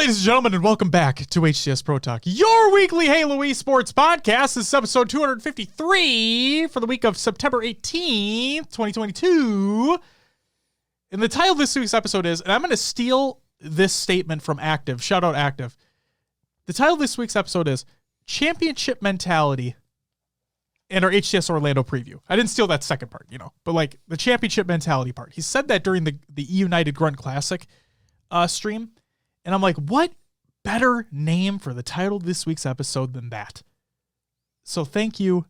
ladies and gentlemen, and welcome back to HCS Pro Talk, your weekly Halo esports podcast. This is episode 253 for the week of September 18th, 2022. And the title of this week's episode is, and I'm going to steal this statement from Active, shout out Active. The title of this week's episode is Championship Mentality and our HCS Orlando Preview. I didn't steal that second part, but like the championship mentality part. He said that during the eUnited Grunt Classic stream. And I'm like, what better name for the title of this week's episode than that? So thank you.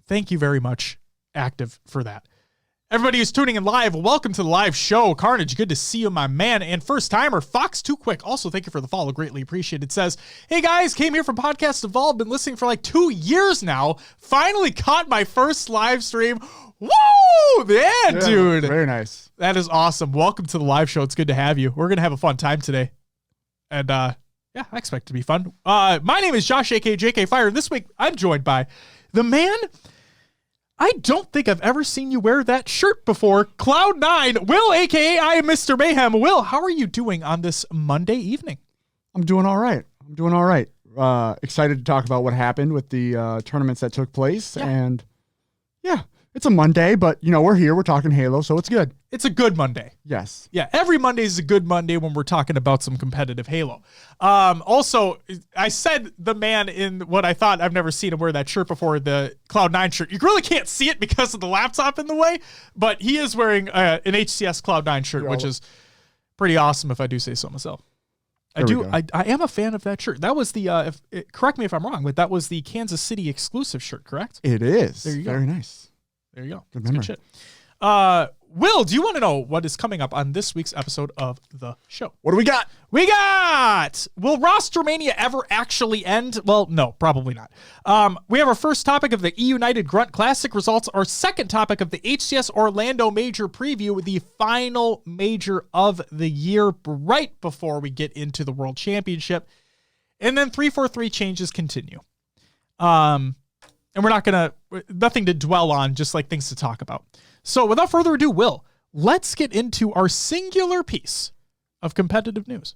Thank you very much, Active, for that. Everybody who's tuning in live, welcome to the live show. Carnage, good to see you, my man. And first timer, Fox Too Quick. Also, thank you for the follow. Greatly appreciated. It says, hey guys, came here from Podcast Evolve. Been listening for like 2 years now. Finally caught my first live stream. Woo! Yeah, dude. Very nice. That is awesome. Welcome to the live show. It's good to have you. We're going to have a fun time today. And I expect it to be fun. My name is Josh, aka JK Fire. And this week, I'm joined by the man. I don't think I've ever seen you wear that shirt before. Cloud9, Will, aka I am Mr. Mayhem. Will, how are you doing on this Monday evening? I'm doing all right. Excited to talk about what happened with the tournaments that took place. Yeah. And yeah, it's a Monday, but we're here. We're talking Halo, so it's good. It's a good Monday. Yes. Yeah, every Monday is a good Monday when we're talking about some competitive Halo. Also, I said the man in what I thought, I've never seen him wear that shirt before, the Cloud9 shirt. You really can't see it because of the laptop in the way, but he is wearing an HCS Cloud9 shirt, which is pretty awesome if I do say so myself. I am a fan of that shirt. That was the, correct me if I'm wrong, but that was the Kansas City exclusive shirt, correct? It is. There you go. Very nice. There you go. Good memory. Good shit. Will, do you want to know what is coming up on this week's episode of the show? What do we got? Will Rostermania ever actually end? Well, no, probably not. We have our first topic of the eUnited Grunt Classic results, our second topic of the HCS Orlando Major Preview, the final major of the year right before we get into the World Championship. And then 343 changes continue. And we're not going to, nothing to dwell on, just like things to talk about. So without further ado, Will, let's get into our singular piece of competitive news.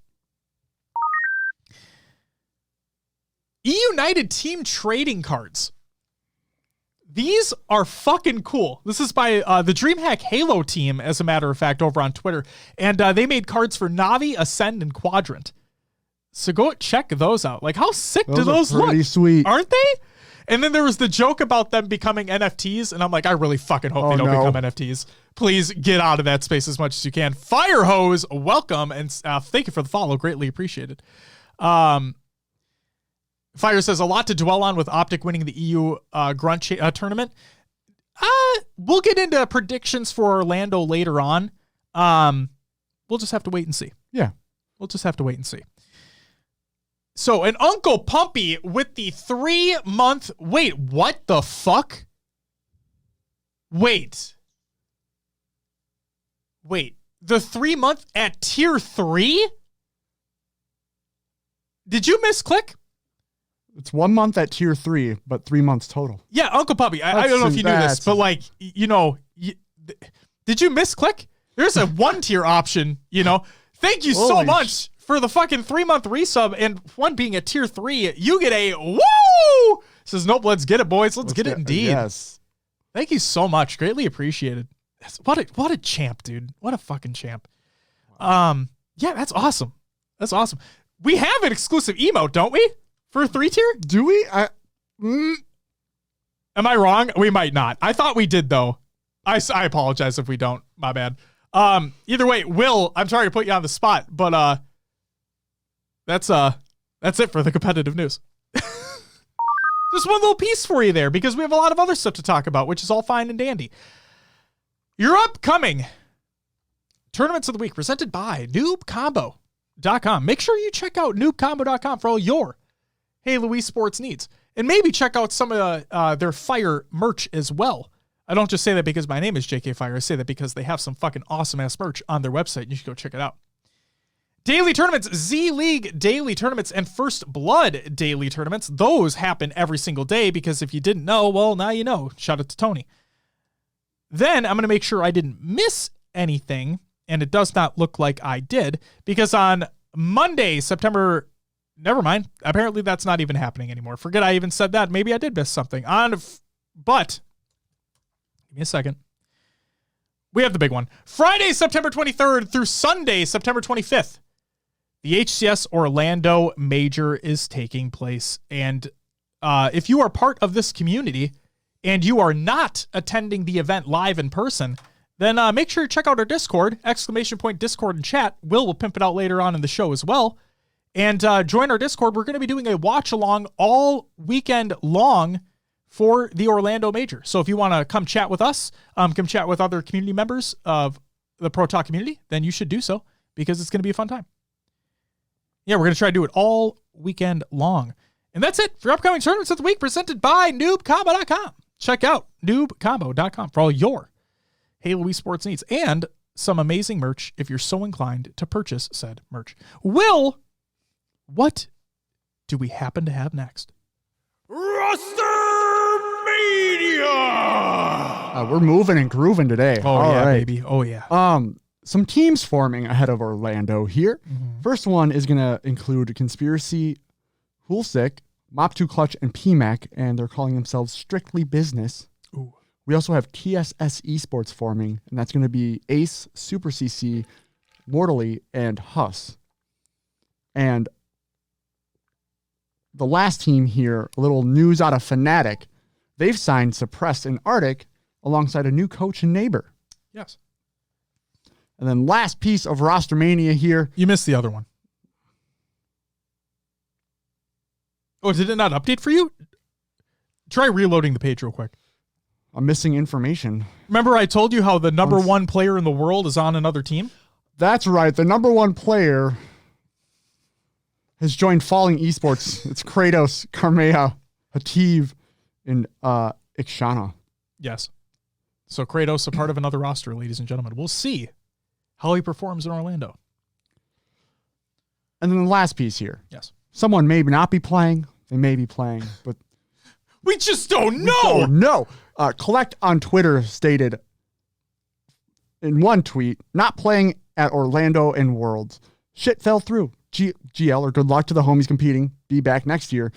eUnited team trading cards. These are fucking cool. This is by the DreamHack Halo team, as a matter of fact, over on Twitter. And they made cards for Navi, Ascend, and Quadrant. So go check those out. Like, how sick do those look? Pretty sweet. Aren't they? And then there was the joke about them becoming NFTs, and I'm like, I really fucking hope they don't become NFTs. Please get out of that space as much as you can. Firehose, welcome, and thank you for the follow. Greatly appreciated. Fire says, a lot to dwell on with Optic winning the EU Grunt tournament. We'll get into predictions for Orlando later on. We'll just have to wait and see. Yeah. We'll just have to wait and see. So, an Uncle Pumpy with the 3-month... Wait, what the fuck? Wait. The 3-month at tier 3? Did you misclick? It's 1 month at tier 3, but 3 months total. Yeah, Uncle Puppy. I don't know if you knew this, but like, did you misclick? There's a 1-tier option, Thank you so much for the fucking 3-month resub, and one being a tier 3. You get a woo! Says, nope, let's get it, boys. Let's get it indeed. Yes. Thank you so much. Greatly appreciated. What a champ, dude. What a fucking champ. Yeah, that's awesome. That's awesome. We have an exclusive emote, don't we? For a 3-tier? Do we? Am I wrong? We might not. I thought we did, though. I apologize if we don't. My bad. Either way, Will, I'm sorry to put you on the spot, but that's it for the competitive news. Just one little piece for you there, because we have a lot of other stuff to talk about, which is all fine and dandy. Your upcoming tournaments of the week presented by noobcombo.com. Make sure you check out noobcombo.com for all your Halo esports needs, and maybe check out some of their Fire merch as well. I don't just say that because my name is JK Fire. I say that because they have some fucking awesome-ass merch on their website. You should go check it out. Daily tournaments, Z-League daily tournaments, and First Blood daily tournaments. Those happen every single day because if you didn't know, well, now you know. Shout out to Tony. Then I'm going to make sure I didn't miss anything, and it does not look like I did, because on Monday, September. Never mind. Apparently that's not even happening anymore. Forget I even said that. Maybe I did miss something. But give me a second. We have the big one. Friday, September 23rd through Sunday, September 25th. The HCS Orlando Major is taking place. And if you are part of this community and you are not attending the event live in person, then make sure you check out our Discord, ! Discord and chat. Will pimp it out later on in the show as well. And join our Discord. We're going to be doing a watch along all weekend long for the Orlando Major. So if you want to come chat with us, come chat with other community members of the Pro Talk community, then you should do so because it's going to be a fun time. Yeah, we're going to try to do it all weekend long. And that's it for upcoming tournaments of the week presented by noobcombo.com. Check out noobcombo.com for all your Halo esports needs and some amazing merch if you're so inclined to purchase said merch. Will, what do we happen to have next? Rostermania! We're moving and grooving today. Oh, all yeah, right. baby. Oh, yeah. Some teams forming ahead of Orlando here. Mm-hmm. First one is going to include Conspiracy, Hulsick, Mop2 Clutch, and PMAC, and they're calling themselves Strictly Business. Ooh. We also have TSS Esports forming, and that's going to be Ace, Super CC, Mortally, and Huss. And the last team here, a little news out of Fnatic. They've signed Suppressed and Arctic alongside a new coach and neighbor. Yes. And then last piece of Rostermania here. You missed the other one. Oh, did it not update for you? Try reloading the page real quick. I'm missing information. Remember I told you how the number one player in the world is on another team? That's right. The number one player has joined Falling Esports. It's Kratos, Carmea, Hativ, and Ikshana. Yes. So Kratos, a part of another roster, ladies and gentlemen. We'll see how he performs in Orlando. And then the last piece here. Yes. Someone may not be playing. They may be playing, but we just don't know. Oh, no. Collect on Twitter stated in one tweet, not playing at Orlando and Worlds. Shit fell through. GL, or good luck to the homies competing. Be back next year.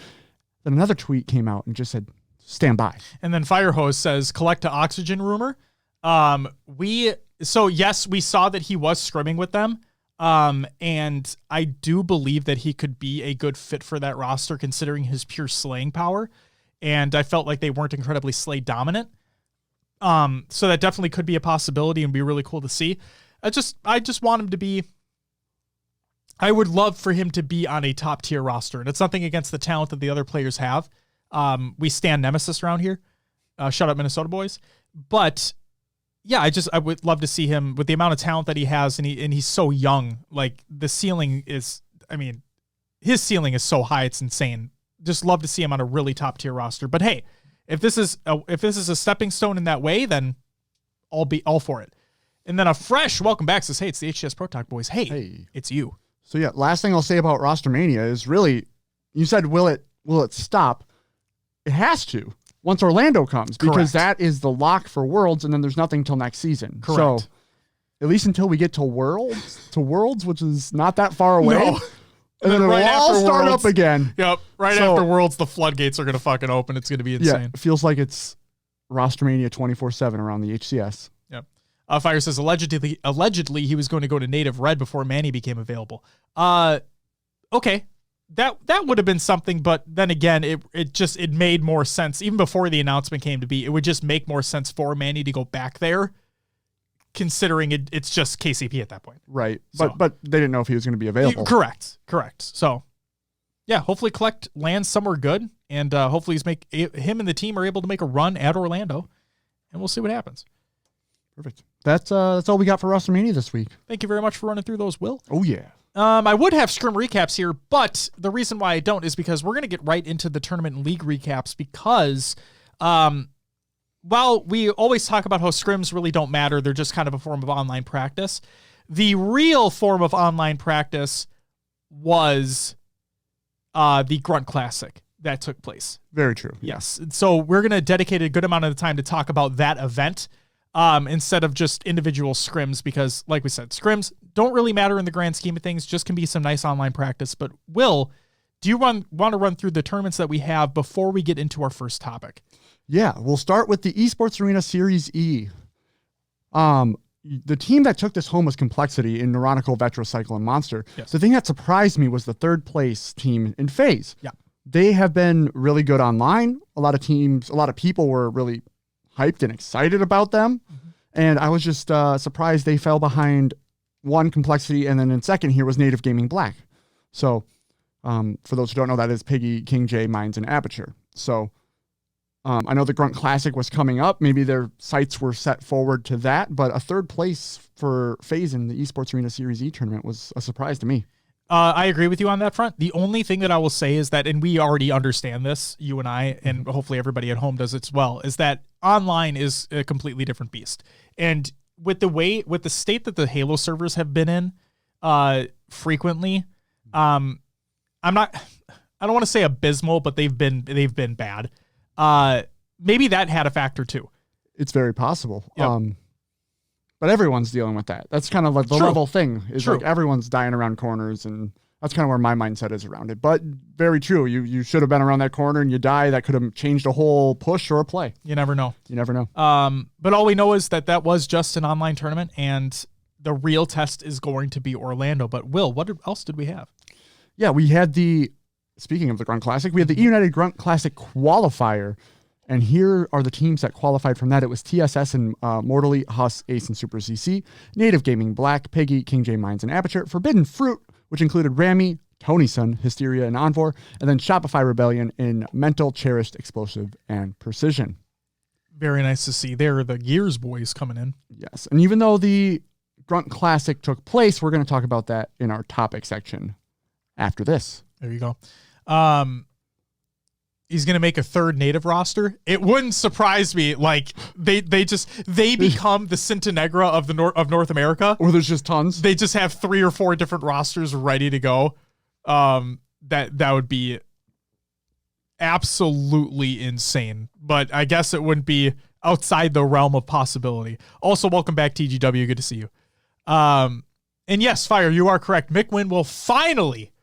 Then another tweet came out and just said, stand by. And then Firehose says, collect to Oxygen rumor. So yes, we saw that he was scrimming with them. And I do believe that he could be a good fit for that roster considering his pure slaying power. And I felt like they weren't incredibly slay dominant. So that definitely could be a possibility and be really cool to see. I just want him to be, I would love for him to be on a top tier roster. And it's nothing against the talent that the other players have. We stand Nemesis around here. Shout out Minnesota boys. But yeah, I would love to see him with the amount of talent that he has. And he's so young. Like the ceiling is, his ceiling is so high. It's insane. Just love to see him on a really top tier roster. But hey, if this is a stepping stone in that way, then I'll be all for it. And then a fresh welcome back says, hey, it's the HCS Pro Talk boys. Hey, it's you. So yeah, last thing I'll say about Rostermania is really, you said, will it stop? It has to once Orlando comes, because that is the lock for Worlds, and then there's nothing till next season. Correct. So at least until we get to Worlds, which is not that far away. No. And then right it'll all start Worlds, up again. Yep. After Worlds, the floodgates are going to fucking open. It's going to be insane. Yeah, it feels like it's Rostermania 24/7 around the HCS. Yep. Fire says allegedly he was going to go to Native Red before Manny became available. Okay. That would have been something, but then again, it made more sense. Even before the announcement came to be, it would just make more sense for Manny to go back there, considering it's just KCP at that point. Right. So, but they didn't know if he was going to be available. Correct. So, yeah, hopefully Collect lands somewhere good, and hopefully him and the team are able to make a run at Orlando, and we'll see what happens. Perfect. That's all we got for WrestleMania this week. Thank you very much for running through those, Will. Oh, yeah. I would have scrim recaps here, but the reason why I don't is because we're going to get right into the tournament and league recaps because while we always talk about how scrims really don't matter, they're just kind of a form of online practice. The real form of online practice was the Grunt Classic that took place. Very true. Yes. So we're going to dedicate a good amount of the time to talk about that event. instead of just individual scrims, because like we said, scrims don't really matter in the grand scheme of things, just can be some nice online practice. But Will, do you want to run through the tournaments that we have before we get into our first topic? Yeah, we'll start with the Esports Arena Series E. The team that took this home was Complexity in Neurotical, Vetrocycle, and Monster. Yes. The thing that surprised me was the third place team in FaZe. Yeah. They have been really good online. A lot of people were really hyped and excited about them. Mm-hmm. And I was just surprised they fell behind one, Complexity, and then in second here was Native Gaming Black. So for those who don't know, that is Piggy, King J, Mines, and Aperture. So I know the Grunt Classic was coming up. Maybe their sights were set forward to that, but a third place for FaZe in the Esports Arena Series E tournament was a surprise to me. I agree with you on that front. The only thing that I will say is that, and we already understand this, you and I, and hopefully everybody at home does as well, is that online is a completely different beast. And with the state that the Halo servers have been in frequently, I don't want to say abysmal, but they've been bad. Maybe that had a factor too. It's very possible. Yep. But everyone's dealing with that. That's kind of like the level thing is True. Like everyone's dying around corners, and that's kind of where my mindset is around it. But very true. You should have been around that corner and you die. That could have changed a whole push or a play. You never know. You never know. But all we know is that was just an online tournament, and the real test is going to be Orlando. But Will, what else did we have? Yeah, we had speaking of the Grunt Classic, we had the eUnited Grunt Classic qualifier. And here are the teams that qualified from that. It was TSS and Mortally, Huss, Ace, and Super CC, Native Gaming Black, Piggy, King J, Mines, and Aperture, Forbidden Fruit, which included Rami, Tonyson, Hysteria, and Envor, and then Shopify Rebellion in Mental, Cherished, Explosive, and Precision. Very nice to see. They're the Gears boys coming in. Yes, and even though the Grunt Classic took place, we're going to talk about that in our topic section after this. There you go. He's going to make a third native roster. It wouldn't surprise me. Like they become the Cinta of North America. Or there's just tons. They just have 3 or 4 different rosters ready to go. That would be absolutely insane. But I guess it wouldn't be outside the realm of possibility. Also, welcome back, TGW. Good to see you. And yes, Fire, you are correct. McWin will finally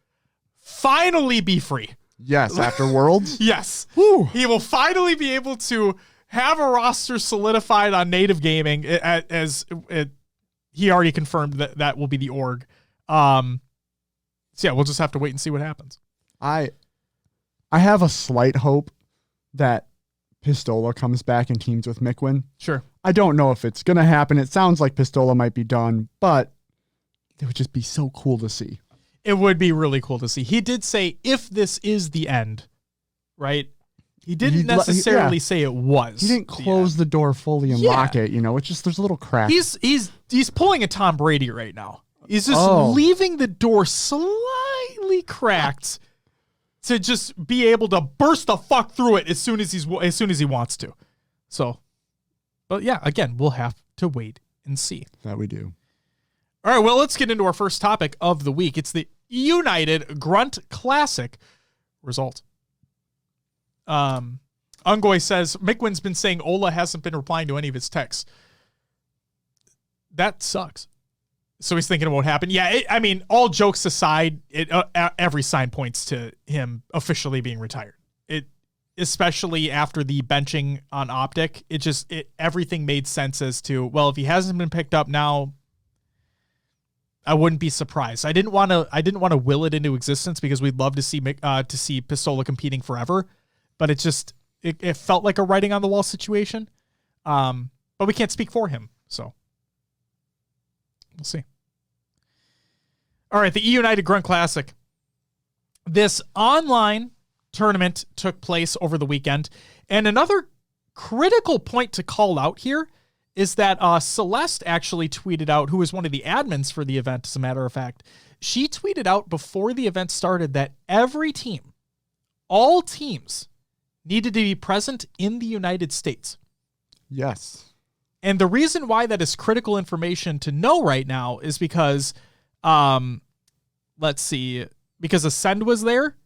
be free. Yes, after Worlds. Yes. Woo. He will finally be able to have a roster solidified on Native Gaming he already confirmed that will be the org. So yeah, we'll just have to wait and see what happens. I have a slight hope that Pistola comes back and teams with McWin. Sure. I don't know if it's going to happen. It sounds like Pistola might be done, but it would just be so cool to see. It would be really cool to see. He did say, if this is the end, right? He didn't necessarily say it was. He didn't close the door fully and lock it. You know, it's just, there's a little crack. He's pulling a Tom Brady right now. He's just leaving the door slightly cracked to just be able to burst the fuck through it as soon as he wants to. So, but yeah, again, we'll have to wait and see. That we do. All right, well, let's get into our first topic of the week. It's the eUnited Grunt Classic result. Ungoy says, McWin's been saying Ola hasn't been replying to any of his texts. That sucks. So he's thinking of what happened. Yeah, I mean, all jokes aside, every sign points to him officially being retired. Especially after the benching on Optic, everything made sense as to, well, if he hasn't been picked up now, I wouldn't be surprised. I didn't want to will it into existence because we'd love to see Pistola competing forever, but it felt like a writing on the wall situation. But we can't speak for him, so we'll see. All right, the eUnited Grunt Classic. This online tournament took place over the weekend, and another critical point to call out here is that Celeste actually tweeted out, who was one of the admins for the event, as a matter of fact. She tweeted out before the event started that all teams, needed to be present in the United States. Yes. And the reason why that is critical information to know right now is because, let's see, because Ascend was there,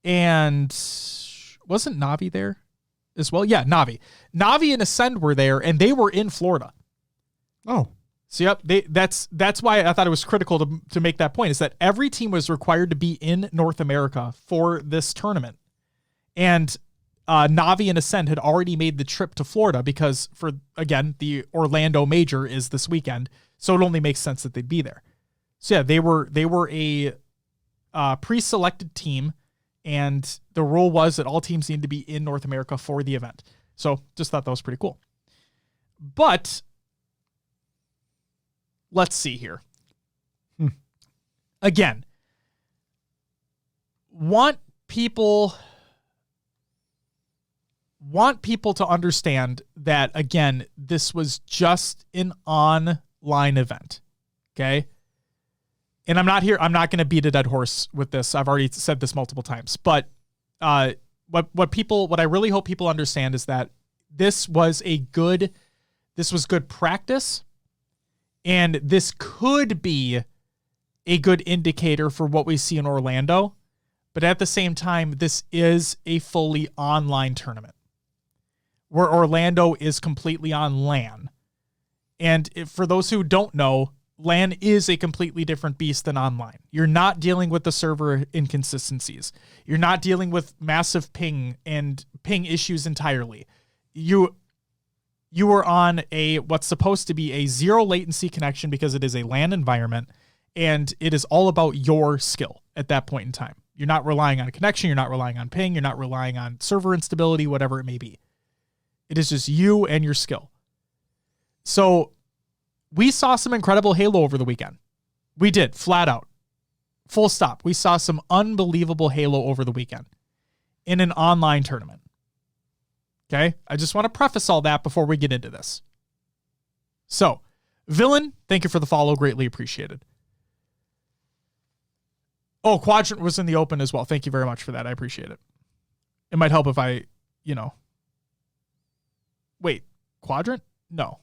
and wasn't Navi there? as well. Yeah, Navi. Navi and Ascend were there, and they were in Florida. Oh. So, yep, that's why I thought it was critical to make that point, is that every team was required to be in North America for this tournament. And Navi and Ascend had already made the trip to Florida because, again, the Orlando Major is this weekend, so it only makes sense that they'd be there. So, yeah, they were a pre-selected team, and the rule was that all teams needed to be in North America for the event. So, just thought that was pretty cool. But let's see here. Again, want people to understand that, again, this was just an online event. Okay? And I'm not going to beat a dead horse with this. I've already said this multiple times. But what I really hope people understand is that this was good practice. And this could be a good indicator for what we see in Orlando. But at the same time, this is a fully online tournament where Orlando is completely on LAN. And for those who don't know, LAN is a completely different beast than online. You're not dealing with the server inconsistencies. You're not dealing with massive ping and ping issues entirely. You are on what's supposed to be a zero latency connection because it is a LAN environment, and it is all about your skill at that point in time. You're not relying on a connection. You're not relying on ping. You're not relying on server instability, whatever it may be. It is just you and your skill. So we saw some incredible Halo over the weekend. We did, flat out. Full stop. We saw some unbelievable Halo over the weekend in an online tournament. Okay? I just want to preface all that before we get into this. So, Villain, thank you for the follow. Greatly appreciated. Oh, Quadrant was in the open as well. Thank you very much for that. I appreciate it. It might help if I, Wait, Quadrant? No.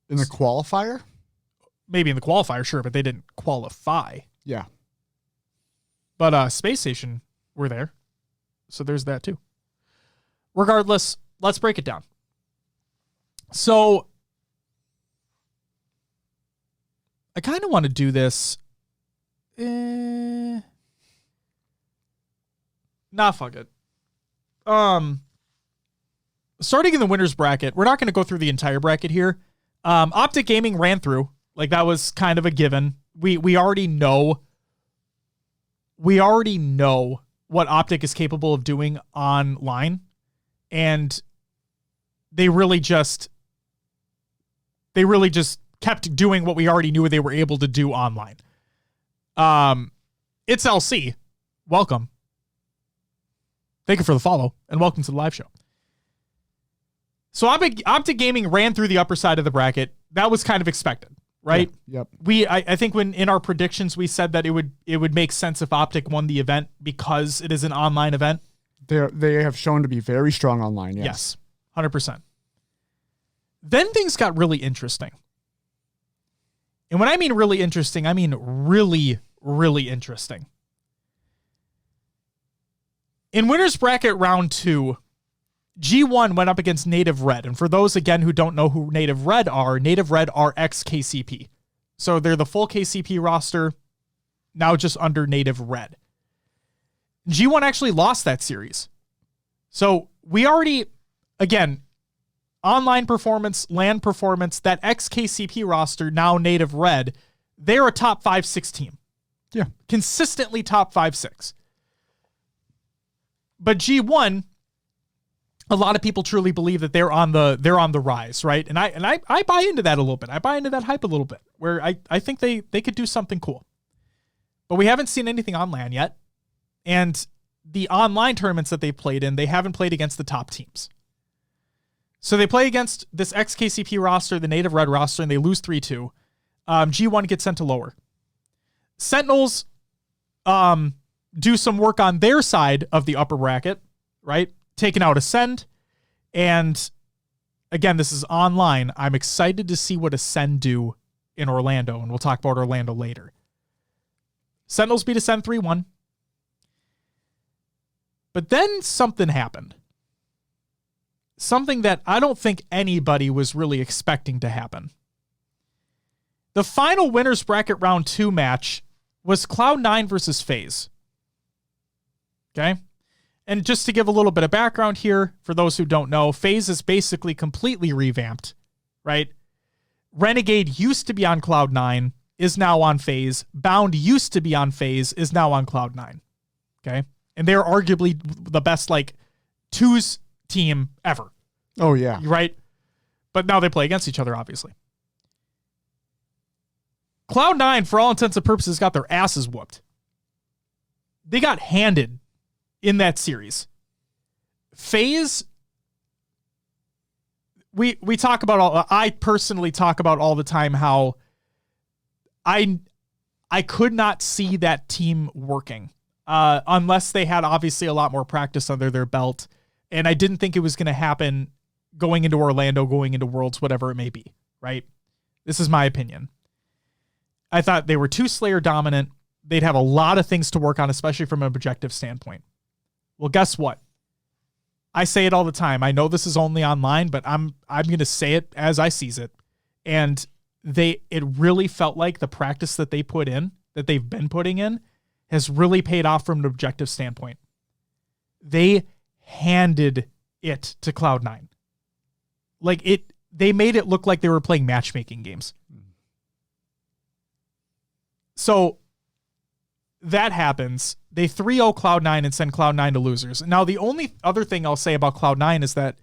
In the qualifier? Maybe in the qualifier, sure, but they didn't qualify. Yeah. But Space Station were there. So there's that too. Regardless, let's break it down. So I kind of want to do this. Fuck it. Starting in the winners bracket, we're not going to go through the entire bracket here. Optic Gaming ran through. Like, that was kind of a given. We already know what Optic is capable of doing online. And they really just kept doing what we already knew they were able to do online. It's LC. Welcome. Thank you for the follow, and welcome to the live show. So Optic Gaming ran through the upper side of the bracket. That was kind of expected, right? Yeah, yep. I think when in our predictions we said that it would make sense if Optic won the event because it is an online event. They have shown to be very strong online. Yes, 100%. Then things got really interesting. And when I mean really interesting, I mean really, really interesting. In winners bracket round 2, G1 went up against Native Red. And for those, again, who don't know who Native Red are ex-KCP. So they're the full KCP roster, now just under Native Red. G1 actually lost that series. So we already, again, online performance, LAN performance, that ex-KCP roster, now Native Red, they're a top 5-6 team. Yeah. Consistently top 5-6. But G1, a lot of people truly believe that they're on the rise, right? And I buy into that a little bit. I buy into that hype a little bit, where I think they could do something cool. But we haven't seen anything on LAN yet. And the online tournaments that they've played in, they haven't played against the top teams. So they play against this ex-KCP roster, the Native Red roster, and they lose 3-2. G1 gets sent to lower. Sentinels do some work on their side of the upper bracket, right? Taking out Ascend. And again, this is online. I'm excited to see what Ascend do in Orlando, and we'll talk about Orlando later. Sentinels beat Ascend 3-1. But then something happened. something that I don't think anybody was really expecting to happen. The final winners bracket round 2 match was Cloud9 versus FaZe. Okay? And just to give a little bit of background here, for those who don't know, FaZe is basically completely revamped, right? Renegade used to be on Cloud9, is now on FaZe. Bound used to be on FaZe, is now on Cloud9. Okay? And they're arguably the best, like, twos team ever. Oh, yeah. Right? But now they play against each other, obviously. Cloud9, for all intents and purposes, got their asses whooped. They got handed in that series. FaZe, we talk about, I personally talk about all the time how I could not see that team working unless they had obviously a lot more practice under their belt. And I didn't think it was going to happen going into Orlando, going into Worlds, whatever it may be, right? This is my opinion. I thought they were too Slayer dominant. They'd have a lot of things to work on, especially from an objective standpoint. Well, guess what? I say it all the time. I know this is only online, but I'm going to say it as I sees it. And it really felt like the practice that they put in, that they've been putting in, has really paid off from an objective standpoint. They handed it to Cloud9. They made it look like they were playing matchmaking games. So that happens. They 3-0 Cloud9 and send Cloud9 to losers. Now, the only other thing I'll say about Cloud9 is that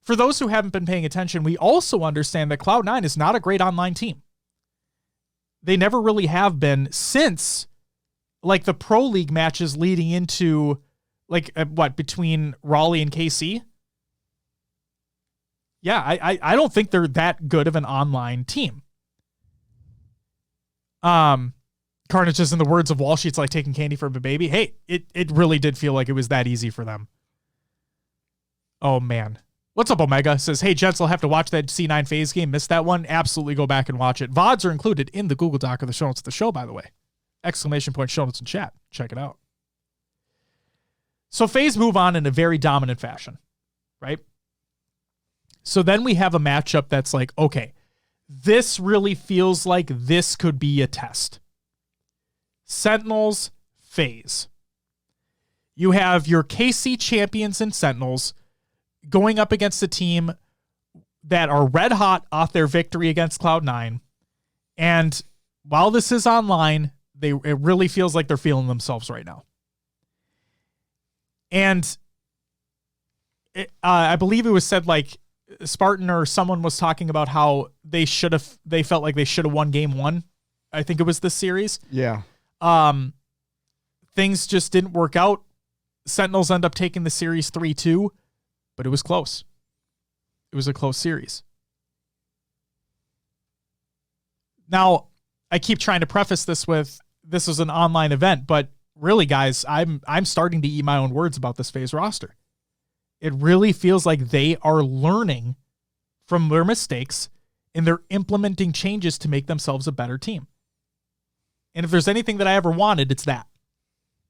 for those who haven't been paying attention, we also understand that Cloud9 is not a great online team. They never really have been since, like, the Pro League matches leading into, like, between Raleigh and KC? Yeah, I don't think they're that good of an online team. Carnage is, in the words of Walsh, it's like taking candy from a baby. Hey, it really did feel like it was that easy for them. Oh, man. What's up, Omega? Says, hey, gents, I'll have to watch that C9 FaZe game. Missed that one? Absolutely go back and watch it. VODs are included in the Google Doc or the show notes of the show, by the way. ! Show notes in chat. Check it out. So FaZe move on in a very dominant fashion, right? So then we have a matchup that's like, okay, this really feels like this could be a test. Sentinels, FaZe. You have your KC champions and Sentinels going up against a team that are red hot off their victory against Cloud9. And while this is online, it really feels like they're feeling themselves right now. And I believe it was said, like, Spartan or someone was talking about how they felt like they should have won game 1. I think it was this series. Yeah. Things just didn't work out. Sentinels end up taking the series 3-2, but it was close. It was a close series. Now, I keep trying to preface this with, this is an online event, but really, guys, I'm starting to eat my own words about this FaZe roster. It really feels like they are learning from their mistakes and they're implementing changes to make themselves a better team. And if there's anything that I ever wanted, it's that.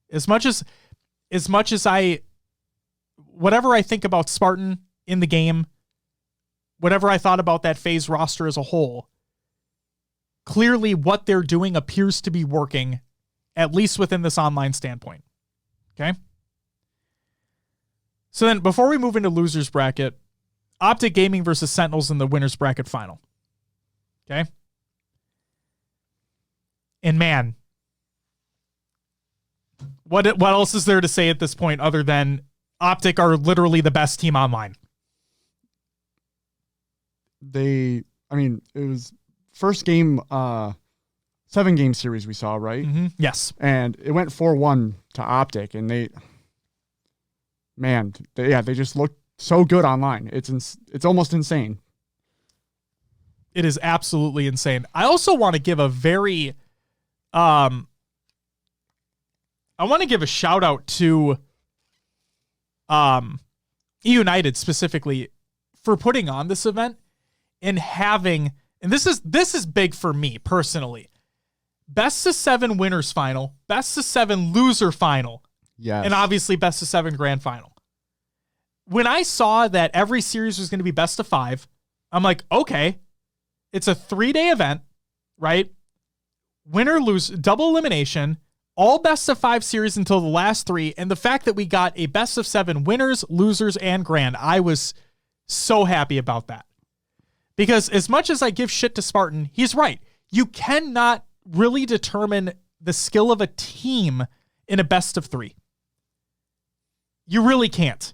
As much as whatever I think about Spartan in the game, whatever I thought about that FaZe roster as a whole, clearly what they're doing appears to be working, at least within this online standpoint. Okay? So then, before we move into losers bracket, Optic Gaming versus Sentinels in the winners bracket final. Okay? And man, what else is there to say at this point other than Optic are literally the best team online? It was first game, 7-game series we saw, right? Mm-hmm. Yes. And it went 4-1 to Optic, and they just looked so good online. It's almost insane. It is absolutely insane. I also want to give a very, I want to give a shout out to eUnited specifically for putting on this event and having, and this is big for me personally, best of 7 winners final, best of 7 loser final, yes, and obviously best of 7 grand final. when I saw that every series was going to be best of 5, I'm like, okay, it's a 3-day event, right? Winner, lose, double elimination, all best of 5 series until the last 3. And the fact that we got a best of 7 winners, losers, and grand, I was so happy about that. Because as much as I give shit to Spartan, he's right. You cannot really determine the skill of a team in a best of 3. You really can't.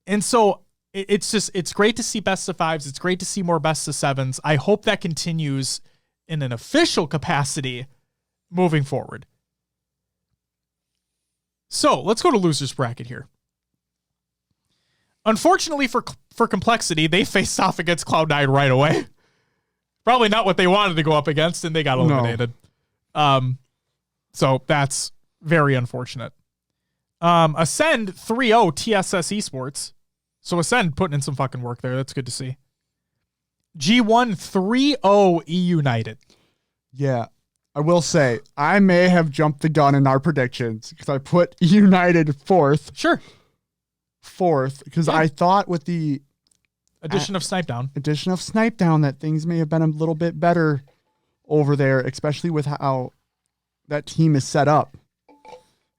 And so it's great to see best of 5s. It's great to see more best of 7s. I hope that continues in an official capacity moving forward. So let's go to losers bracket here. Unfortunately for Complexity, they faced off against Cloud9 right away. Probably not what they wanted to go up against, and they got eliminated. No. So that's very unfortunate. Ascend 3-0 TSS Esports. So Ascend putting in some fucking work there. That's good to see. G1 3-0 eUnited. Yeah. I will say, I may have jumped the gun in our predictions because I put eUnited 4th. Sure. 4th, because I thought with the addition of Snipedown that things may have been a little bit better over there, especially with how that team is set up.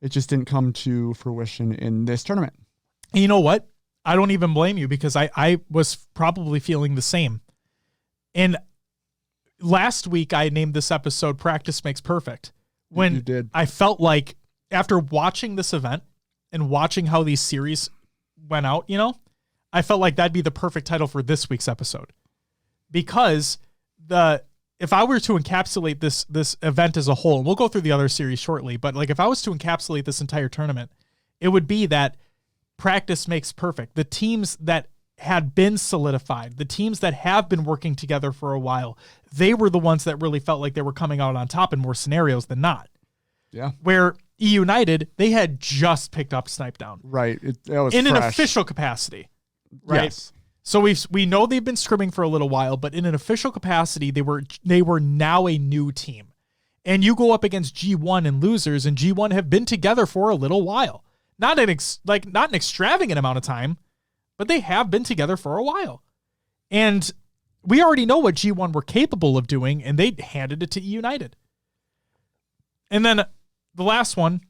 It just didn't come to fruition in this tournament. And you know what? I don't even blame you because I was probably feeling the same. And last week I named this episode Practice Makes Perfect. When you did. I felt like after watching this event and watching how these series went out, I felt like that'd be the perfect title for this week's episode. Because if I were to encapsulate this event as a whole, and we'll go through the other series shortly, but like if I was to encapsulate this entire tournament, it would be that practice makes perfect. The teams that had been solidified, the teams that have been working together for a while, they were the ones that really felt like they were coming out on top in more scenarios than not. Yeah. Where eUnited, they had just picked up Snipedown. Right. That was in fresh. An official capacity. Right. Yes. So we know they've been scrimming for a little while, but in an official capacity, they were now a new team. And you go up against G1 and losers, and G1 have been together for a little while. Not an extravagant amount of time, but they have been together for a while. And we already know what G1 were capable of doing, and they handed it to eUnited. And then the last one,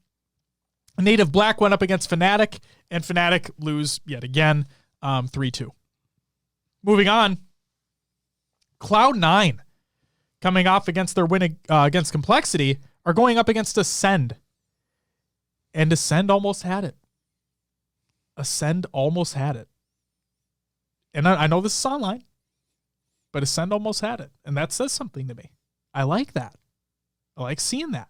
Native Black went up against Fnatic, and Fnatic lose yet again, 3-2. Moving on, Cloud9, coming off against their win against Complexity, are going up against Ascend. And Ascend almost had it. And I know this is online, but Ascend almost had it. And that says something to me. I like that. I like seeing that.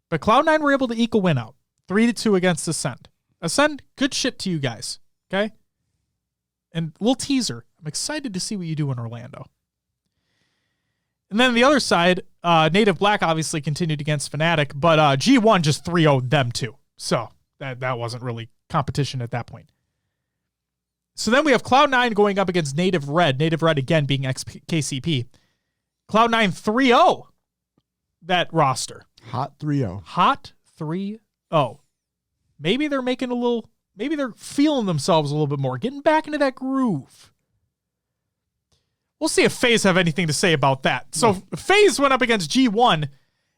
But Cloud9 were able to eke a win out. 3-2 against Ascend. Ascend, good shit to you guys. Okay? And a little teaser. I'm excited to see what you do in Orlando. And then the other side, Native Black obviously continued against Fnatic, but G1 just 3-0'd them too. So that wasn't really competition at that point. So then we have Cloud9 going up against Native Red. Native Red again being ex-KCP. Cloud9 3-0 that roster. Hot 3-0. Hot 3-0. Maybe they're feeling themselves a little bit more, getting back into that groove. We'll see if FaZe have anything to say about that. So FaZe went up against G1,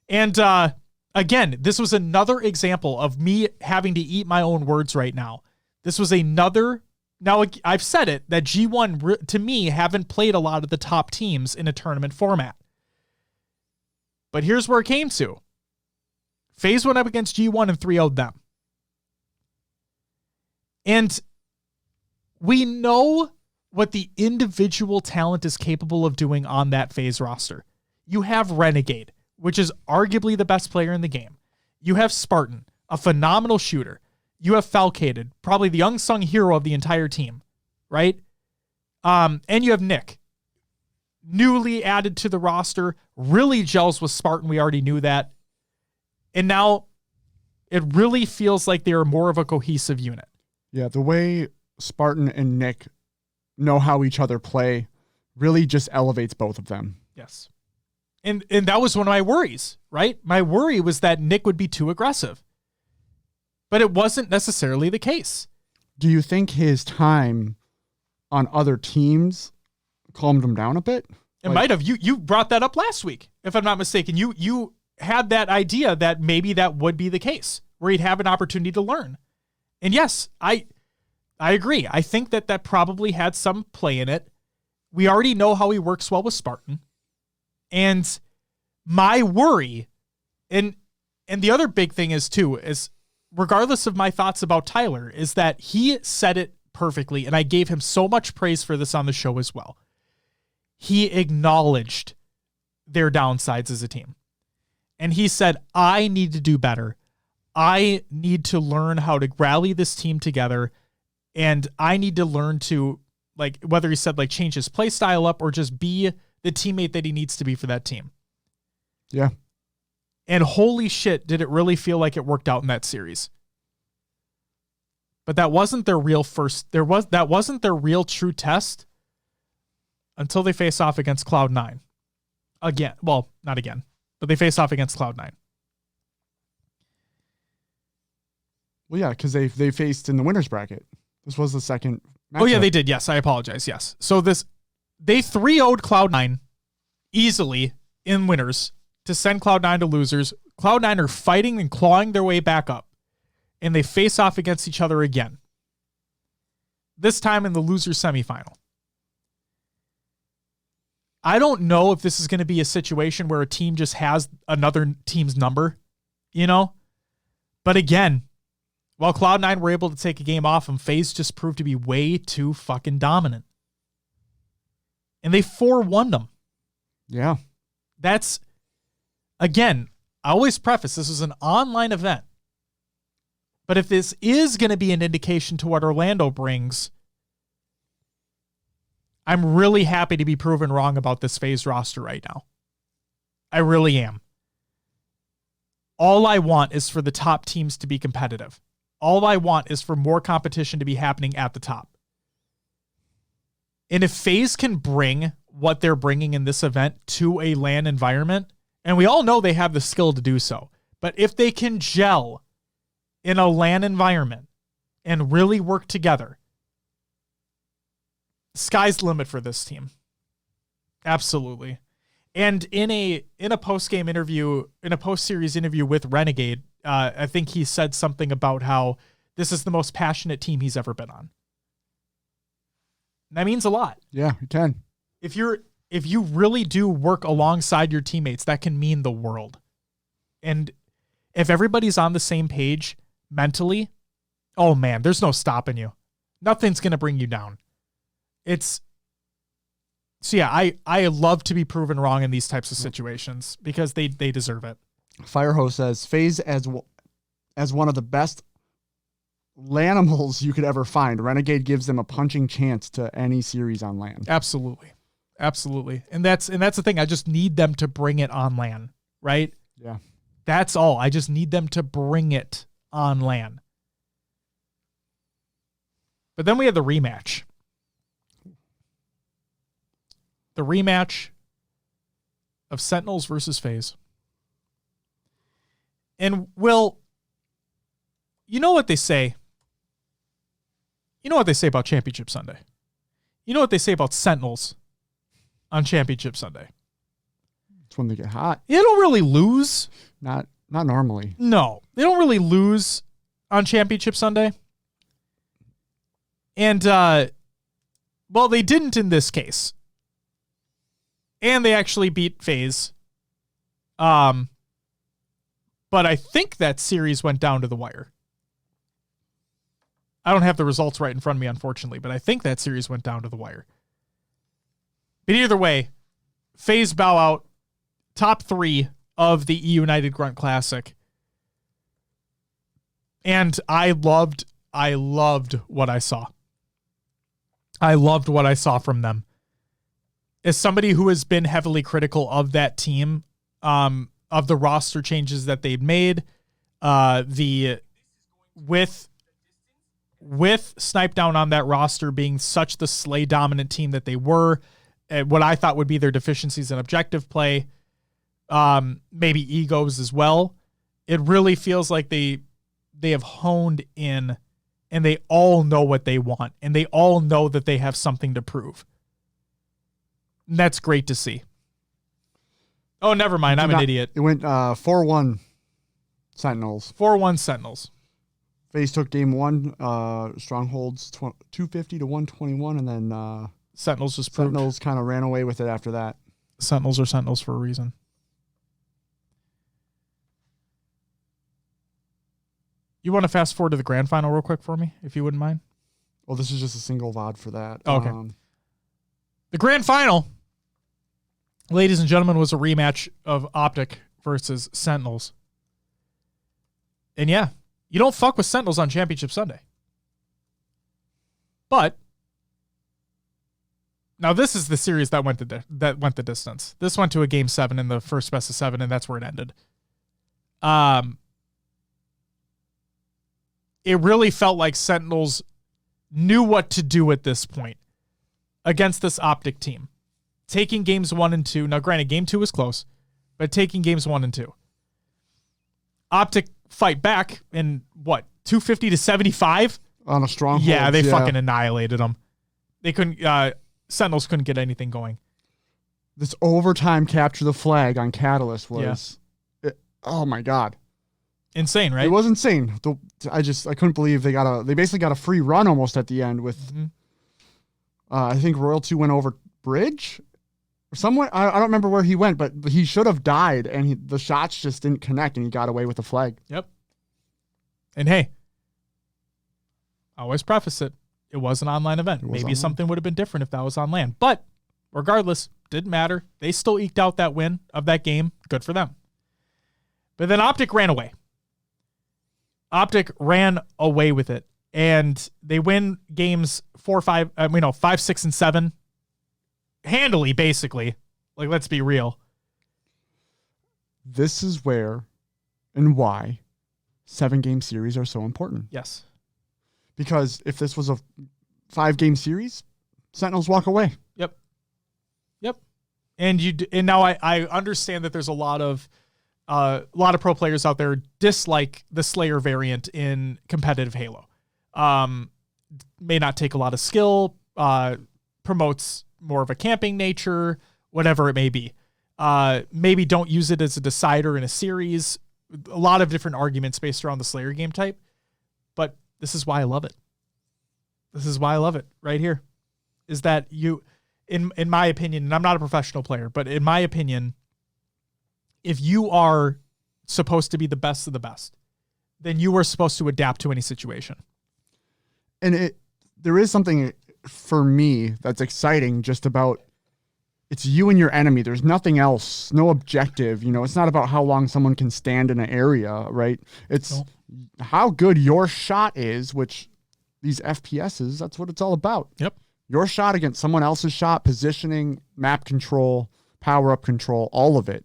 and again, this was another example of me having to eat my own words right now. This was another... Now, I've said it, that G1, to me, haven't played a lot of the top teams in a tournament format. But here's where it came to. FaZe went up against G1 and 3-0'd them. And we know what the individual talent is capable of doing on that FaZe roster. You have Renegade, which is arguably the best player in the game. You have Spartan, a phenomenal shooter. You have Falcated, probably the unsung hero of the entire team, right? And you have Nick, newly added to the roster, really gels with Spartan. We already knew that. And now it really feels like they are more of a cohesive unit. Yeah, the way Spartan and Nick know how each other play really just elevates both of them. Yes. And that was one of my worries, right? My worry was that Nick would be too aggressive. But it wasn't necessarily the case. do you think his time on other teams calmed him down a bit? It might have. You brought that up last week, if I'm not mistaken. You had that idea that maybe that would be the case, where he'd have an opportunity to learn. And yes, I agree. I think that probably had some play in it. We already know how he works well with Spartan. And my worry, and the other big thing is too, is regardless of my thoughts about Tyler, is that he said it perfectly, and I gave him so much praise for this on the show as well. He acknowledged their downsides as a team. And he said, I need to do better. I need to learn how to rally this team together. And I need to learn to, like, whether he said, like, change his play style up or just be the teammate that he needs to be for that team. Yeah. And holy shit, did it really feel like it worked out in that series. But that wasn't their real that wasn't their real true test until they face off against Cloud9. Again. Well, not again, but they face off against Cloud9. Well, yeah, because they faced in the winner's bracket. This was the second matchup. Oh, yeah, they did. Yes, I apologize. Yes. So they 3-0'd Cloud9 easily in winners to send Cloud9 to losers. Cloud9 are fighting and clawing their way back up, and they face off against each other again. This time in the loser semifinal. I don't know if this is going to be a situation where a team just has another team's number, you know? But again, while Cloud9 were able to take a game off them, FaZe just proved to be way too fucking dominant. And they 4-1 them. Yeah. That's, again, I always preface, this is an online event. But if this is going to be an indication to what Orlando brings, I'm really happy to be proven wrong about this FaZe roster right now. I really am. All I want is for the top teams to be competitive. All I want is for more competition to be happening at the top. And if FaZe can bring what they're bringing in this event to a LAN environment, and we all know they have the skill to do so, but if they can gel in a LAN environment and really work together, sky's the limit for this team. Absolutely. And in a post-game interview, in a post-series interview with Renegade, I think he said something about how this is the most passionate team he's ever been on. And that means a lot. Yeah, it can. If you really do work alongside your teammates, that can mean the world. And if everybody's on the same page mentally, oh man, there's no stopping you. Nothing's going to bring you down. So yeah, I love to be proven wrong in these types of situations because they deserve it. Firehose says FaZe as one of the best Lanimals you could ever find. Renegade gives them a punching chance to any series on LAN. Absolutely. Absolutely. And that's the thing. I just need them to bring it on LAN, right? Yeah. That's all. I just need them to bring it on LAN. But then we had the rematch. The rematch of Sentinels versus FaZe. And Will, you know what they say? You know what they say about Championship Sunday? You know what they say about Sentinels on Championship Sunday? It's when they get hot. They don't really lose. Not normally. No, they don't really lose on Championship Sunday. And, well, they didn't in this case. And they actually beat FaZe. But I think that series went down to the wire. I don't have the results right in front of me, unfortunately, but I think that series went down to the wire. But either way, FaZe bow out, top 3 of the eUnited Grunt Classic. And I loved what I saw. I loved what I saw from them. As somebody who has been heavily critical of that team, of the roster changes that they've made, with Snipe Down on that roster being such the slay dominant team that they were, what I thought would be their deficiencies in objective play, maybe egos as well. It really feels like they have honed in and they all know what they want, and they all know that they have something to prove. And that's great to see. Oh, never mind. I'm an idiot. It went 4-1 Sentinels. 4-1 Sentinels. FaZe took game 1, Strongholds 250 to 121, and then Sentinels just Sentinels kind of ran away with it after that. Sentinels are Sentinels for a reason. You want to fast forward to the grand final real quick for me, if you wouldn't mind? Well, this is just a single VOD for that. Oh, okay. The grand final, ladies and gentlemen, was a rematch of Optic versus Sentinels. And yeah, you don't fuck with Sentinels on Championship Sunday. But now this is the series that went the distance. This went to a game 7 in the first best of 7, and that's where it ended. It really felt like Sentinels knew what to do at this point against this Optic team. Taking games 1 and 2. Now, granted, game 2 was close, but taking games 1 and 2. Optic fight back in, 250 to 75? On a Stronghold. Yeah, they fucking annihilated them. They couldn't, Sentinels couldn't get anything going. This overtime capture the flag on Catalyst was, oh my God. Insane, right? It was insane. I couldn't believe they basically got a free run almost at the end with, I think Royalty went over bridge or somewhere. I don't remember where he went, but he should have died, and the shots just didn't connect, and he got away with the flag. Yep. And hey, I always preface it. It was an online event. Maybe online. Something would have been different if that was on land. But regardless, didn't matter. They still eked out that win of that game. Good for them. But then Optic ran away. Optic ran away with it, and they win games 5, 6, and 7 handily, basically. Like, let's be real. This is where and why 7-game series are so important. Yes. Because if this was a 5-game series, Sentinels walk away. Yep. And now I understand that there's a lot of pro players out there dislike the Slayer variant in competitive Halo. May not take a lot of skill, promotes more of a camping nature, whatever it may be. Maybe don't use it as a decider in a series. A lot of different arguments based around the Slayer game type. But this is why I love it. This is why I love it right here. Is that you, in my opinion, and I'm not a professional player, but in my opinion, if you are supposed to be the best of the best, then you are supposed to adapt to any situation. And there is something for me that's exciting just about it's you and your enemy. There's nothing else, no objective. It's not about how long someone can stand in an area, right? It's how good your shot is, which these FPSs, that's what it's all about. Yep. Your shot against someone else's shot, positioning, map control, power-up control, all of it.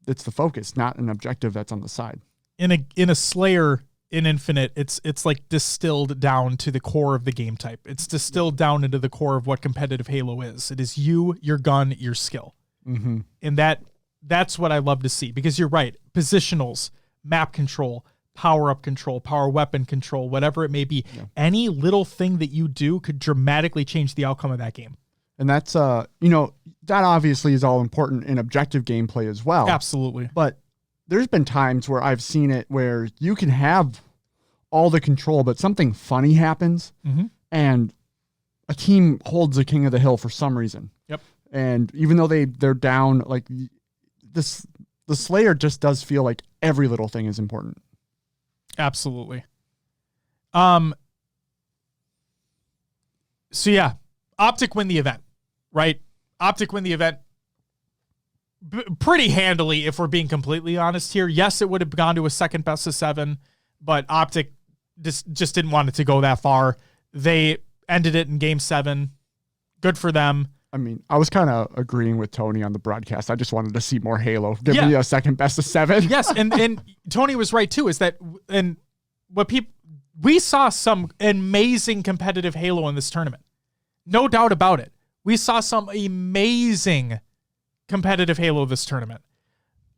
It's the focus, not an objective that's on the side. In a Slayer in Infinite, it's like distilled down to the core of the game type. It's distilled down into the core of what competitive Halo is. It is you, your gun, your skill. Mm-hmm. And that's what I love to see, because you're right. Positionals, map control, power-up control, power weapon control, whatever it may be. Yeah. Any little thing that you do could dramatically change the outcome of that game. And that's, that obviously is all important in objective gameplay as well. Absolutely. But there's been times where I've seen it where you can have all the control, but something funny happens, and a team holds the king of the hill for some reason. Yep. And even though they're down, like this, the Slayer just does feel like every little thing is important. Absolutely. So yeah, Optic win the event. Right? Optic win the event pretty handily, if we're being completely honest here. Yes, it would have gone to a second best of 7, but Optic just didn't want it to go that far. They ended it in game 7. Good for them. I mean, I was kind of agreeing with Tony on the broadcast. I just wanted to see more Halo. Give me a second best of 7. Yes, and Tony was right too, is that, and we saw some amazing competitive Halo in this tournament. No doubt about it. We saw some amazing competitive Halo this tournament.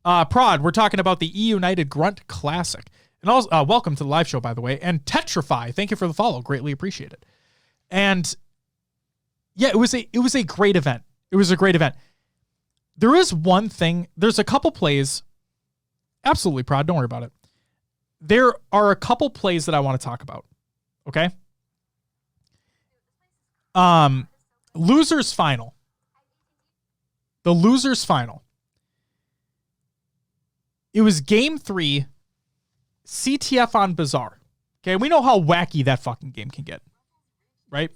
Prod, we're talking about the eUnited Grunt Classic. And also, welcome to the live show, by the way. And Tetrify, thank you for the follow. Greatly appreciate it. And yeah, it was a great event. It was a great event. There is one thing. There's a couple plays. Absolutely proud. Don't worry about it. There are a couple plays that I want to talk about. Okay. Losers final. The losers final. It was game 3, CTF on Bazaar. Okay, we know how wacky that fucking game can get. Right?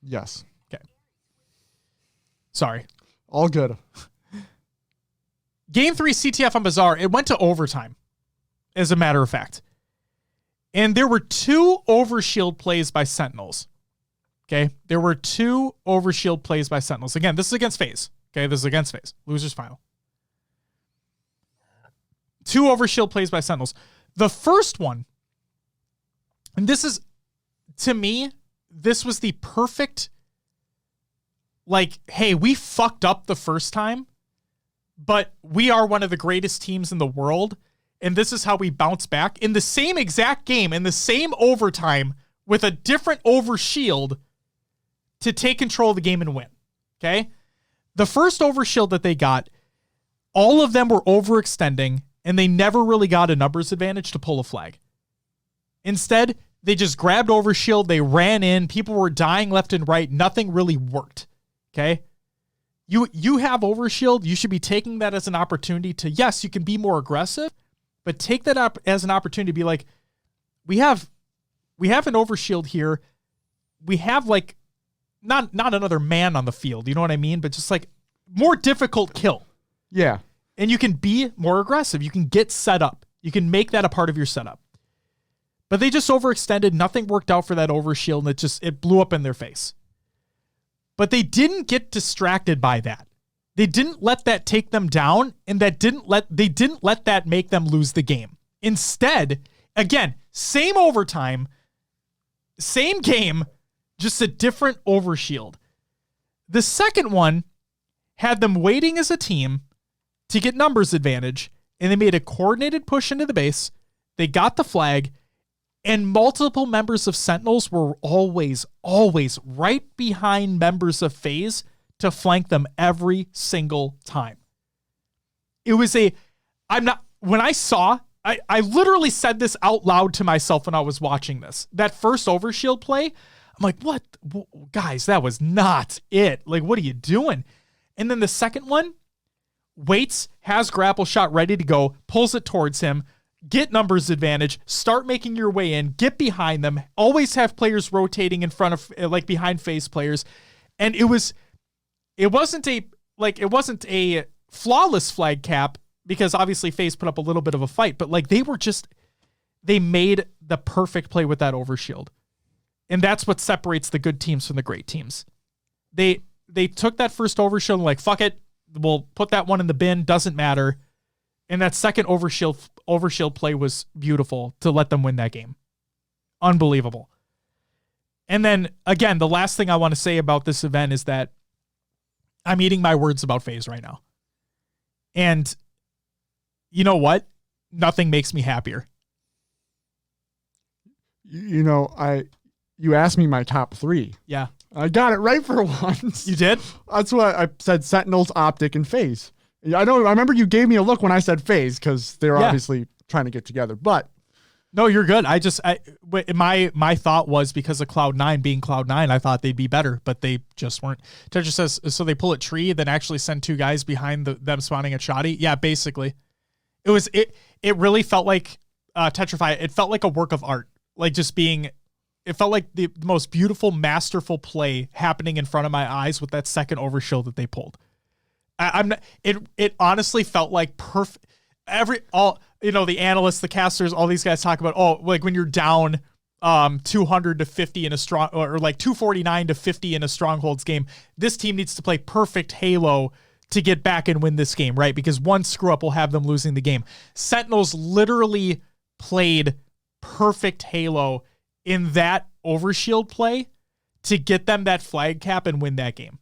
Yes. Okay. Sorry. All good. Game 3, CTF on Bazaar, it went to overtime, as a matter of fact. And there were 2 overshield plays by Sentinels. Okay? There were 2 overshield plays by Sentinels. Again, this is against FaZe. Okay? This is against FaZe. Losers final. 2 overshield plays by Sentinels. The first one, and this is, to me, this was the perfect, like, hey, we fucked up the first time, but we are one of the greatest teams in the world, and this is how we bounce back. In the same exact game, in the same overtime, with a different overshield to take control of the game and win. Okay? The first overshield that they got, all of them were overextending, and they never really got a numbers advantage to pull a flag. Instead, they just grabbed overshield, they ran in, people were dying left and right, nothing really worked. Okay? You have overshield, you should be taking that as an opportunity to, yes, you can be more aggressive, but take that up as an opportunity to be like, we have an overshield here. We have like not another man on the field, you know what I mean? But just like more difficult kill. Yeah. And you can be more aggressive. You can get set up. You can make that a part of your setup. But they just overextended. Nothing worked out for that overshield, and it blew up in their face. But they didn't get distracted by that. They didn't let that take them down, and they didn't let that make them lose the game. Instead, again, same overtime, same game, just a different overshield. The second one had them waiting as a team to get numbers advantage, and they made a coordinated push into the base. They got the flag, and multiple members of Sentinels were always right behind members of FaZe to flank them every single time. It was when I literally said this out loud to myself when I was watching this. That first overshield play, I'm like, what? Guys, that was not it. Like, what are you doing? And then the second one, waits, has grapple shot ready to go, pulls it towards him, get numbers advantage, start making your way in, get behind them, always have players rotating in front of, like, behind FaZe players. And it wasn't a flawless flag cap, because obviously FaZe put up a little bit of a fight, but like they made the perfect play with that overshield. And that's what separates the good teams from the great teams. They took that first overshield and like, fuck it, we'll put that one in the bin, doesn't matter. And that second overshield play was beautiful to let them win that game. Unbelievable. And then, again, the last thing I want to say about this event is that I'm eating my words about FaZe right now. And you know what? Nothing makes me happier. You know, you asked me my top 3. Yeah. I got it right for once. You did? That's what I said: Sentinels, Optic, and FaZe. I remember you gave me a look when I said FaZe, because they're obviously trying to get together. But no, you're good. My thought was, because of Cloud9 being Cloud9, I thought they'd be better, but they just weren't. Tetra says, so they pull a tree, then actually send 2 guys behind them spawning at Shoddy. Yeah, basically. It really felt like Tetrify. It felt like a work of art. Like it felt like the most beautiful, masterful play happening in front of my eyes with that second overshield that they pulled. It honestly felt like perfect. The analysts, the casters, all these guys talk about, like when you're down 200 to 50 in a strong, or like 249 to 50 in a Strongholds game, this team needs to play perfect Halo to get back and win this game, right? Because one screw up will have them losing the game. Sentinels literally played perfect Halo in that overshield play to get them that flag cap and win that game.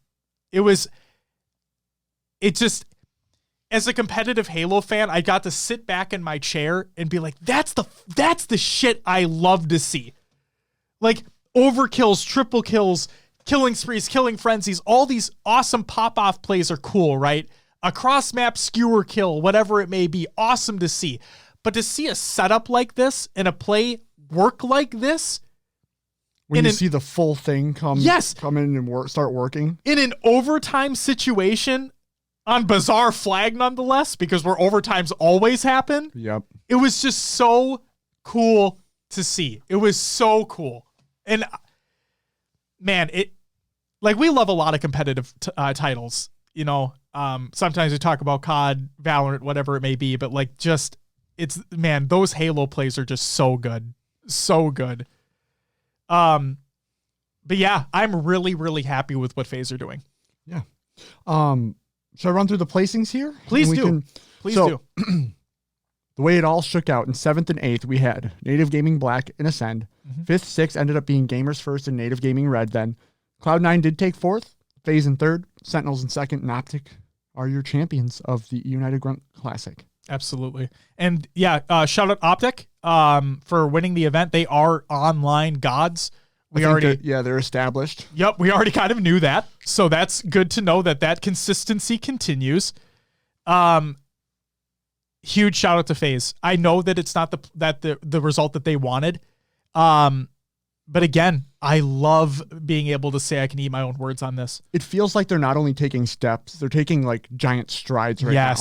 as a competitive Halo fan, I got to sit back in my chair and be like, that's the shit I love to see. Like overkills, triple kills, killing sprees, killing frenzies, all these awesome pop-off plays are cool, right? A cross-map skewer kill, whatever it may be, awesome to see. But to see a setup like this and a play work like this, when you see the full thing come in and start working. In an overtime situation, on bizarre flag nonetheless, because where overtimes always happen. Yep. It was just so cool to see. It was so cool. And man, we love a lot of competitive titles, you know. Sometimes we talk about COD, Valorant, whatever it may be, but those Halo plays are just so good. So good. But yeah, I'm really, really happy with what FaZe are doing. Yeah. Should I run through the placings here? Please do. Please do. The way it all shook out in 7th and 8th, we had Native Gaming Black and Ascend. 5th, 6th ended up being Gamers First and Native Gaming Red then. Cloud9 did take 4th, FaZe in 3rd, Sentinels in 2nd, and Optic are your champions of the eUnited Grunt Classic. Absolutely. And yeah, shout out Optic for winning the event. They are online gods. They're established. Yep, we already kind of knew that. So that's good to know that consistency continues. Huge shout out to FaZe. I know that it's not the result that they wanted. But again, I love being able to say I can eat my own words on this. It feels like they're not only taking steps, they're taking like giant strides right now.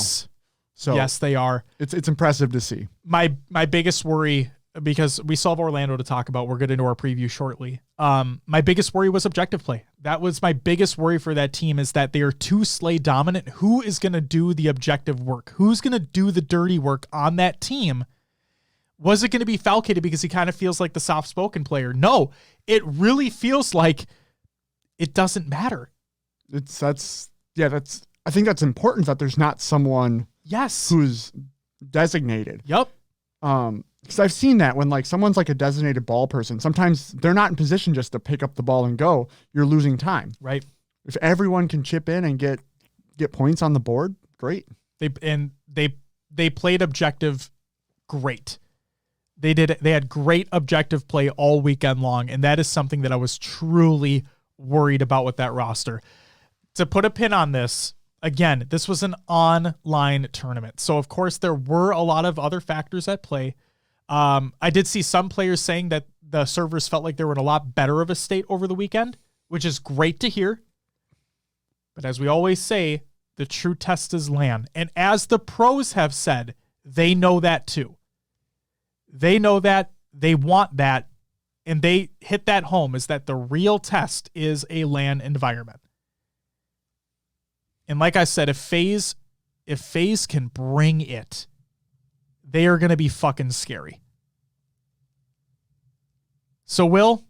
So yes, they are. It's impressive to see. My biggest worry, because we still have Orlando to talk about, we're getting into our preview shortly. My biggest worry was objective play. That was my biggest worry for that team, is that they are too slay dominant. Who is going to do the objective work? Who's going to do the dirty work on that team? Was it going to be Falcated because he kind of feels like the soft-spoken player? No, it really feels like it doesn't matter. I think that's important that there's not someone who's designated. Yep. Because I've seen that when like someone's like a designated ball person, sometimes they're not in position just to pick up the ball and go. You're losing time. Right. If everyone can chip in and get points on the board, great. They played objective great. They had great objective play all weekend long, and that is something that I was truly worried about with that roster. To put a pin on this, again, this was an online tournament. So of course there were a lot of other factors at play. I did see some players saying that the servers felt like they were in a lot better of a state over the weekend, which is great to hear. But as we always say, the true test is LAN. And as the pros have said, they know that too. They know that, they want that, and they hit that home, is that the real test is a LAN environment. And like I said, if FaZe can bring it, they are going to be fucking scary. So, Will?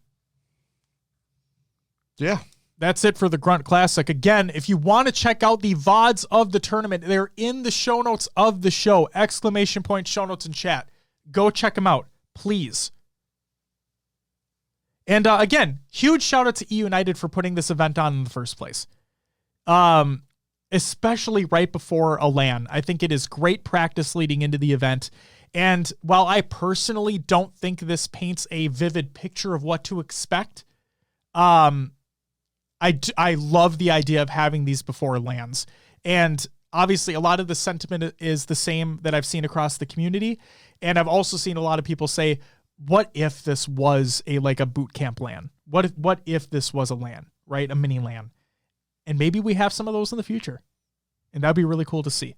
Yeah. That's it for the Grunt Classic. Again, if you want to check out the VODs of the tournament, they're in the show notes of the show. ! Show notes in chat. Go check them out, please. And again, huge shout out to eUnited for putting this event on in the first place. Especially right before a LAN. I think it is great practice leading into the event. And while I personally don't think this paints a vivid picture of what to expect, I love the idea of having these before LANs. And obviously a lot of the sentiment is the same that I've seen across the community. And I've also seen a lot of people say, what if this was a boot camp LAN? What if this was a LAN, right? A mini LAN. And maybe we have some of those in the future. And that'd be really cool to see.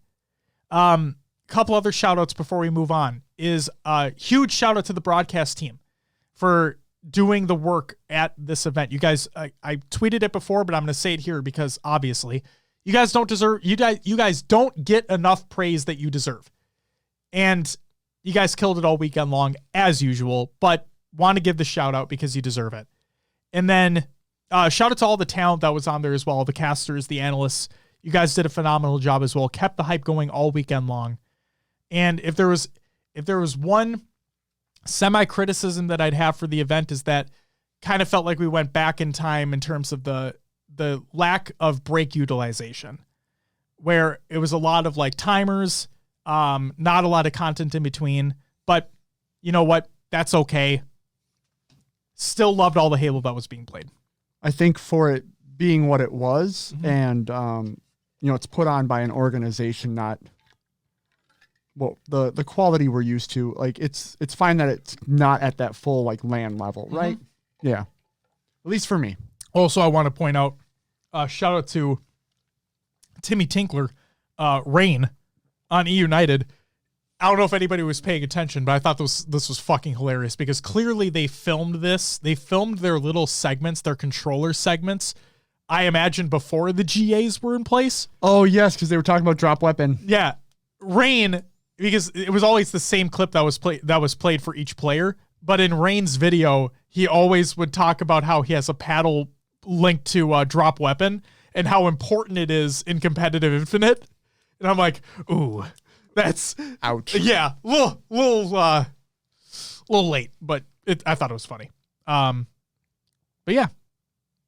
Couple other shout outs before we move on is a huge shout out to the broadcast team for doing the work at this event. You guys, I tweeted it before, but I'm going to say it here because obviously you guys don't get enough praise that you deserve. And you guys killed it all weekend long as usual, but want to give the shout out because you deserve it. And then shout out to all the talent that was on there as well. The casters, the analysts, you guys did a phenomenal job as well. Kept the hype going all weekend long. And if there was one semi-criticism that I'd have for the event, is that kind of felt like we went back in time in terms of the lack of break utilization. where it was a lot of like timers, not a lot of content in between. But you know what? That's okay. Still loved all the Halo that was being played. I think for it being what it was, and it's put on by an organization, not the quality we're used to. Like it's fine that it's not at that full like LAN level, right? Yeah, at least for me. Also, I want to point out, shout out to Timmy Tinkler, Rain on eUnited. I don't know if anybody was paying attention, but I thought this was fucking hilarious because clearly they filmed this. They filmed their little segments, their controller segments, I imagine before the GAs were in place. Oh, yes, because they were talking about drop weapon. Yeah. Rain, because it was always the same clip that was played for each player. But in Rain's video, he always would talk about how he has a paddle linked to drop weapon and how important it is in competitive Infinite. And I'm like, ooh. That's ouch. Yeah, little late, but I thought it was funny. But yeah,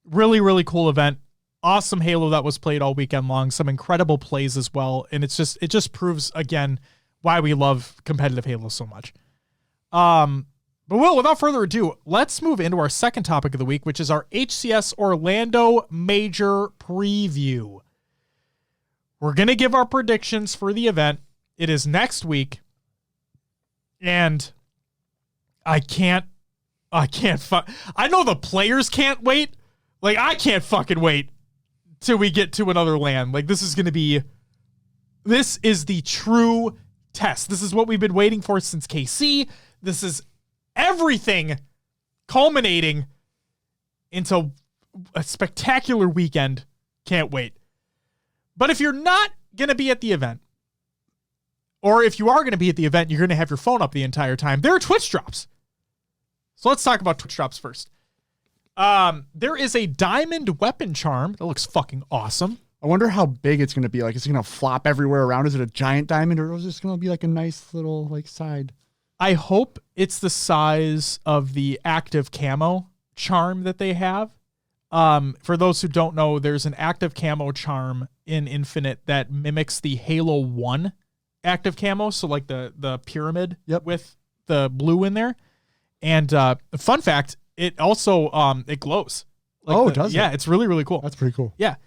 really, really cool event. Awesome Halo that was played all weekend long. Some incredible plays as well, and it just proves again why we love competitive Halo so much. But without further ado, let's move into our second topic of the week, which is our HCS Orlando Major Preview. We're gonna give our predictions for the event. It is next week, and I know the players can't wait. Like, I can't fucking wait till we get to another LAN. Like, this is the true test. This is what we've been waiting for since KC. This is everything culminating into a spectacular weekend. Can't wait. But if you're not going to be at the event, or if you are going to be at the event, you're going to have your phone up the entire time, there are Twitch drops. So let's talk about Twitch drops first. There is a diamond weapon charm that looks fucking awesome. I wonder how big it's going to be. Like, is it going to flop everywhere around? Is it a giant diamond, or is it just going to be like a nice little like side? I hope it's the size of the active camo charm that they have. For those who don't know, there's an active camo charm in Infinite that mimics the Halo 1 active camo, so like the pyramid with the blue in there. And fun fact, it also it glows. Like does it? Yeah, it's really, really cool. That's pretty cool. Yeah.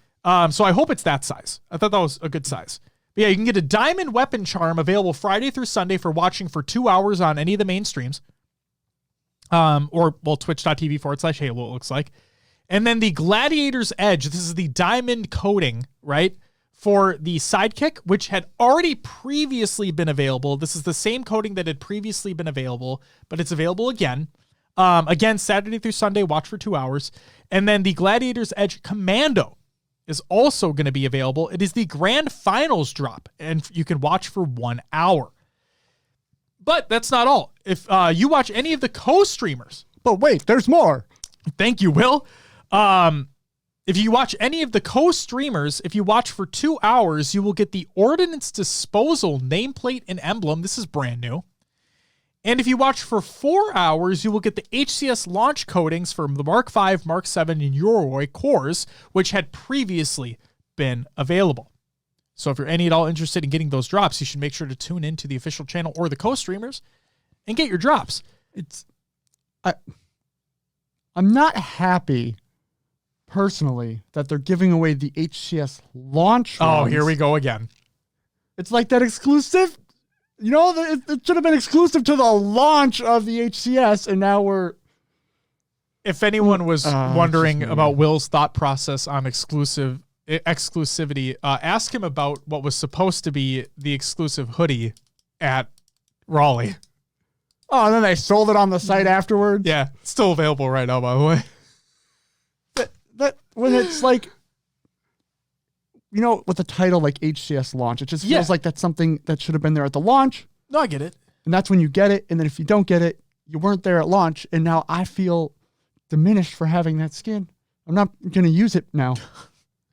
So I hope it's that size. I thought that was a good size. But yeah, you can get a diamond weapon charm available Friday through Sunday for watching for 2 hours on any of the main streams. Twitch.tv/Halo, it looks like. And then the Gladiator's Edge, this is the diamond coating, right? For the Sidekick, which had already previously been available. This is the same coating that had previously been available, but it's available again. Again, Saturday through Sunday, watch for 2 hours. And then the Gladiator's Edge Commando is also going to be available. It is the grand finals drop, and you can watch for 1 hour. But that's not all. If you watch any of the co-streamers... But wait, there's more. Thank you, Will. If you watch any of the co-streamers, if you watch for 2 hours, you will get the Ordnance Disposal nameplate and emblem. This is brand new. And if you watch for 4 hours, you will get the HCS launch coatings from the Mark V, Mark 7, and Yoroi cores, which had previously been available. So if you're any at all interested in getting those drops, you should make sure to tune into the official channel or the co-streamers and get your drops. I'm not happy personally that they're giving away the HCS launch ones. Oh, here we go again. It's like that exclusive, it should have been exclusive to the launch of the HCS, and now we're... If anyone was wondering about Will's thought process on exclusivity, ask him about what was supposed to be the exclusive hoodie at Raleigh. Oh, and then they sold it on the site afterwards? Yeah, it's still available right now, by the way. That when it's like, with the title like HCS launch, it just feels like that's something that should have been there at the launch. No, I get it. And that's when you get it. And then if you don't get it, you weren't there at launch. And now I feel diminished for having that skin. I'm not going to use it now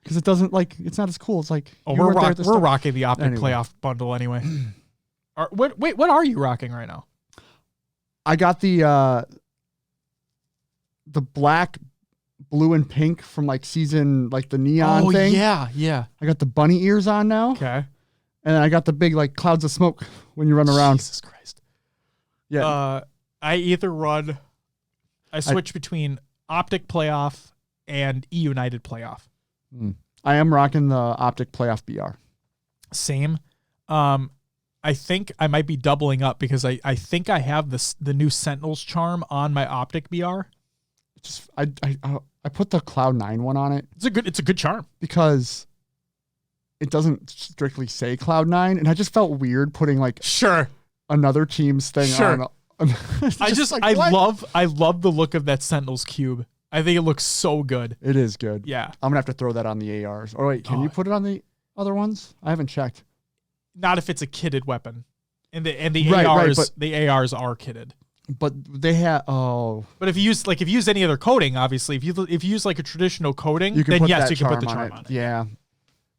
because it doesn't it's not as cool. It's like, we're rocking the Optic Playoff bundle anyway. What are you rocking right now? I got the black blue and pink from like season, like the neon thing. Yeah. I got the bunny ears on now. Okay. And I got the big like clouds of smoke when you run around. Jesus Christ. Yeah. I switch between Optic Playoff and eUnited Playoff. I am rocking the Optic Playoff BR. Same. I think I might be doubling up because I think I have the new Sentinel's Charm on my Optic BR. I put the Cloud9 one on it. It's a good charm because it doesn't strictly say Cloud9, and I just felt weird putting like another team's thing on. I love the look of that Sentinel's cube. I think it looks so good. It is good. Yeah. I'm gonna have to throw that on the ARs. Or wait, can you put it on the other ones? I haven't checked. Not if it's a kitted weapon. And the ARs the ARs are kitted. But they have But if you use any other coating, obviously, if you use like a traditional coating, then yes, you can put the charm on it. Yeah.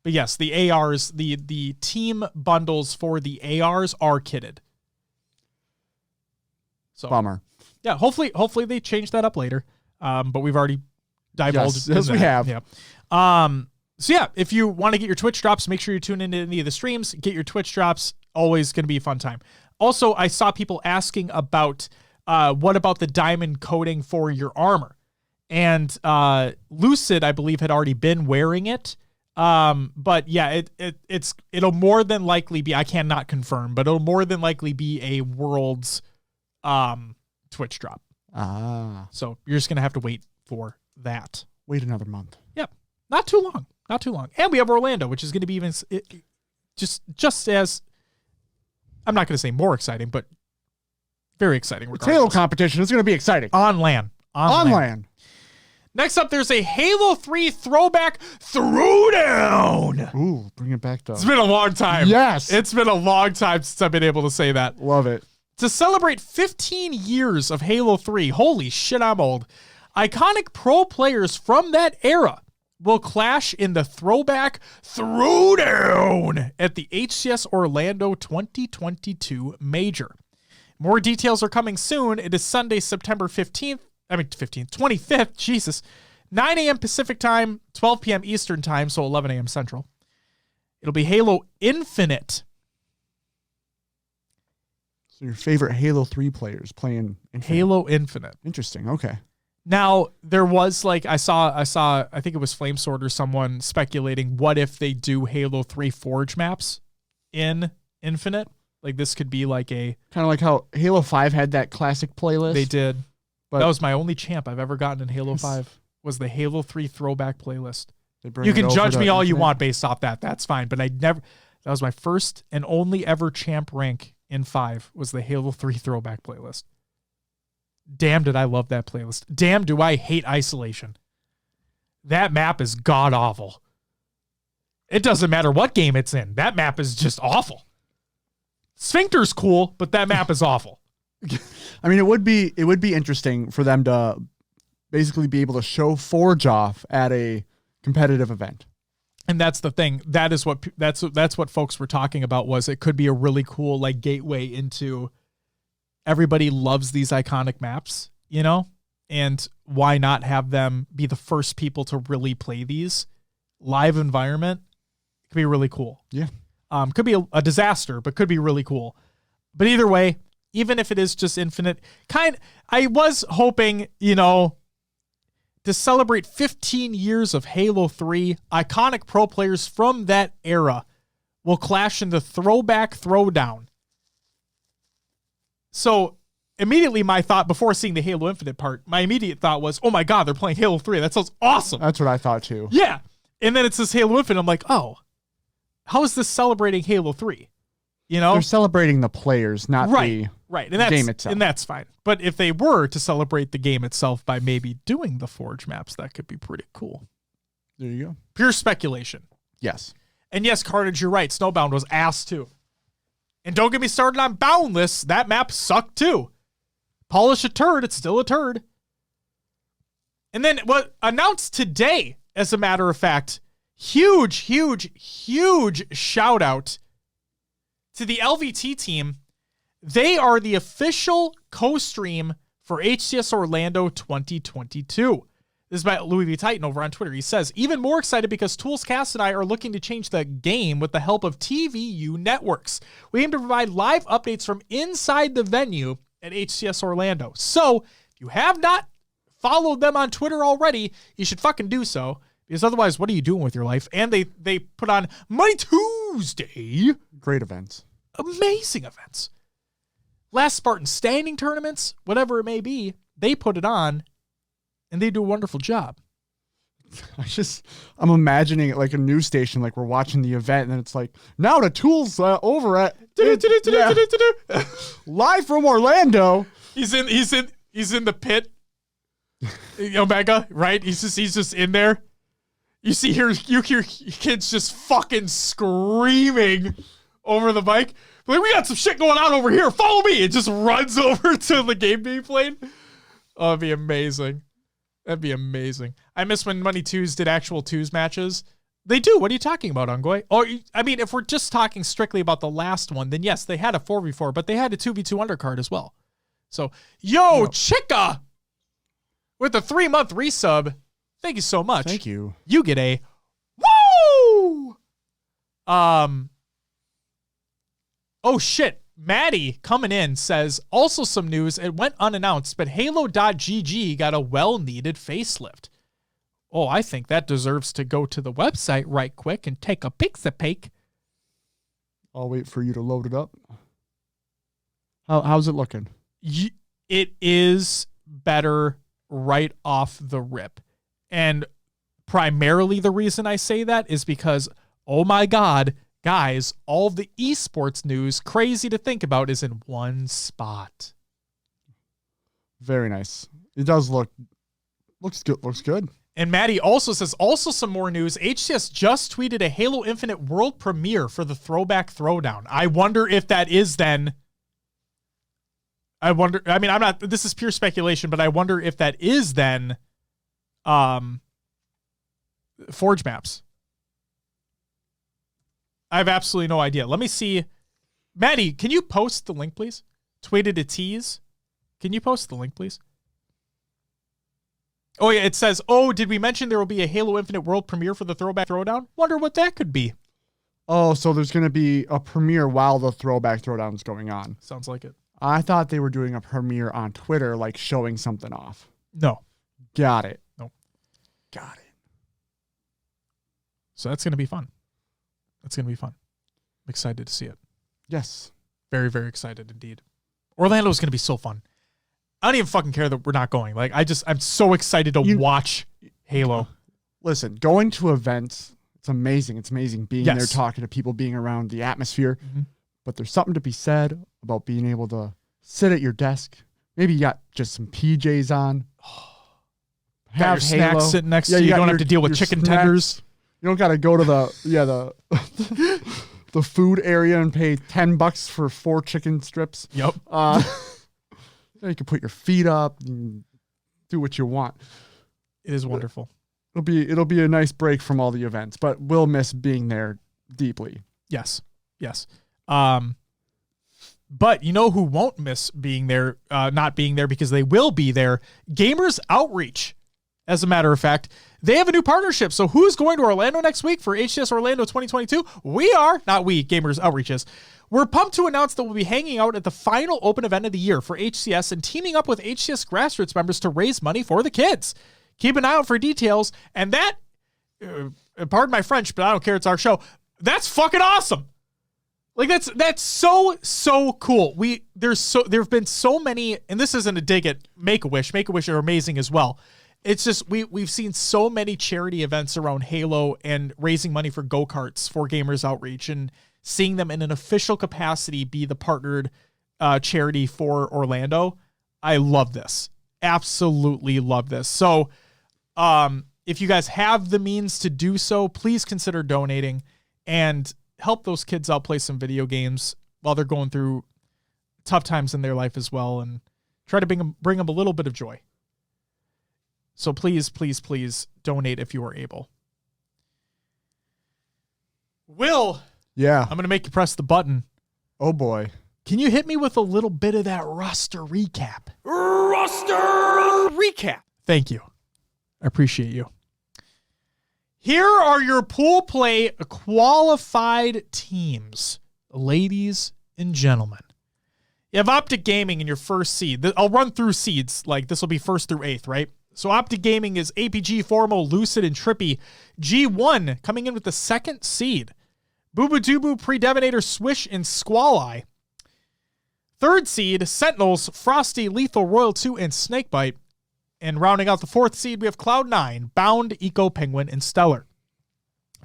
But yes, the ARs, the team bundles for the ARs are kitted. So bummer. Yeah, hopefully they change that up later. But we've already divulged. Yes, we have. Yeah. So yeah, if you want to get your Twitch drops, make sure you tune into any of the streams. Get your Twitch drops. Always going to be a fun time. Also, I saw people asking about what about the diamond coating for your armor? And Lucid, I believe, had already been wearing it. But yeah, it'll more than likely be, I cannot confirm, but it'll more than likely be a Worlds Twitch drop. So you're just going to have to wait for that. Wait another month. Yep. Not too long. And we have Orlando, which is going to be even just as, I'm not going to say more exciting, but very exciting. It's Halo competition. It's going to be exciting. On LAN. Next up, there's a Halo 3 throwback throwdown. Ooh, bring it back though. It's been a long time. Yes. It's been a long time since I've been able to say that. Love it. To celebrate 15 years of Halo 3, holy shit, I'm old, iconic pro players from that era will clash in the throwback throwdown at the HCS Orlando 2022 Major. More details are coming soon. It is Sunday, September 25th, Jesus. 9 a.m. Pacific time, 12 p.m. Eastern time, so 11 a.m. Central. It'll be Halo Infinite. So your favorite Halo 3 players playing Infinite. Halo Infinite. Interesting. Okay. Now, there was like, I saw, I think it was Flamesword or someone speculating, what if they do Halo 3 Forge maps in Infinite? Like this could be like a... Kind of like how Halo 5 had that classic playlist. They did. But that was my only champ I've ever gotten in Halo 5, was the Halo 3 throwback playlist. You can judge me all you want based off that. That's fine. But that was my first and only ever champ rank in 5, was the Halo 3 throwback playlist. Damn, did I love that playlist. Damn, do I hate isolation. That map is god-awful. It doesn't matter what game it's in. That map is just awful. Sphincter's cool, but that map is awful. I mean, it would be interesting for them to basically be able to show Forge off at a competitive event. And that's the thing. That's what folks were talking about, was it could be a really cool like gateway into... Everybody loves these iconic maps, you know? And why not have them be the first people to really play these? Live environment could be really cool. Yeah. Could be a disaster, but could be really cool. But either way, even if it is just Infinite, I was hoping, to celebrate 15 years of Halo 3, iconic pro players from that era will clash in the throwback throwdown. So immediately my thought, before seeing the Halo Infinite part, my immediate thought was, oh my God, they're playing Halo 3. That sounds awesome. That's what I thought too. Yeah. And then it says Halo Infinite. I'm like, oh, how is this celebrating Halo 3? They're celebrating the players, not the game itself. And that's fine. But if they were to celebrate the game itself by maybe doing the Forge maps, that could be pretty cool. There you go. Pure speculation. Yes. And yes, Carnage, you're right. Snowbound was ass too. And don't get me started on Boundless. That map sucked too. Polish a turd, it's still a turd. And then what announced today, as a matter of fact, huge shout out to the LVT team. They are the official co-stream for HCS Orlando 2022. This is by Louis V. Titan over on Twitter. He says, even more excited because Toolscast and I are looking to change the game with the help of TVU networks. We aim to provide live updates from inside the venue at HCS Orlando. So if you have not followed them on Twitter already, you should fucking do so. Because otherwise, what are you doing with your life? And they put on Money Tuesday. Great events. Amazing events. Last Spartan standing tournaments, whatever it may be, they put it on, and they do a wonderful job. I'm imagining it like a news station, like we're watching the event, and then it's like, now the Tools over at live from Orlando. He's in the pit. Omega, right? He's just in there. You hear kids just fucking screaming over the mic. Like, we got some shit going on over here. Follow me. It just runs over to the game being played. Oh, it'd be amazing. That'd be amazing. I miss when Money Twos did actual twos matches. They do. What are you talking about, Ongoy? Oh, I mean, if we're just talking strictly about the last one, then yes, they had a 4v4, but they had a 2v2 undercard as well. So, Chica with a 3-month resub. Thank you so much. Thank you. You get a woo! Oh shit. Maddie coming in says, also some news. It went unannounced, but Halo.gg got a well-needed facelift. Oh, I think that deserves to go to the website right quick and take a pixie. I'll wait for you to load it up. How's it looking? It is better right off the rip. And primarily the reason I say that is because, oh my God, guys, all the esports news, crazy to think about, is in one spot. Very nice. It does looks good. Looks good. And Maddie also says, also some more news. HCS just tweeted a Halo Infinite world premiere for the Throwback Throwdown. I wonder if that is then. This is pure speculation, but I wonder if that is then Forge maps. I have absolutely no idea. Let me see. Maddie, can you post the link, please? Tweeted a tease. Can you post the link, please? Oh, yeah, it says, did we mention there will be a Halo Infinite world premiere for the Throwback Throwdown? Wonder what that could be. Oh, so there's going to be a premiere while the Throwback Throwdown is going on. Sounds like it. I thought they were doing a premiere on Twitter, like showing something off. No. Got it. Nope. Got it. So that's going to be fun. That's going to be fun. I'm excited to see it. Yes. Very, very excited indeed. Orlando is going to be so fun. I don't even fucking care that we're not going. Like, I'm so excited to watch Halo. Listen, going to events, it's amazing. It's amazing being there, talking to people, being around the atmosphere. Mm-hmm. But there's something to be said about being able to sit at your desk. Maybe you got just some PJs on. Got your snacks sitting next to you. You don't have to deal with chicken tenders. You don't got to go to the food area and pay $10 for 4 chicken strips. Yep. You can put your feet up and do what you want. It is wonderful. It'll be a nice break from all the events, but we'll miss being there deeply. Yes. But you know who won't miss being there, not being there, because they will be there? Gamers Outreach. As a matter of fact, they have a new partnership. So who's going to Orlando next week for HCS Orlando 2022? We are, not we, Gamers Outreaches. We're pumped to announce that we'll be hanging out at the final open event of the year for HCS and teaming up with HCS grassroots members to raise money for the kids. Keep an eye out for details. And that, pardon my French, but I don't care. It's our show. That's fucking awesome. Like that's so cool. There have been so many, and this isn't a dig at Make-A-Wish. Make-A-Wish are amazing as well. It's just we've seen so many charity events around Halo and raising money for go-karts for Gamers Outreach and seeing them in an official capacity be the partnered charity for Orlando. I love this. Absolutely love this. So if you guys have the means to do so, please consider donating and help those kids out play some video games while they're going through tough times in their life as well, and try to bring them a little bit of joy. So please, please, please donate if you are able. Will. Yeah. I'm going to make you press the button. Oh, boy. Can you hit me with a little bit of that roster recap? Roster recap. Thank you. I appreciate you. Here are your pool play qualified teams, ladies and gentlemen. You have Optic Gaming in your first seed. I'll run through seeds. Like, this will be 1st through 8th, right? So Optic Gaming is APG, Formal, Lucid, and Trippy. G1 coming in with the 2nd seed. Boobadubu, Predevinator, Swish, and Squall-Eye. 3rd seed, Sentinels, Frosty, Lethal, Royal 2, and Snakebite. And rounding out the 4th seed, we have Cloud9, Bound, Eco, Penguin, and Stellar.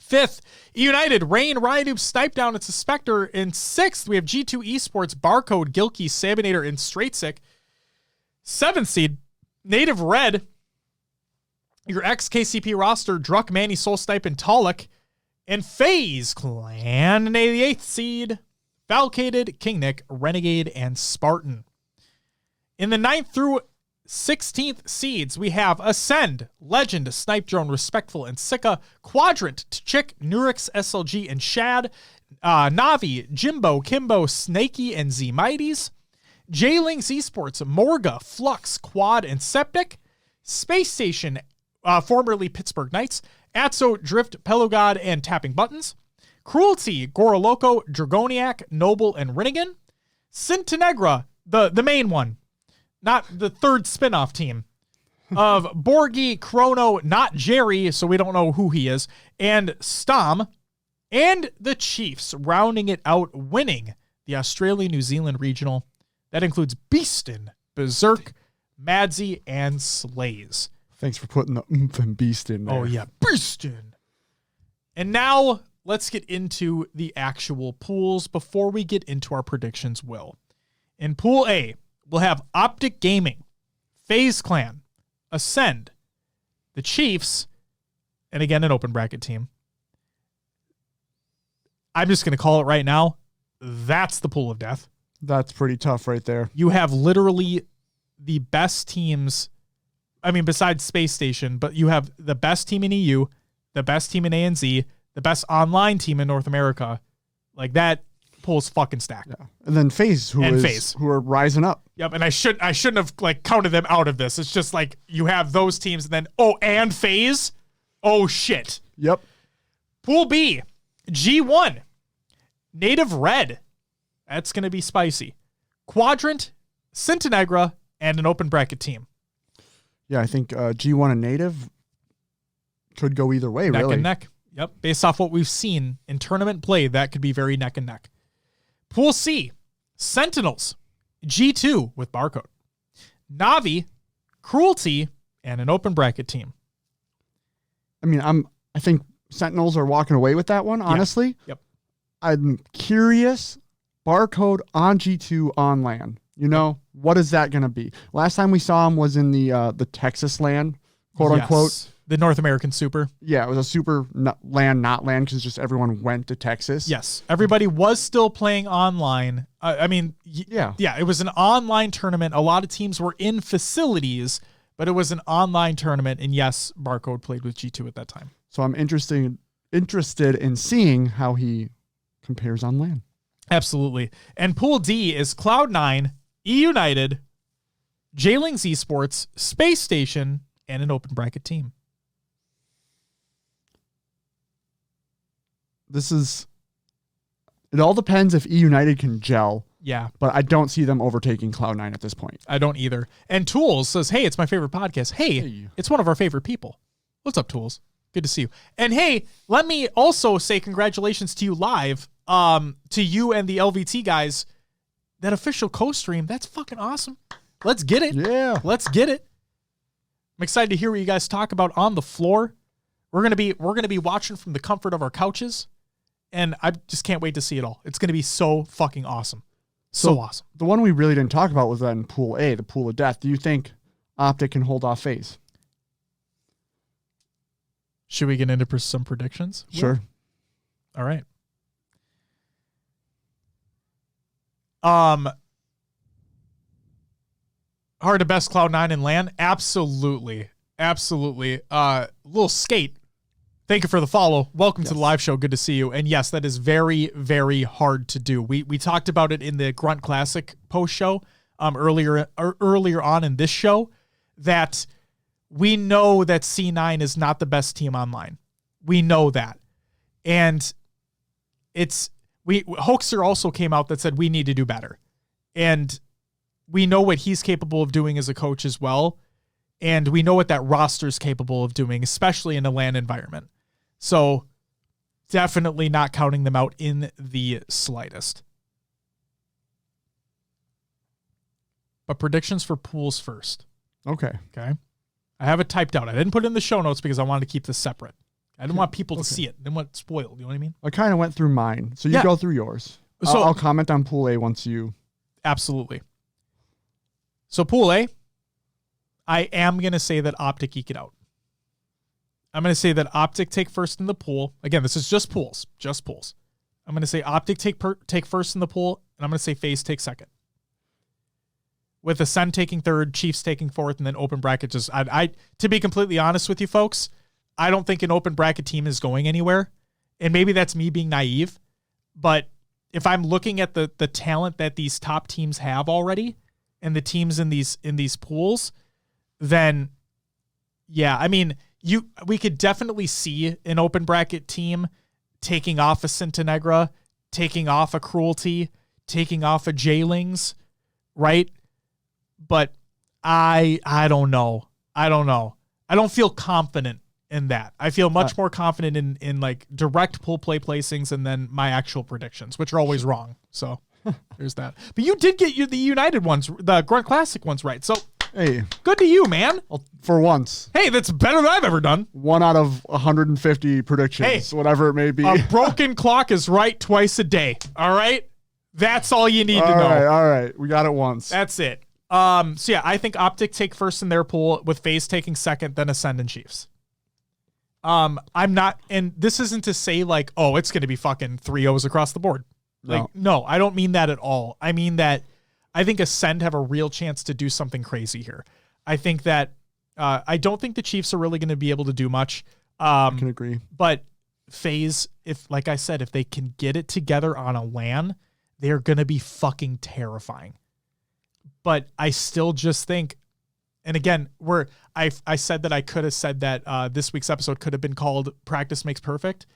5th, eUnited, Rain, Ryanoob, Snipe Down, and Suspector. In 6th, we have G2 Esports, Barcode, Gilkey, Sabinator, and Straightsick. 7th seed, Native Red, your ex-KCP roster, Druck, Manny, Soul Snipe, and Talik. And FaZe Clan, and the 8th seed, Falcated, King Nick, Renegade, and Spartan. In the 9th through 16th seeds, we have Ascend, Legend, Snipe Drone, Respectful, and Sika, Quadrant, Chick, Nurix, SLG, and Shad, Navi, Jimbo, Kimbo, Snakey, and Z-Mighties, J-Links Esports, Morga, Flux, Quad, and Septic, Space Station, formerly Pittsburgh Knights, Atso, Drift, Pelogod, and Tapping Buttons, Cruelty, Gora Loco, Dragoniac, Noble, and Rinnigan, Sintenegra, the main one, not the 3rd spinoff team, of Borgie, Chrono, not Jerry, so we don't know who he is, and Stom, and the Chiefs, rounding it out, winning the Australia-New Zealand Regional. That includes Beastin, Berserk, Madsy, and Slays. Thanks for putting the oomph and beast in there. Oh, yeah, Beastin. And now let's get into the actual pools before we get into our predictions, Will. In Pool A, we'll have Optic Gaming, FaZe Clan, Ascend, the Chiefs, and again, an open bracket team. I'm just going to call it right now. That's the pool of death. That's pretty tough right there. You have literally the best teams, I mean, besides Space Station, but you have the best team in EU, the best team in ANZ, the best online team in North America. Like, that pool's fucking stacked. Yeah. And then FaZe, who are rising up. Yep, and I shouldn't have like counted them out of this. It's just like you have those teams and then and FaZe. Oh shit. Yep. Pool B, G1, Native Red. That's going to be spicy. Quadrant, Sintenegra, and an open bracket team. Yeah, I think G1 and Native could go either way, neck really. Neck and neck. Yep, based off what we've seen in tournament play, that could be very neck and neck. Pool C, Sentinels, G2 with Barcode, Navi, Cruelty, and an open bracket team. I mean, I think Sentinels are walking away with that one, honestly. Yeah. Yep. I'm curious. Barcode on G2 on LAN. You know, what is that going to be? Last time we saw him was in the Texas LAN, quote unquote. The North American Super. Yeah, it was a super LAN, not LAN, because just everyone went to Texas. Yes. Everybody was still playing online. Yeah, it was an online tournament. A lot of teams were in facilities, but it was an online tournament. And yes, Barcode played with G2 at that time. So I'm interested in seeing how he compares on LAN. Absolutely. And Pool D is Cloud9, eUnited, J-Links Esports, Space Station, and an open bracket team. It all depends if eUnited can gel. Yeah. But I don't see them overtaking Cloud9 at this point. I don't either. And Tools says, hey, it's my favorite podcast. Hey, it's one of our favorite people. What's up, Tools? Good to see you. And hey, let me also say congratulations to you live, to you and the LVT guys. That official co-stream, that's fucking awesome. Let's get it. Yeah. Let's get it. I'm excited to hear what you guys talk about on the floor. We're gonna be watching from the comfort of our couches, and I just can't wait to see it all. It's gonna be so fucking awesome. So awesome. The one we really didn't talk about was then Pool A, the Pool of Death. Do you think Optic can hold off FaZe? Should we get into some predictions? Sure. All right. Hard to best Cloud9 in LAN? Absolutely. Little Skate, thank you for the follow. Welcome to the live show. Good to see you. And yes, that is very, very hard to do. We talked about it in the Grunt Classic post show earlier on in this show, that we know that C9 is not the best team online. We know that. And Hoaxer also came out that said we need to do better. And we know what he's capable of doing as a coach as well. And we know what that roster is capable of doing, especially in a LAN environment. So definitely not counting them out in the slightest. But predictions for pools first. Okay. I have it typed out. I didn't put it in the show notes because I wanted to keep this separate. I didn't want people to see it. I didn't want it spoiled. You know what I mean? I kind of went through mine. So you go through yours. So I'll comment on Pool A once you. Absolutely. So Pool A, I am going to say that Optic eke it out. I'm going to say that Optic take first in the pool. Again, this is just pools. I'm going to say Optic take first in the pool, and I'm going to say FaZe take second. With Ascend taking third, Chiefs taking fourth, and then open bracket just... to be completely honest with you folks, I don't think an open bracket team is going anywhere. And maybe that's me being naive. But if I'm looking at the talent that these top teams have already and the teams in these pools, then yeah, I mean, we could definitely see an open bracket team taking off a Centenegra, taking off a Cruelty, taking off a Jailings, right? But I don't know. I don't feel confident in that. I feel much more confident in like direct pool play placings and then my actual predictions, which are always wrong. So there's that. But you did get the United ones, the Grunt Classic ones right. So hey, good to you, man. For once. Hey, that's better than I've ever done. 1 out of 150 predictions, whatever it may be. A broken clock is right twice a day. All right? That's all you need to know. All right. We got it once. That's it. So yeah, I think Optic take first in their pool with FaZe taking second, then Ascend and Chiefs. I'm not, and this isn't to say like, oh, it's going to be fucking 3-0s across the board. Like, no, I don't mean that at all. I mean that I think Ascend have a real chance to do something crazy here. I think that, I don't think the Chiefs are really going to be able to do much. I can agree. But FaZe, like I said, if they can get it together on a LAN, they're going to be fucking terrifying. But I still just think, and again, I said that I could have said that this week's episode could have been called Practice Makes Perfect.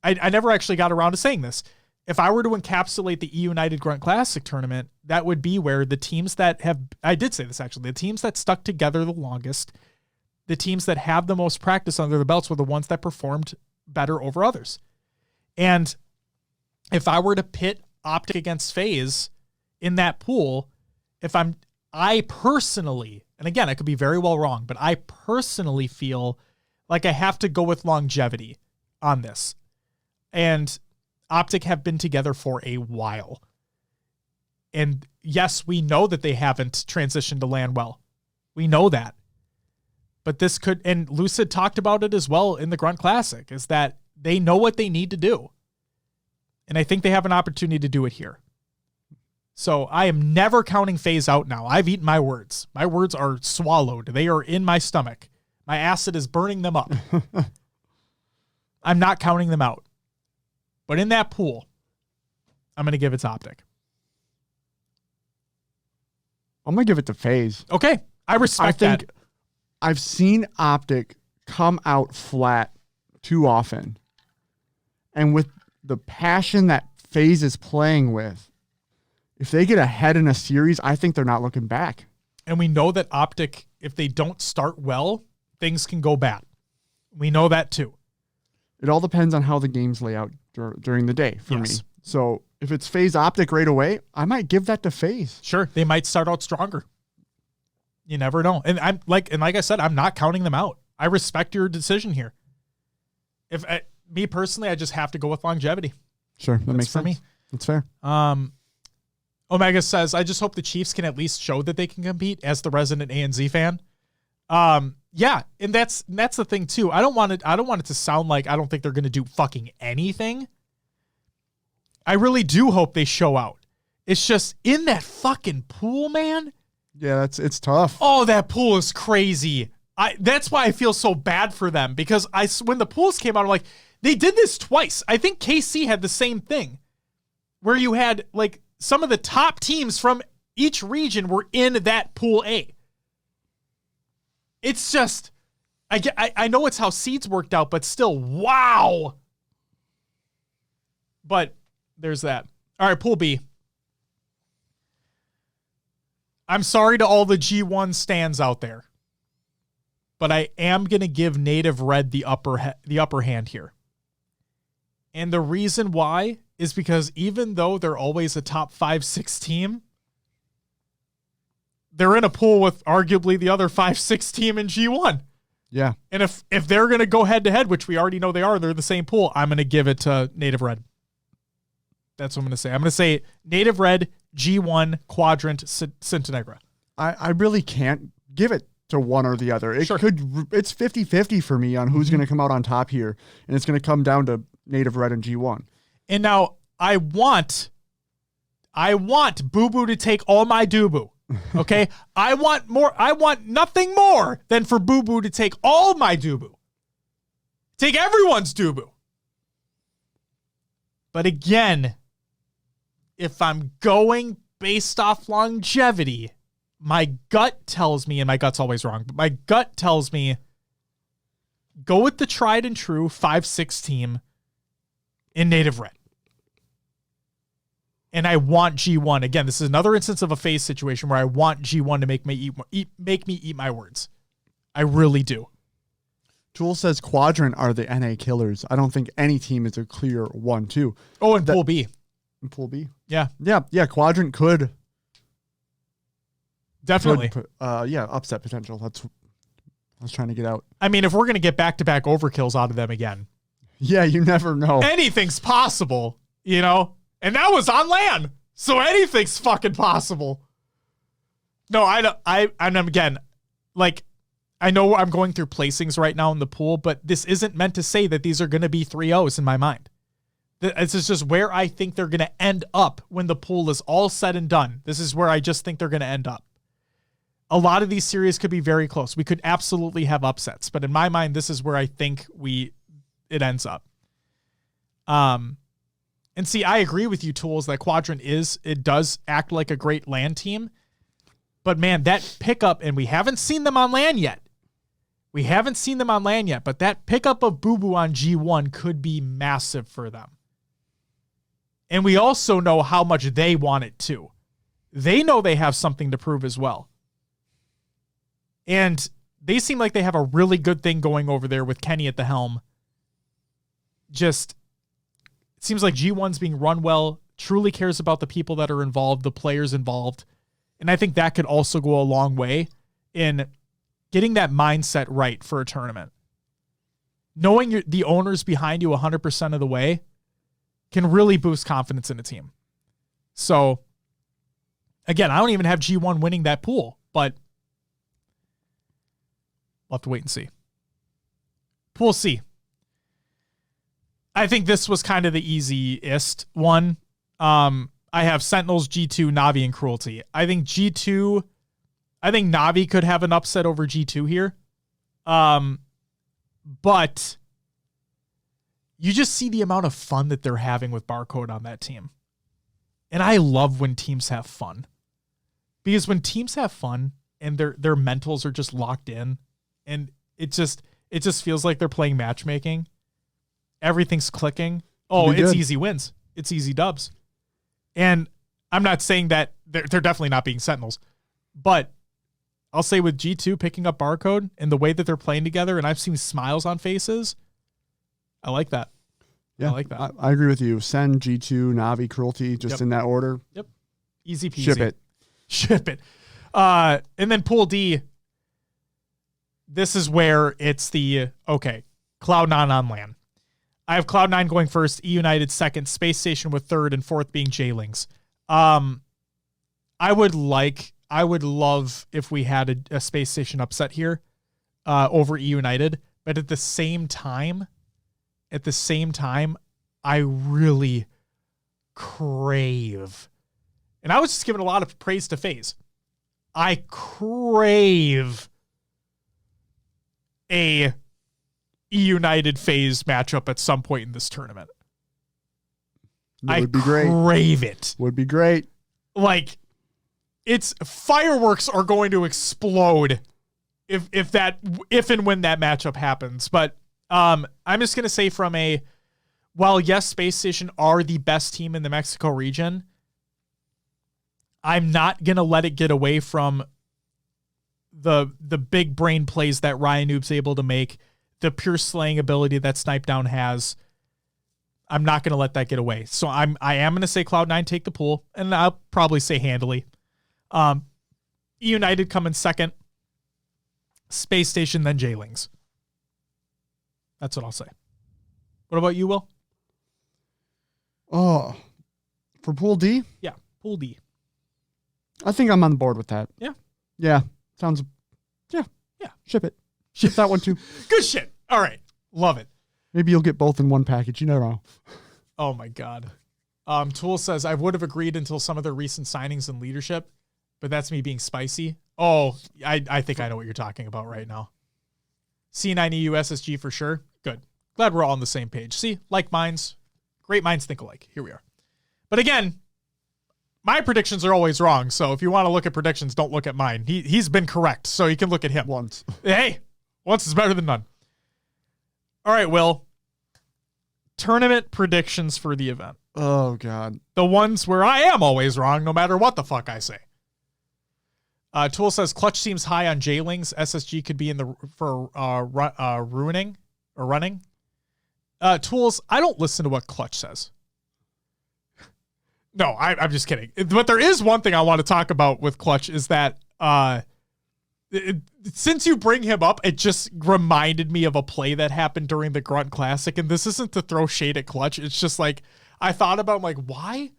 I never actually got around to saying this. If I were to encapsulate the eUnited Grunt Classic tournament, that would be where the teams that have, I did say this actually, the teams that stuck together the longest, the teams that have the most practice under the belts were the ones that performed better over others. And if I were to pit Optic against FaZe in that pool, I personally, and again, I could be very well wrong, but I personally feel like I have to go with longevity on this. And Optic have been together for a while. And yes, we know that they haven't transitioned to LAN well. We know that. But this could, and Lucid talked about it as well in the Grunt Classic, is that they know what they need to do. And I think they have an opportunity to do it here. So I am never counting FaZe out now. I've eaten my words. My words are swallowed. They are in my stomach. My acid is burning them up. I'm not counting them out. But in that pool, I'm going to give it to Optic. I'm going to give it to FaZe. Okay. I respect that. I've seen Optic come out flat too often. And with the passion that FaZe is playing with, if they get ahead in a series, I think they're not looking back. And we know that Optic, if they don't start well, things can go bad. We know that too. It all depends on how the games lay out during the day for me. So if it's FaZe Optic right away, I might give that to FaZe. Sure. They might start out stronger. You never know. And like I said, I'm not counting them out. I respect your decision here. Me personally, I just have to go with longevity. Sure. That makes sense. For me. That's fair. Omega says, I just hope the Chiefs can at least show that they can compete as the resident ANZ fan. Yeah, and that's the thing too. I don't want it to sound like I don't think they're going to do fucking anything. I really do hope they show out. It's just in that fucking pool, man. Yeah, it's tough. Oh, that pool is crazy. That's why I feel so bad for them, because when the pools came out, I'm like, they did this twice. I think KC had the same thing, where you had like some of the top teams from each region were in that pool A. It's just, I know it's how seeds worked out, but still, wow. But there's that. All right, Pool B. I'm sorry to all the G1 stands out there, but I am going to give Native Red the upper hand here. And the reason why is because even though they're always a top 5-6 team, they're in a pool with arguably the other 5-6 team in G1. Yeah. And if they're going to go head-to-head, which we already know they are, they're the same pool, I'm going to give it to Native Red. That's what I'm going to say. I'm going to say Native Red, G1, Quadrant, Cintanegra. I really can't give it to one or the other. It's 50-50 for me on who's going to come out on top here, and it's going to come down to Native Red and G1. And now I want Boo Boo to take all my doo-boo. Okay? I want nothing more than for Boo Boo to take all my doo-boo. Take everyone's doo-boo. But again, if I'm going based off longevity, my gut tells me, and my gut's always wrong, but my gut tells me go with the tried and true 5-6 team in Native Red. And I want G1. Again, this is another instance of a phase situation where I want G1 to make me eat my words. I really do. Tool says Quadrant are the NA killers. I don't think any team is a clear 1-2. Oh, and Pool B. In Pool B? Yeah. Yeah, Quadrant could. Definitely. Upset potential. That's what I was trying to get out. I mean, if we're going to get back-to-back overkills out of them again. Yeah, you never know. Anything's possible, you know? And that was on land. So anything's fucking possible. No, I'm again, like, I know I'm going through placings right now in the pool, but this isn't meant to say that these are going to be 3-0s in my mind. This is just where I think they're going to end up when the pool is all said and done. This is where I just think they're going to end up. A lot of these series could be very close. We could absolutely have upsets, but in my mind, this is where I think it ends up. And see, I agree with you, Tools, that Quadrant it does act like a great land team. But man, that pickup, and we haven't seen them on land yet. But that pickup of Boo Boo on G1 could be massive for them. And we also know how much they want it too. They know they have something to prove as well. And they seem like they have a really good thing going over there with Kenny at the helm. Just, it seems like G1's being run well, truly cares about the people that are involved, the players involved. And I think that could also go a long way in getting that mindset right for a tournament. Knowing the owners behind you 100% of the way can really boost confidence in a team. So, again, I don't even have G1 winning that pool, but we'll have to wait and see. Pool C. I think this was kind of the easiest one. I have Sentinels, G2, Navi, and Cruelty. I think Navi could have an upset over G2 here. But you just see the amount of fun that they're having with Barcode on that team. And I love when teams have fun. Because when teams have fun and their mentals are just locked in, and it just feels like they're playing matchmaking. Everything's clicking. Oh, it's easy wins. It's easy dubs. And I'm not saying that they're definitely not being Sentinels, but I'll say with G2 picking up Barcode and the way that they're playing together, and I've seen smiles on faces, I like that. Yeah, I like that. I agree with you. Sen, G2, Navi, Cruelty, just in that order. Yep. Easy peasy. Ship it. And then Pool D, this is where it's Cloud9 on land. I have Cloud9 going first, eUnited second, Space Station with third, and fourth being J-Lings. I would love if we had a Space Station upset here over eUnited, but at the same time, I really crave, and I was just giving a lot of praise to FaZe. I crave a eUnited FaZe matchup at some point in this tournament. It would be great. I crave it. Would be great. Like, it's fireworks are going to explode if and when that matchup happens. But I'm just gonna say while yes, Space Station are the best team in the Mexico region, I'm not gonna let it get away from the big brain plays that Ryan Noob's able to make, the pure slaying ability that Snipe Down has. I'm not gonna let that get away. So I am gonna say Cloud9 take the pool, and I'll probably say handily. eUnited come in second, Space Station, then J-Lings. That's what I'll say. What about you, Will? Oh, for Pool D? Yeah, Pool D. I think I'm on board with that. Yeah. Yeah. Sounds. Yeah. Yeah. Ship it. Ship that one too. Good shit. All right. Love it. Maybe you'll get both in one package. You never know. Oh my God. Tool says, I would have agreed until some of their recent signings and leadership, but that's me being spicy. Oh, I think I know what you're talking about right now. C9EU SSG for sure. Good. Glad we're all on the same page. See, like minds, great minds think alike. Here we are. But again, my predictions are always wrong. So if you want to look at predictions, don't look at mine. He's been correct. So you can look at him. Once. Hey, once is better than none. All right, Will. Tournament predictions for the event. Oh, God. The ones where I am always wrong, no matter what the fuck I say. Tool says Clutch seems high on J-Lings. SSG could be in for ruining or running. Tools, I don't listen to what Clutch says. No, I'm just kidding. But there is one thing I want to talk about with Clutch is that since you bring him up, it just reminded me of a play that happened during the Grunt Classic. And this isn't to throw shade at Clutch. It's just like, I thought about, like, why?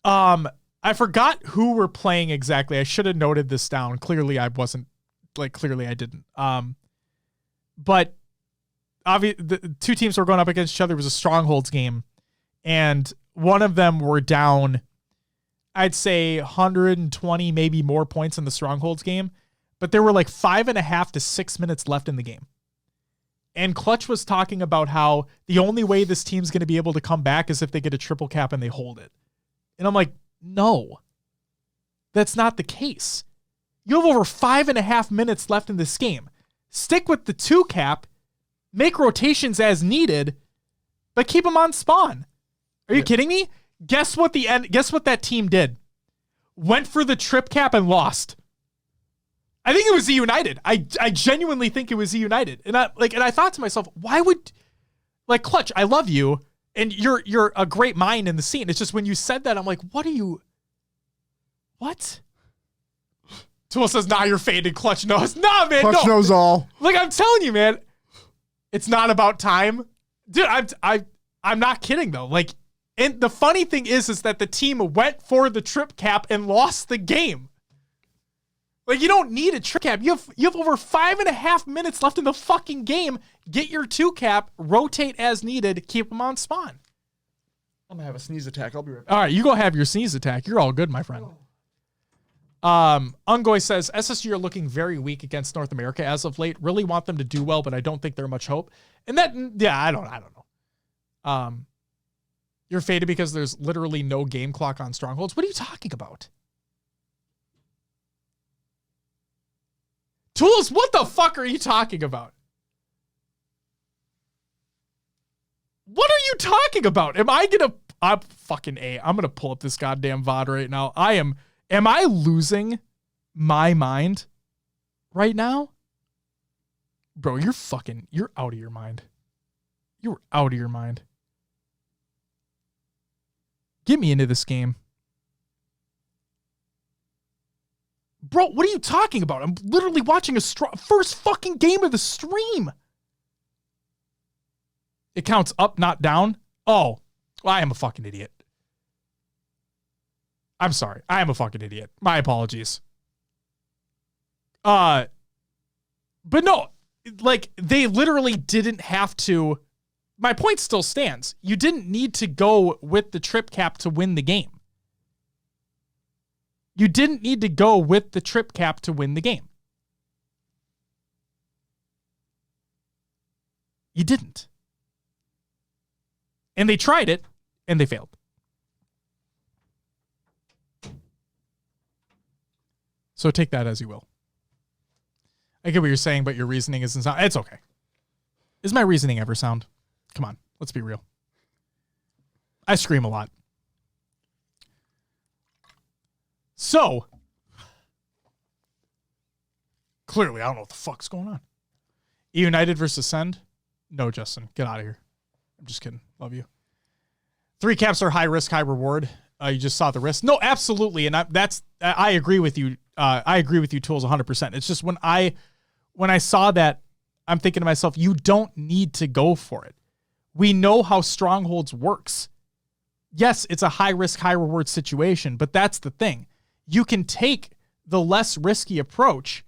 I forgot who we're playing exactly. I should have noted this down. Clearly I didn't. But obviously the two teams were going up against each other. It was a Strongholds game. And one of them were down, I'd say 120, maybe more points in the Strongholds game. But there were like 5.5 to 6 minutes left in the game. And Clutch was talking about how the only way this team's going to be able to come back is if they get a triple cap and they hold it. And I'm like, no, that's not the case. You have over 5.5 minutes left in this game. Stick with the 2 cap, make rotations as needed, but keep them on spawn. Are you kidding me? Guess what that team did? Went for the trip cap and lost. I think it was eUnited. I genuinely think it was eUnited. And I thought to myself, why would, like, Clutch, I love you, and you're a great mind in the scene. It's just when you said that, I'm like, what? Tool says, nah, you're faded. Clutch knows. Nah, man, Clutch knows all. Like, I'm telling you, man, it's not about time. Dude, I'm not kidding, though. Like, and the funny thing is that the team went for the trip cap and lost the game. Like, you don't need a trip cap. You have over 5.5 minutes left in the fucking game. Get your 2 cap, rotate as needed, keep them on spawn. I'm going to have a sneeze attack. I'll be right back. All right, you go have your sneeze attack. You're all good, my friend. Ungoy says, SSG are looking very weak against North America as of late. Really want them to do well, but I don't think there's much hope. And that, yeah, I don't know. You're faded because there's literally no game clock on Strongholds. What are you talking about? Tools, what the fuck are you talking about? What are you talking about? I'm gonna pull up this goddamn VOD right now. Am I losing my mind right now? Bro, you're out of your mind. You're out of your mind. Get me into this game. Bro, what are you talking about? I'm literally watching a first fucking game of the stream. It counts up, not down. Oh, well, I am a fucking idiot. I'm sorry. I am a fucking idiot. My apologies. But no, like, they literally didn't have to. My point still stands. You didn't need to go with the trip cap to win the game. You didn't need to go with the trip cap to win the game. You didn't. And they tried it, and they failed. So take that as you will. I get what you're saying, but your reasoning isn't sound. It's okay. Is my reasoning ever sound? Come on, let's be real. I scream a lot. So, clearly, I don't know what the fuck's going on. eUnited versus Send? No, Justin, get out of here. I'm just kidding. Love you. 3 caps are high risk, high reward. You just saw the risk. No, absolutely, and I agree with you. I agree with you, Tools, 100%. It's just when I saw that, I'm thinking to myself, you don't need to go for it. We know how Strongholds works. Yes, it's a high risk, high reward situation, but that's the thing. You can take the less risky approach,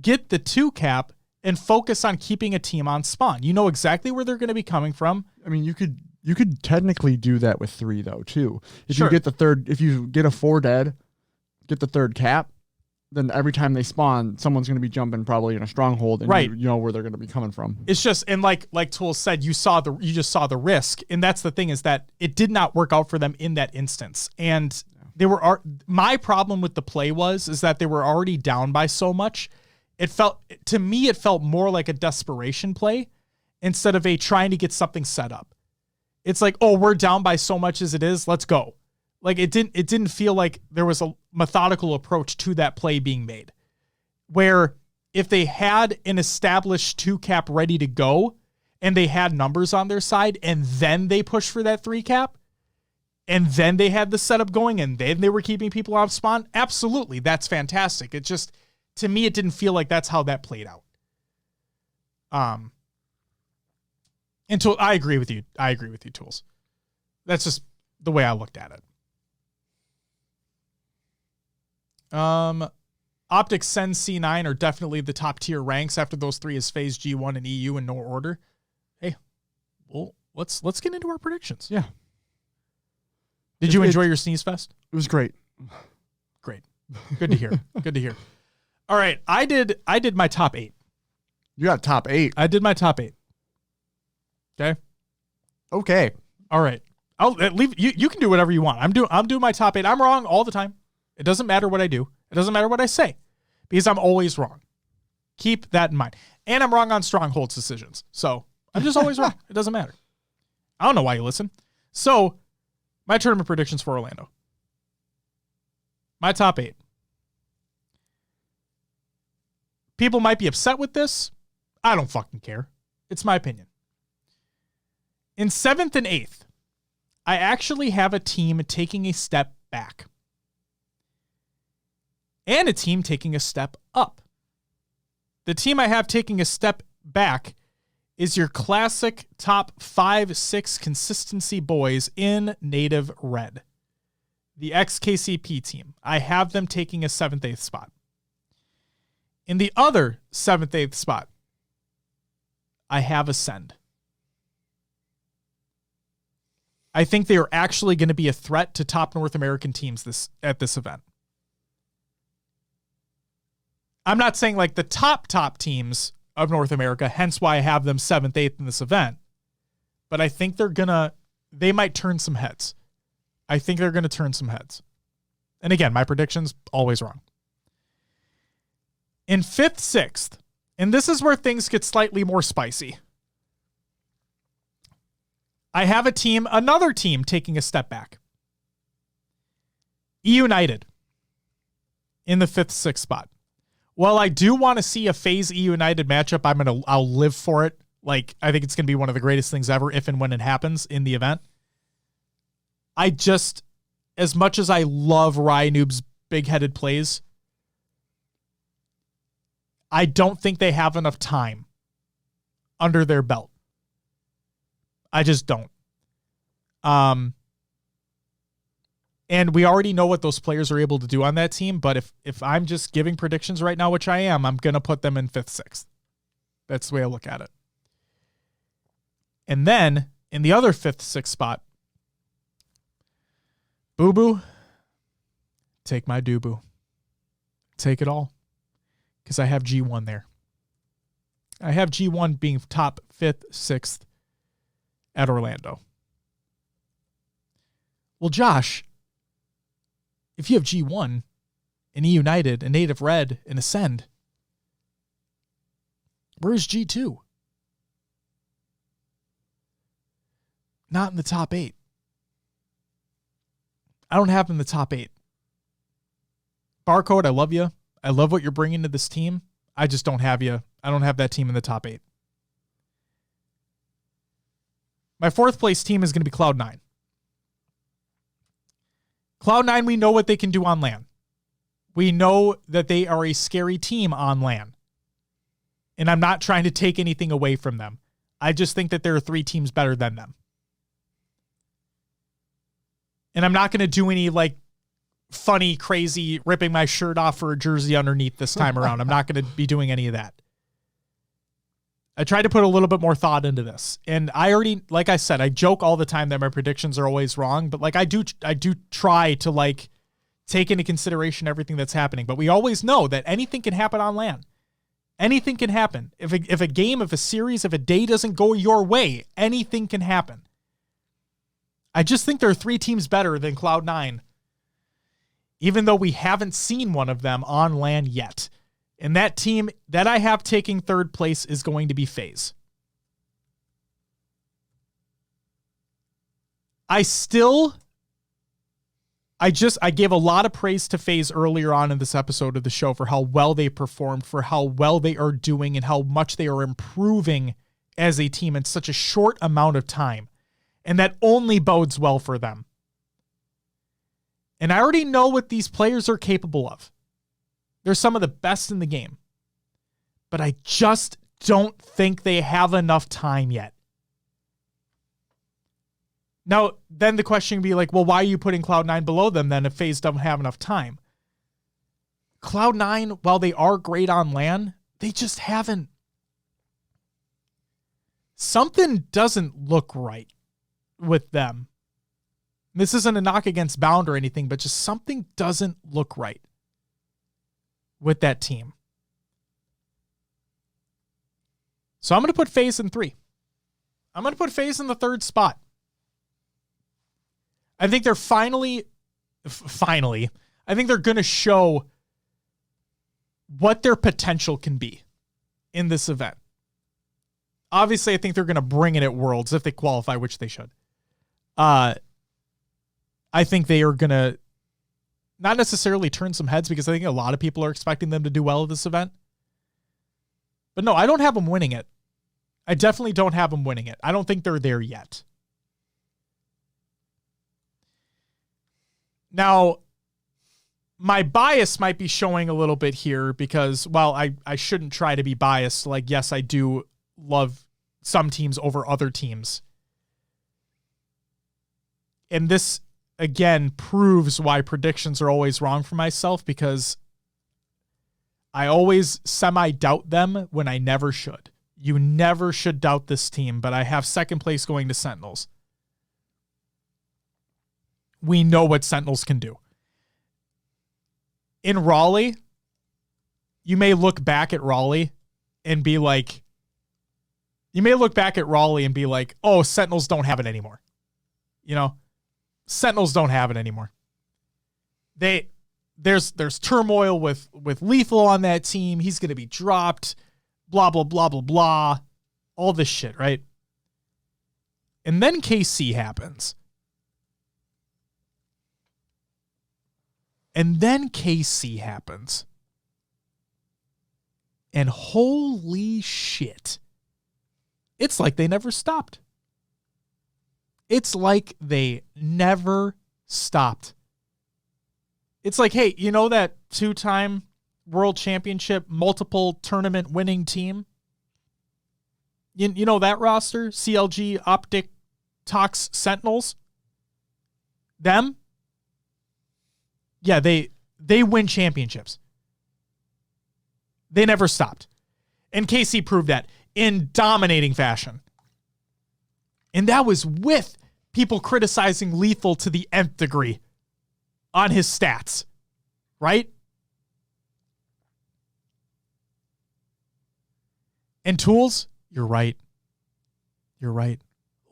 get the 2 cap, and focus on keeping a team on spawn. You know exactly where they're going to be coming from. I mean, you could technically do that with 3 though too. If Sure. you get the third, if you get a 4 dead, get the 3rd cap, then every time they spawn, someone's going to be jumping probably in a stronghold, and right. you know where they're going to be coming from. It's just, and like Tools said, you just saw the risk, and that's the thing, is that it did not work out for them in that instance. And my problem with the play is that they were already down by so much. To me, it felt more like a desperation play instead of a trying to get something set up. It's like, oh, we're down by so much as it is, let's go. Like it didn't feel like there was a methodical approach to that play being made. Where if they had an established 2 cap ready to go and they had numbers on their side and then they pushed for that 3 cap and then they had the setup going and then they were keeping people off spawn, absolutely, that's fantastic. It just, to me, it didn't feel like that's how that played out. Until I agree with you. I agree with you, Tools. That's just the way I looked at it. Optic Send C9 are definitely the top tier ranks. After those 3 is Phase, G1, and EU in no order. Hey, well, let's get into our predictions. Yeah. Did you enjoy your Sneeze Fest? It was great. Great. Good to hear. Good to hear. All right, I did my top 8. You got top 8. I did my top 8. Okay. Okay. All right. I'll leave you. You can do whatever you want. I'm doing my top 8. I'm wrong all the time. It doesn't matter what I do. It doesn't matter what I say, because I'm always wrong. Keep that in mind. And I'm wrong on Stronghold's decisions. So I'm just always wrong. It doesn't matter. I don't know why you listen. So my tournament predictions for Orlando. My top 8. People might be upset with this. I don't fucking care. It's my opinion. In 7th and 8th, I actually have a team taking a step back. And a team taking a step up. The team I have taking a step back is your classic top 5-6 consistency boys in Native Red. The XKCP team. I have them taking a 7th, 8th spot. In the other 7th, 8th spot, I have Ascend. I think they are actually going to be a threat to top North American teams at this event. I'm not saying like the top teams of North America, hence why I have them 7th, 8th in this event. But I think they might turn some heads. I think they're going to turn some heads. And again, my predictions, always wrong. In 5th, 6th, and this is where things get slightly more spicy, I have another team taking a step back. eUnited in the 5th, 6th spot. While I do want to see a Phase eUnited matchup, I'll live for it. Like, I think it's going to be one of the greatest things ever if and when it happens in the event. I just, as much as I love Ryanoob's big-headed plays, I don't think they have enough time under their belt. I just don't. And we already know what those players are able to do on that team, but if I'm just giving predictions right now, which I am, I'm going to put them in 5th, 6th. That's the way I look at it. And then, in the other 5th, 6th spot, Boo Boo, take my doo-boo. Take it all. Because I have G1 there. I have G1 being top 5th, 6th at Orlando. Well, Josh, if you have G1 and eUnited and Native Red and Ascend, Where's G2? Not in the top 8. I don't have him in the top 8. Barcode, I love you. I love what you're bringing to this team. I just don't have you. I don't have that team in the top 8. My 4th place team is going to be Cloud9. Cloud9, we know what they can do on LAN. We know that they are a scary team on LAN. And I'm not trying to take anything away from them. I just think that there are 3 teams better than them. And I'm not going to do any funny, crazy, ripping my shirt off for a jersey underneath this time around. I'm not going to be doing any of that. I tried to put a little bit more thought into this. And I already, like I said, I joke all the time that my predictions are always wrong, but I do try to take into consideration everything that's happening. But we always know that anything can happen on LAN. Anything can happen. If a game, if a series, if a day doesn't go your way, anything can happen. I just think there are 3 teams better than Cloud9, even though we haven't seen one of them on LAN yet. And that team that I have taking 3rd place is going to be FaZe. I gave a lot of praise to FaZe earlier on in this episode of the show for how well they performed, for how well they are doing, and how much they are improving as a team in such a short amount of time. And that only bodes well for them. And I already know what these players are capable of. They're some of the best in the game. But I just don't think they have enough time yet. Now, then the question would be well, why are you putting Cloud9 below them then if FaZe don't have enough time? Cloud9, while they are great on LAN, they just haven't. Something doesn't look right with them. This isn't a knock against Bound or anything, but just something doesn't look right with that team. So I'm going to put FaZe in 3. I'm going to put FaZe in the 3rd spot. I think they're finally, I think they're going to show what their potential can be in this event. Obviously, I think they're going to bring it at Worlds if they qualify, which they should. I think they are going to not necessarily turn some heads because I think a lot of people are expecting them to do well at this event. But no, I don't have them winning it. I definitely don't have them winning it. I don't think they're there yet. Now, my bias might be showing a little bit here because, well, I shouldn't try to be biased. Yes, I do love some teams over other teams. And this, again, proves why predictions are always wrong for myself because I always semi-doubt them when I never should. You never should doubt this team, but I have 2nd place going to Sentinels. We know what Sentinels can do. In Raleigh, you may look back at Raleigh and be like, oh, Sentinels don't have it anymore. Sentinels don't have it anymore. There's turmoil with Lethal on that team. He's going to be dropped. Blah, blah, blah, blah, blah. All this shit, right? And then KC happens. And holy shit. It's like they never stopped. It's like hey, you know that 2-time world championship, multiple tournament winning team? You know that roster? CLG, Optic, Tox, Sentinels? Them? Yeah, they win championships. They never stopped. And KC proved that in dominating fashion. And that was with people criticizing Lethal to the nth degree on his stats, right? And Tools, you're right.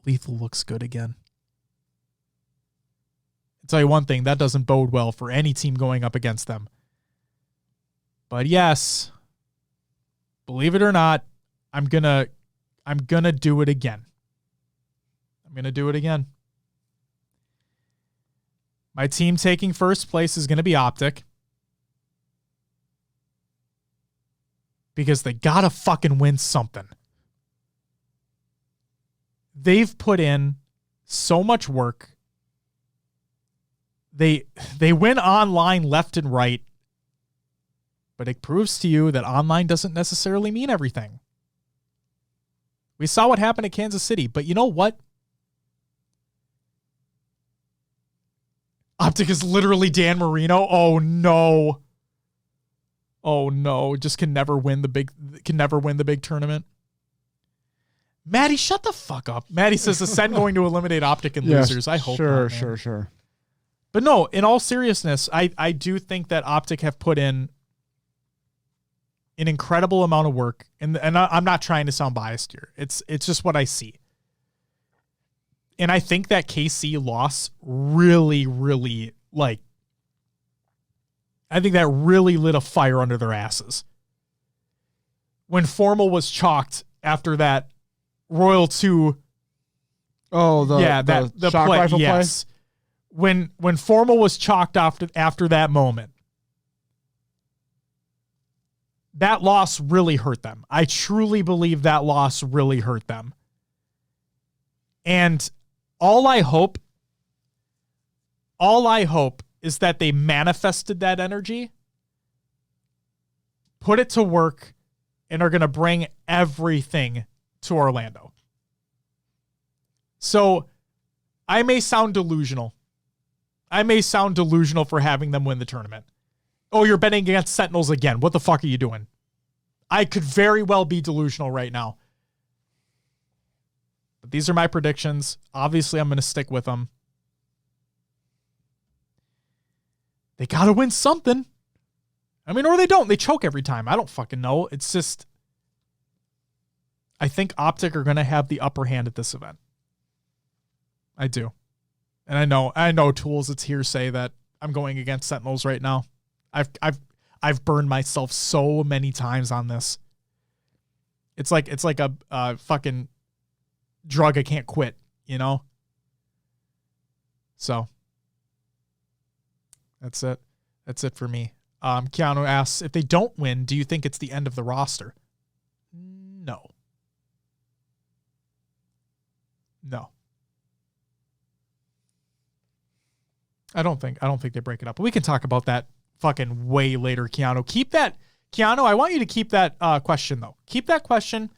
Lethal looks good again. I'll tell you one thing, that doesn't bode well for any team going up against them. But yes, believe it or not, I'm gonna do it again. I'm gonna do it again. My team taking first place is gonna be Optic. Because they gotta fucking win something. They've put in so much work. They win online left and right. But it proves to you that online doesn't necessarily mean everything. We saw what happened at Kansas City, but you know what? Optic is literally Dan Marino. Oh no. Oh no. Just can never win the big tournament. Maddie, shut the fuck up. Maddie says Ascend going to eliminate Optic and losers. I hope not, man. Sure. But no, in all seriousness, I do think that Optic have put in an incredible amount of work, and I'm not trying to sound biased here. It's just what I see. And I think that KC loss really, really, I think that really lit a fire under their asses. When Formal was chalked after that Royal 2. Oh, the shock play, rifle yes. Play? When Formal was chalked after that moment, that loss really hurt them. I truly believe that loss really hurt them. And all I hope is that they manifested that energy, put it to work, and are going to bring everything to Orlando. So I may sound delusional. For having them win the tournament. Oh, you're betting against Sentinels again. What the fuck are you doing? I could very well be delusional right now. But these are my predictions. Obviously, I'm going to stick with them. They got to win something. I mean, or they don't. They choke every time. I don't fucking know. It's just, I think Optic are going to have the upper hand at this event. I do. And I know Tools, it's hearsay that I'm going against Sentinels right now. I've burned myself so many times on this. It's like a fucking drug I can't quit, you know? So that's it. That's it for me. Keanu asks, if they don't win, do you think it's the end of the roster? No. I don't think they break it up. But we can talk about that fucking way later, Keanu. Keanu, I want you to keep that question, though. Keep that question.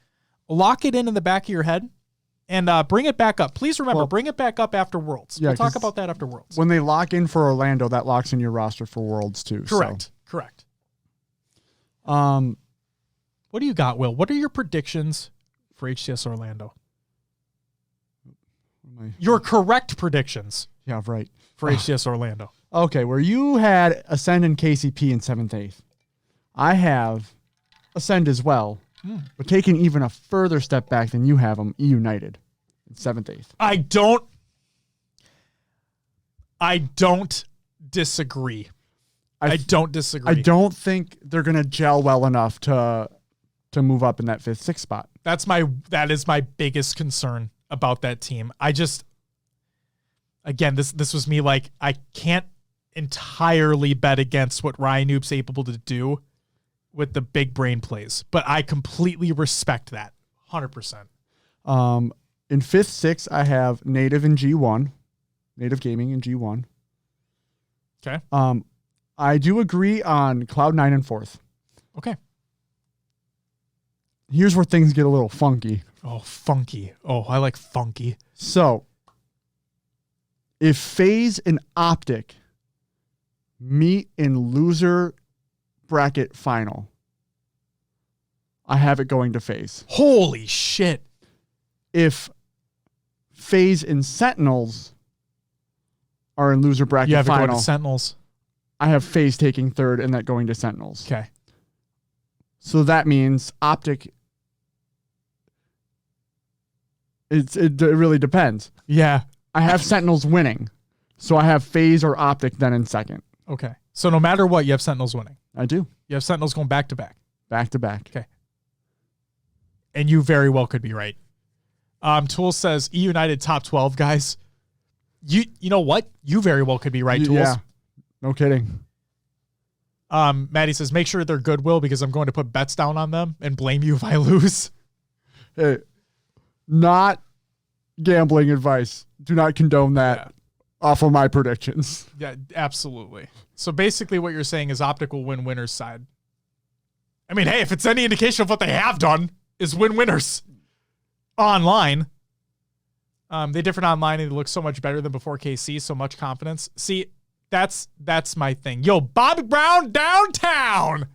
Lock it in the back of your head. And bring it back up. Please remember, bring it back up after Worlds. Yeah, we'll talk about that after Worlds. When they lock in for Orlando, that locks in your roster for Worlds, too. Correct. What do you got, Will? What are your predictions for HCS Orlando? Your correct predictions. Yeah, right. For HCS Orlando. Okay, where you had Ascend and KCP in 7th, 8th. I have Ascend as well, but taking even a further step back than you have them, eUnited in 7th, 8th. I don't disagree. I don't disagree. I don't think they're going to gel well enough to move up in that 5th, 6th spot. That is my biggest concern about that team. Again, this was me like, I can't entirely bet against what Ryan Noob's able to do with the big brain plays, but I completely respect that 100%. In 5th, 6th, I have Native in G1, Native Gaming in G1. Okay. I do agree on Cloud9 in 4th. Okay. Here's where things get a little funky. Oh, funky. Oh, I like funky. So, if FaZe and Optic meet in loser bracket final, I have it going to FaZe. Holy shit. If FaZe and Sentinels are in loser bracket you have final, it going to Sentinels. I have FaZe taking 3rd and that going to Sentinels. Okay. So that means Optic. It really depends. Yeah. I have Sentinels winning. So I have FaZe or Optic then in 2nd. Okay. So no matter what, you have Sentinels winning. I do. You have Sentinels going back to back. Back to back. Okay. And you very well could be right. Tool says eUnited top 12 guys. You know what? You very well could be right, Tools. Yeah. No kidding. Maddie says, make sure they're Goodwill because I'm going to put bets down on them and blame you if I lose. Hey, not gambling advice. Do not condone that off of my predictions. Yeah, absolutely. So basically what you're saying is Optic will win winners side. I mean, hey, if it's any indication of what they have done is win winners online. They different online and they look so much better than before KC, so much confidence. See, that's my thing. Yo, Bobby Brown downtown.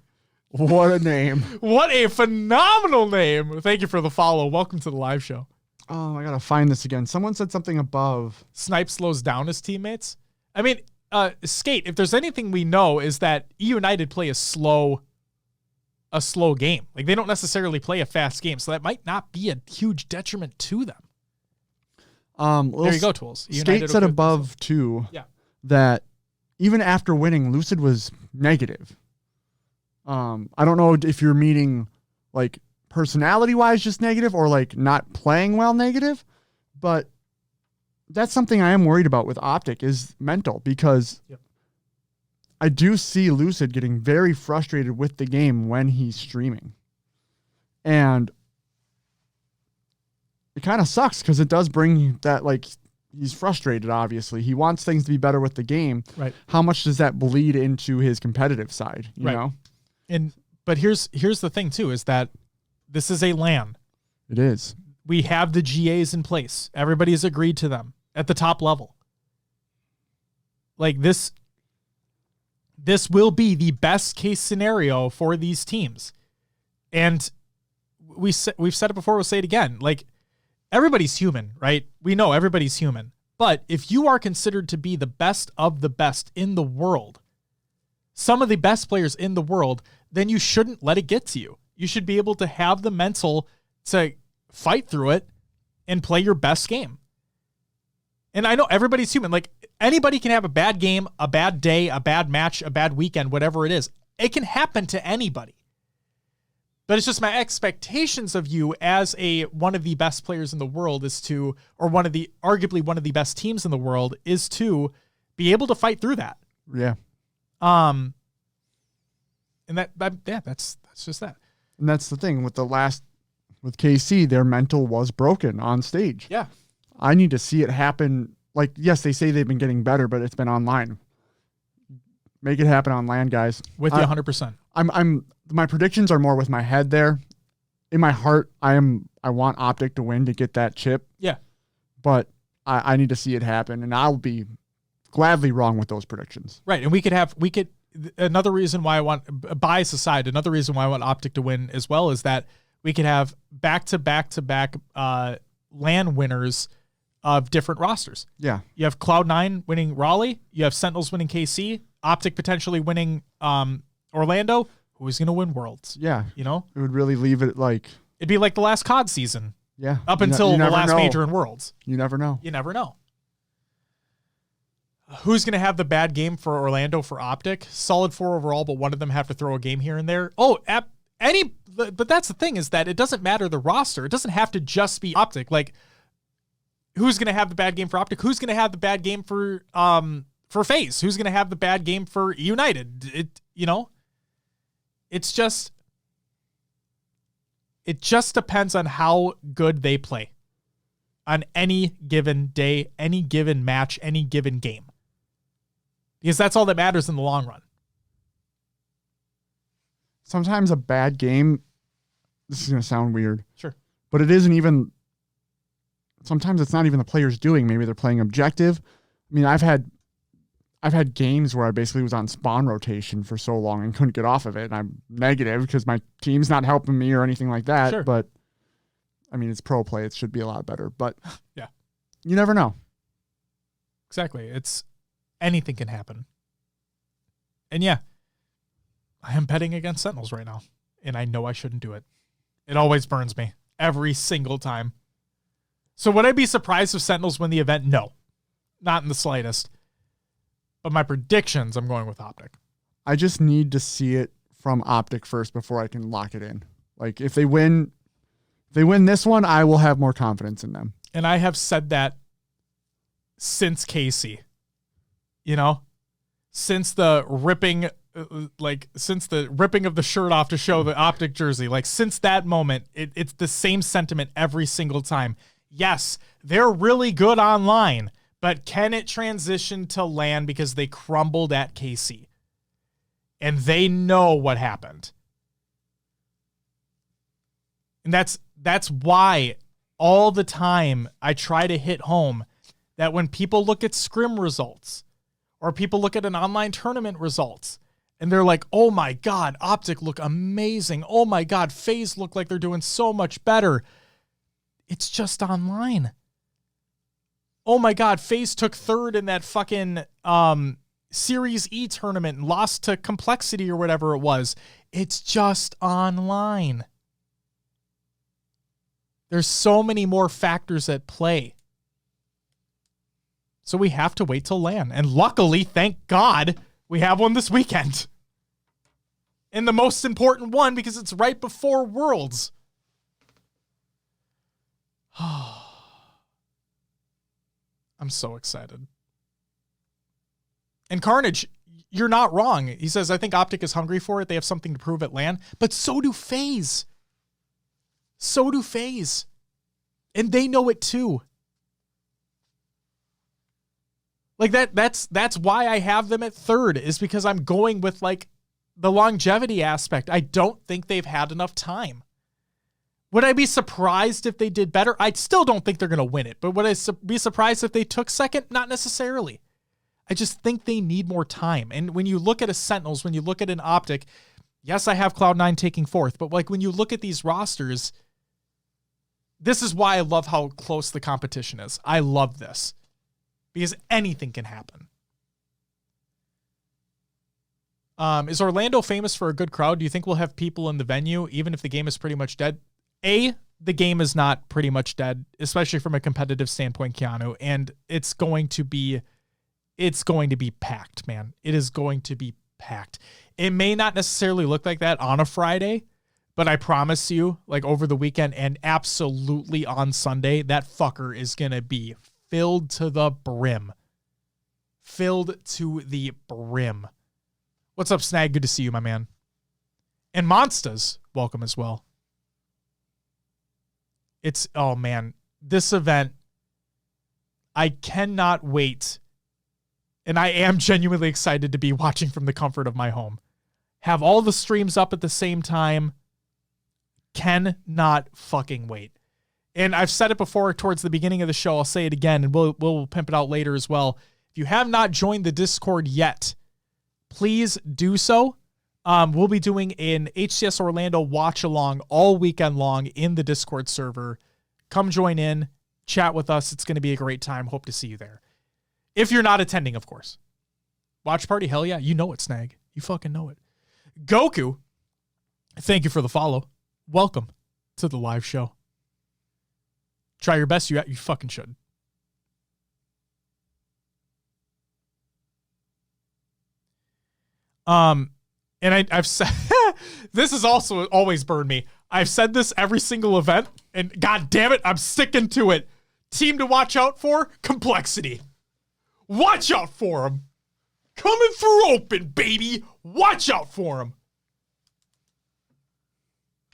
What a name. What a phenomenal name. Thank you for the follow. Welcome to the live show. Oh, I got to find this again. Someone said something above. Snipe slows down his teammates. I mean, Skate, if there's anything we know is that eUnited play a slow game. Like they don't necessarily play a fast game. So that might not be a huge detriment to them. There you go, Tools. Skate said above too that even after winning, Lucid was negative. I don't know if you're meaning like personality-wise just negative or like not playing well negative, but that's something I am worried about with Optic is mental because I do see Lucid getting very frustrated with the game when he's streaming. And it kind of sucks because it does bring that, like, he's frustrated, obviously. He wants things to be better with the game. Right. How much does that bleed into his competitive side, you know? But here's the thing, too, is that this is a LAN. It is. We have the GAs in place. Everybody's agreed to them at the top level. Like, this will be the best case scenario for these teams. And we've said it before, we'll say it again. Like, everybody's human, right? We know everybody's human. But if you are considered to be the best of the best in the world, some of the best players in the world, then you shouldn't let it get to you. You should be able to have the mental to fight through it and play your best game. And I know everybody's human. Like, anybody can have a bad game, a bad day, a bad match, a bad weekend, whatever it is. It can happen to anybody. But it's just my expectations of you as one of the best players in the world or arguably one of the best teams in the world is to be able to fight through that. Yeah. And that's just that. And that's the thing with with KC, their mental was broken on stage. Yeah. I need to see it happen. Like, yes, they say they've been getting better, but it's been online. Make it happen on LAN, guys. With you 100%. My predictions are more with my head there. In my heart, I want Optic to win to get that chip. Yeah. But I need to see it happen, and I'll be gladly wrong with those predictions. Right. And another reason why I want, bias aside, another reason why I want Optic to win as well is that we could have back-to-back LAN winners of different rosters. Yeah. You have Cloud9 winning Raleigh. You have Sentinels winning KC. Optic potentially winning Orlando. Who's going to win Worlds? Yeah. You know? It would really leave it like... It'd be like the last COD season. Yeah. Up until the last major in Worlds. You never know. You never know. Who's going to have the bad game for Orlando for Optic? Solid 4 overall, but one of them have to throw a game here and there. But that's the thing is that it doesn't matter the roster. It doesn't have to just be Optic. Like, who's going to have the bad game for Optic? Who's going to have the bad game for FaZe? Who's going to have the bad game for eUnited? It just depends on how good they play on any given day, any given match, any given game. Because that's all that matters in the long run. Sometimes a bad game, this is going to sound weird. Sure. But it isn't even, sometimes it's not even the players doing. Maybe they're playing objective. I mean, I've had games where I basically was on spawn rotation for so long and couldn't get off of it. And I'm negative because my team's not helping me or anything like that. Sure. But, I mean, it's pro play. It should be a lot better. But yeah, you never know. Exactly. Anything can happen. And yeah, I am betting against Sentinels right now. And I know I shouldn't do it. It always burns me every single time. So would I be surprised if Sentinels win the event? No, not in the slightest. But my predictions, I'm going with Optic. I just need to see it from Optic first before I can lock it in. Like, if they win, If they win this one, I will have more confidence in them. And I have said that since Casey, since the ripping of the shirt off to show the Optic jersey, like since that moment, it's the same sentiment every single time. Yes, they're really good online, but can it transition to LAN because they crumbled at KC? And they know what happened. And that's why all the time I try to hit home that when people look at scrim results or people look at an online tournament results and they're like, oh my God, Optic look amazing. Oh my God, FaZe look like they're doing so much better. It's just online. Oh my God, FaZe took third in that fucking Series E tournament and lost to Complexity or whatever it was. It's just online. There's so many more factors at play. So we have to wait till LAN. And luckily, thank God, we have one this weekend. And the most important one because it's right before Worlds. I'm so excited. And Carnage, you're not wrong. He says, I think Optic is hungry for it. They have something to prove at LAN. But so do FaZe. So do FaZe. And they know it too. Like that's why I have them at third, is because I'm going with like the longevity aspect. I don't think they've had enough time. Would I be surprised if they did better? I still don't think they're going to win it. But would I be surprised if they took second? Not necessarily. I just think they need more time. And when you look at a Sentinels, when you look at an Optic, yes, I have Cloud9 taking fourth. But like when you look at these rosters, this is why I love how close the competition is. I love this. Because anything can happen. Is Orlando famous for a good crowd? Do you think we'll have people in the venue, even if the game is pretty much dead? The game is not pretty much dead, especially from a competitive standpoint, Keanu, and it's going to be packed, man. It is going to be packed. It may not necessarily look like that on a Friday, but I promise you, like over the weekend and absolutely on Sunday, that fucker is going to be filled to the brim. Filled to the brim. What's up, Snag? Good to see you, my man. And Monstas, welcome as well. Oh man, this event, I cannot wait. And I am genuinely excited to be watching from the comfort of my home. Have all the streams up at the same time. Cannot fucking wait. And I've said it before towards the beginning of the show. I'll say it again, and we'll pimp it out later as well. If you have not joined the Discord yet, please do so. We'll be doing an HCS Orlando watch along all weekend long in the Discord server. Come join in, chat with us. It's going to be a great time. Hope to see you there. If you're not attending, of course. Watch party, hell yeah. You know it, Snag. You fucking know it. Goku, thank you for the follow. Welcome to the live show. Try your best. You fucking should. And I've said, this has also always burned me. I've said this every single event, and god damn it, I'm sticking to it. Team to watch out for, Complexity. Watch out for them. Coming through open, baby. Watch out for them.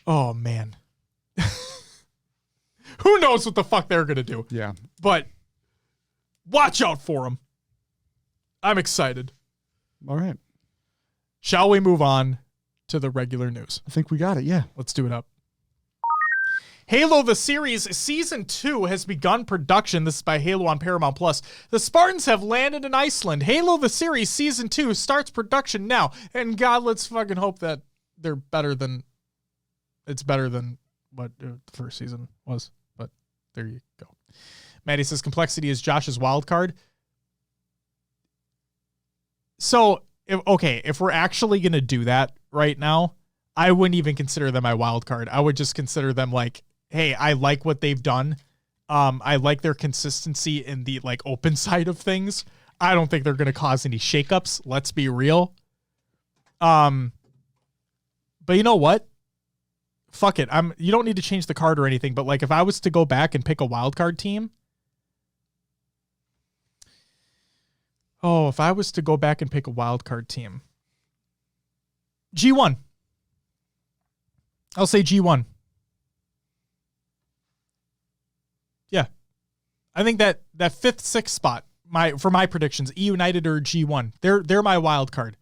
Oh, man. Who knows what the fuck they're going to do? Yeah. But watch out for them. I'm excited. All right. Shall we move on to the regular news? I think we got it, yeah. Let's do it up. Halo the Series Season 2 has begun production. This is by Halo on Paramount+. The Spartans have landed in Iceland. Halo the Series Season 2 starts production now. And God, let's fucking hope that they're better than... It's better than what the first season was. But there you go. Maddie says Complexity is Josh's wild card. So... if we're actually going to do that right now, I wouldn't even consider them my wild card. I would just consider them like, hey, I like what they've done. I like their consistency in the like open side of things. I don't think they're going to cause any shakeups. Let's be real. But you know what? fuck it. You don't need to change the card or anything, but like if I was to go back and pick a wild card team. Oh, if I was to go back and pick a wild card team. G1. I'll say G1. Yeah. I think that 5th, 6th spot, for my predictions, eUnited or G1, they're my wild card.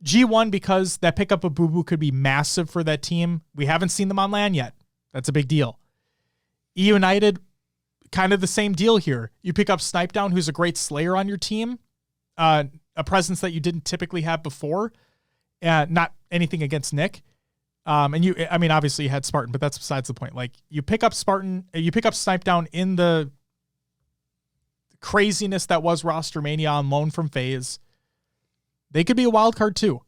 G1 because that pickup of Boo Boo could be massive for that team. We haven't seen them on LAN yet. That's a big deal. eUnited, kind of the same deal here. You pick up Snipedown, who's a great slayer on your team, a presence that you didn't typically have before. Not anything against Nick. Obviously you had Spartan, but that's besides the point. Like you pick up Snipedown in the craziness that was Rostermania on loan from FaZe. They could be a wild card too.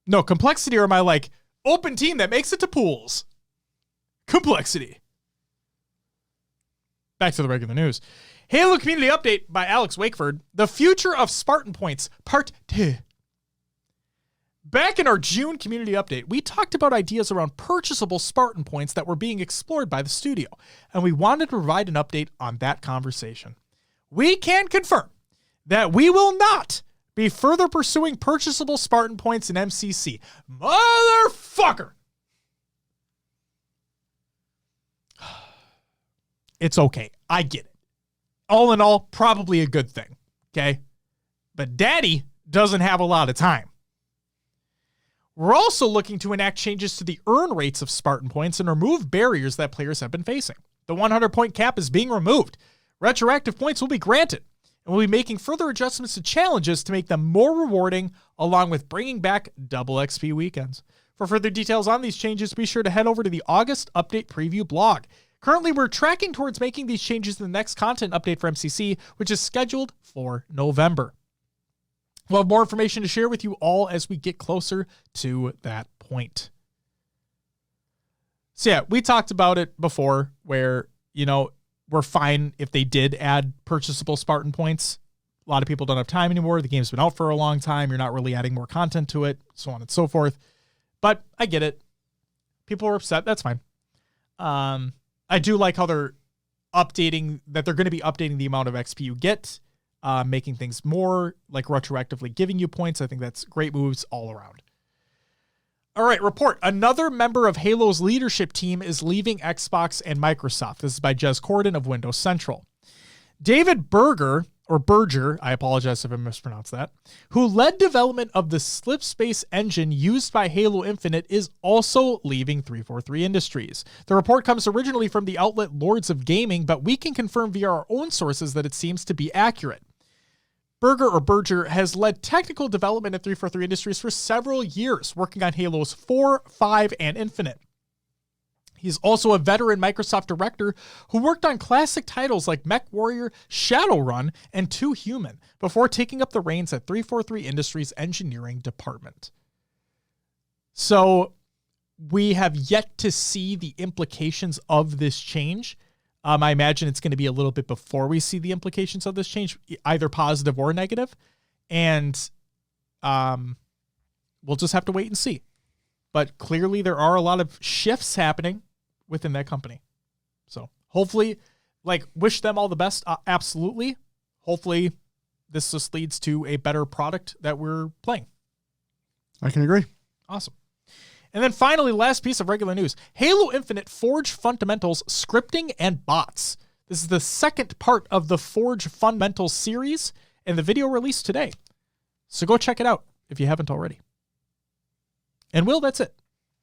No, Complexity are my like open team that makes it to pools. Complexity. Back to the regular news. Halo Community Update by Alex Wakeford. The Future of Spartan Points, Part 2. Back in our June community update, we talked about ideas around purchasable Spartan points that were being explored by the studio, and we wanted to provide an update on that conversation. We can confirm that we will not be further pursuing purchasable Spartan points in MCC. Motherfucker! It's okay. I get it. All in all, probably a good thing, okay? But Daddy doesn't have a lot of time. We're also looking to enact changes to the earn rates of Spartan points and remove barriers that players have been facing. The 100-point cap is being removed. Retroactive points will be granted, and we'll be making further adjustments to challenges to make them more rewarding, along with bringing back double XP weekends. For further details on these changes, be sure to head over to the August Update Preview blog. Currently, we're tracking towards making these changes in the next content update for MCC, which is scheduled for November. We'll have more information to share with you all as we get closer to that point. So yeah, we talked about it before where, we're fine if they did add purchasable Spartan points. A lot of people don't have time anymore. The game's been out for a long time. You're not really adding more content to it, so on and so forth. But I get it. People are upset. That's fine. I do like how they're going to be updating the amount of XP you get, making things more like retroactively giving you points. I think that's great moves all around. All right, report. Another member of Halo's leadership team is leaving Xbox and Microsoft. This is by Jez Corden of Windows Central. David Berger, I apologize if I mispronounced that, who led development of the Slipspace engine used by Halo Infinite, is also leaving 343 Industries. The report comes originally from the outlet Lords of Gaming, but we can confirm via our own sources that it seems to be accurate. Berger has led technical development at 343 Industries for several years, working on Halos 4, 5, and Infinite. He's also a veteran Microsoft director who worked on classic titles like MechWarrior, Shadowrun, and 2 Human before taking up the reins at 343 Industries' engineering department. So we have yet to see the implications of this change. I imagine it's going to be a little bit before we see the implications of this change, either positive or negative. And we'll just have to wait and see. But clearly there are a lot of shifts happening within that company. So hopefully, wish them all the best. Absolutely. Hopefully this just leads to a better product that we're playing. I can agree. Awesome. And then finally, last piece of regular news. Halo Infinite Forge Fundamentals Scripting and Bots. This is the second part of the Forge Fundamentals series, and the video released today. So go check it out if you haven't already. And Will, that's it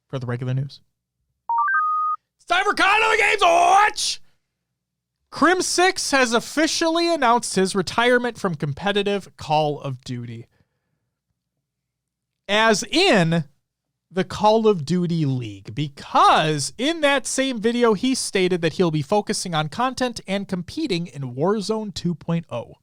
for the regular news. It's time for Con of the Games Watch! Crim6 has officially announced his retirement from competitive Call of Duty. As in the Call of Duty League, because in that same video, he stated that he'll be focusing on content and competing in Warzone 2.0.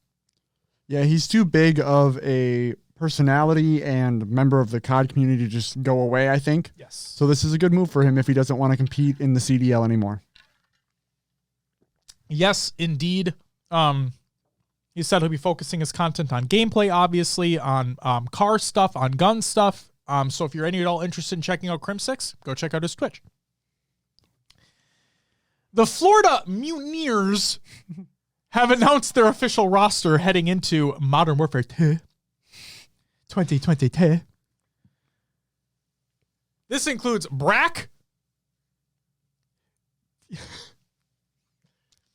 Yeah, he's too big of a personality and member of the COD community to just go away, I think. Yes. So this is a good move for him if he doesn't want to compete in the CDL anymore. Yes, indeed. He said he'll be focusing his content on gameplay, obviously, on car stuff, on gun stuff, So if you're any at all interested in checking out Crim6, go check out his Twitch. The Florida Mutineers have announced their official roster heading into Modern Warfare 2 2022. This includes Brack.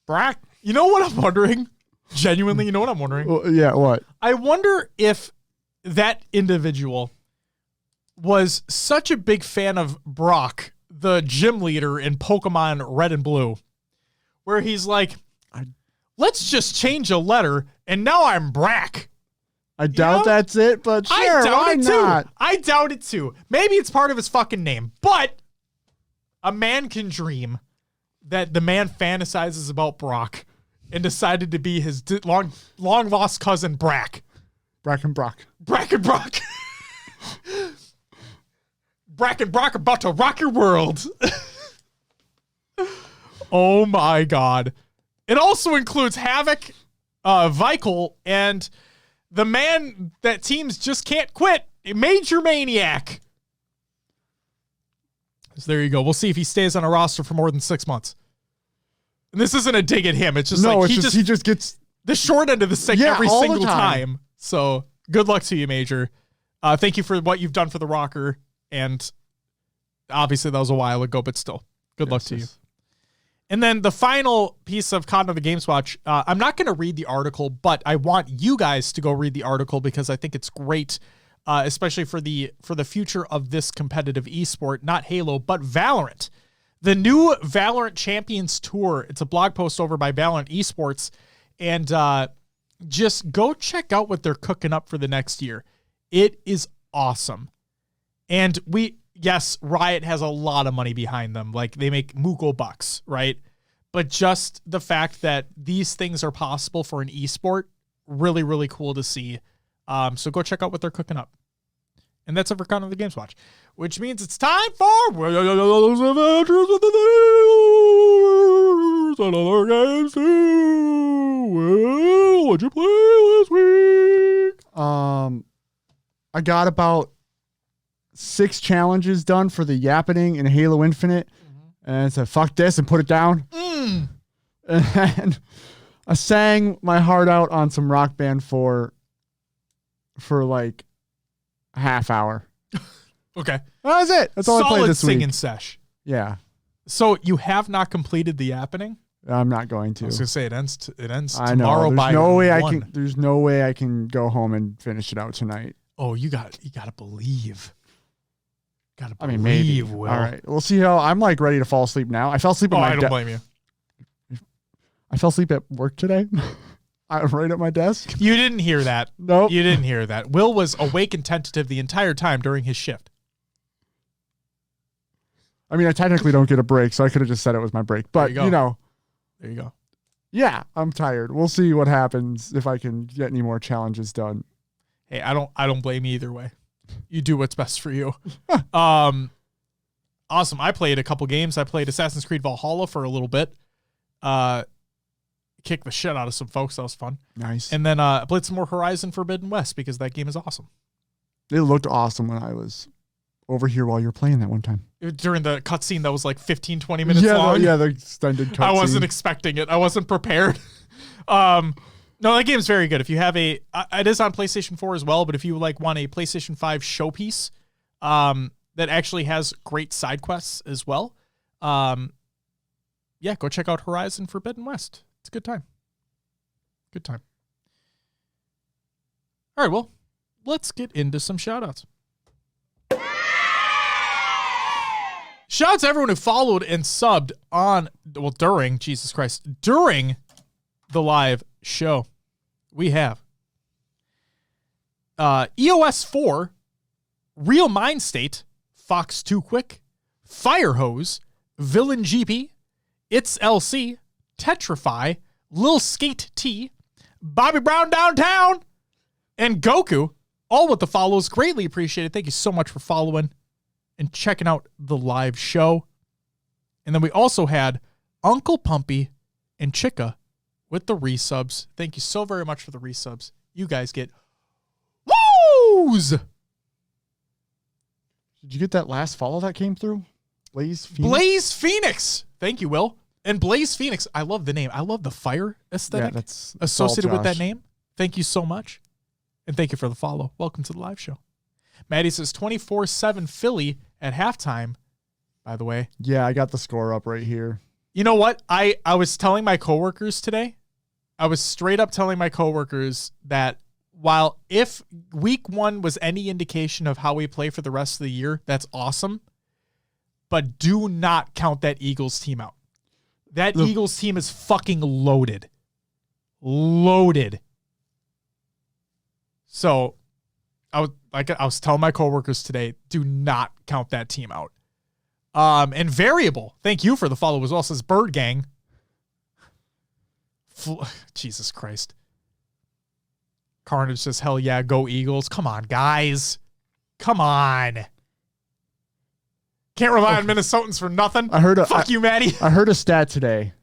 Brack. You know what I'm wondering? Genuinely, you know what I'm wondering? Well, yeah, what? I wonder if that individual was such a big fan of Brock, the gym leader in Pokemon Red and Blue, where he's like, let's just change a letter, and now I'm Brack. I doubt that's it, but sure, I doubt why it not? too. I doubt it too. Maybe it's part of his fucking name, but a man can dream that the man fantasizes about Brock and decided to be his long lost cousin Brack. Brack and Brock. Brack and Brock. Brack and Brock about to rock your world. Oh my God. It also includes Havoc, Vikel, and the man that teams just can't quit, Major Maniac. So there you go. We'll see if he stays on a roster for more than 6 months. And this isn't a dig at him. It's just he just gets the short end of the stick every single time. So good luck to you, Major. Thank you for what you've done for the rocker. And obviously that was a while ago, but still, good luck to you. And then the final piece of content of the Games Watch, I'm not going to read the article, but I want you guys to go read the article because I think it's great, especially for the future of this competitive esport, not Halo, but Valorant. The new Valorant Champions Tour, it's a blog post over by Valorant Esports, and just go check out what they're cooking up for the next year. It is awesome. And yes, Riot has a lot of money behind them. Like, they make Muko bucks, right? But just the fact that these things are possible for an esport, really, really cool to see. So go check out what they're cooking up. And that's it for Count of the Games Watch, which means it's time for those Adventures of the News and other games too. Will, what'd you play this week? I got about 6 challenges done for the Yappening in Halo Infinite, and I said, fuck this, and put it down. And I sang my heart out on some Rock Band for like a half hour. Okay. That was it. That's all I played this week. Solid singing sesh. Yeah. So you have not completed the Yappening? I'm not going to. I was going to say it ends I tomorrow know. by There's no way I can go home and finish it out tonight. Oh, you got to believe. I mean, maybe. Will. All right. We'll see how I'm like ready to fall asleep now. I fell asleep at my I don't blame you. I fell asleep at work today. Right at my desk. You didn't hear that. Nope. You didn't hear that. Will was awake and tentative the entire time during his shift. I mean, I technically don't get a break, so I could have just said it was my break. But, There you go. Yeah, I'm tired. We'll see what happens if I can get any more challenges done. Hey, I don't blame you either way. You do what's best for you. Awesome. I played a couple games. I played Assassin's Creed Valhalla for a little bit. Kicked the shit out of some folks. That was fun. Nice. And then I played some more Horizon Forbidden West because that game is awesome. It looked awesome when I was over here while you were playing that one time. During the cutscene that was like 15, 20 minutes long. The extended cutscene. I wasn't expecting it. I wasn't prepared. No, that game's very good. If you have it is on PlayStation 4 as well, but if you like want a PlayStation 5 showpiece that actually has great side quests as well, go check out Horizon Forbidden West. It's a good time. Good time. All right, well, let's get into some shout-outs. Shout-outs to everyone who followed and subbed during the live show. We have EOS 4, Real Mind State, Fox Too Quick, Firehose, Villain GP, It's LC, Tetrify, Lil Skate T, Bobby Brown Downtown, and Goku, all with the follows. Greatly appreciated. Thank you so much for following and checking out the live show. And then we also had Uncle Pumpy and Chica with the resubs. Thank you so very much for the resubs. You guys get woos! Did you get that last follow that came through? Blaze Phoenix? Blaze Phoenix. Thank you, Will. And Blaze Phoenix, I love the name. I love the fire aesthetic that's associated all with that Josh. name. Thank you so much. And thank you for the follow. Welcome to the live show. Maddie says 24-7 Philly at halftime, by the way. Yeah, I got the score up right here. You know what? I was telling my coworkers today, I was straight up telling my coworkers that while if week 1 was any indication of how we play for the rest of the year, that's awesome. But do not count that Eagles team out. That Eagles team is fucking loaded. Loaded. So I was telling my coworkers today, do not count that team out. And Variable, thank you for the follow as well, says Bird Gang. Jesus Christ. Carnage says, hell yeah, go Eagles. Come on, guys. Come on. Can't rely on Minnesotans for nothing. Fuck you, Maddie. I heard a stat today.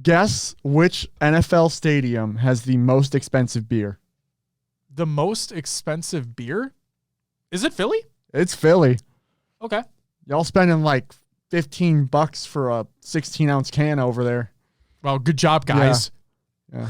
Guess which NFL stadium has the most expensive beer? The most expensive beer? Is it Philly? It's Philly. Okay. Y'all spending like $15 for a 16-ounce can over there. Well, good job, guys. Yeah.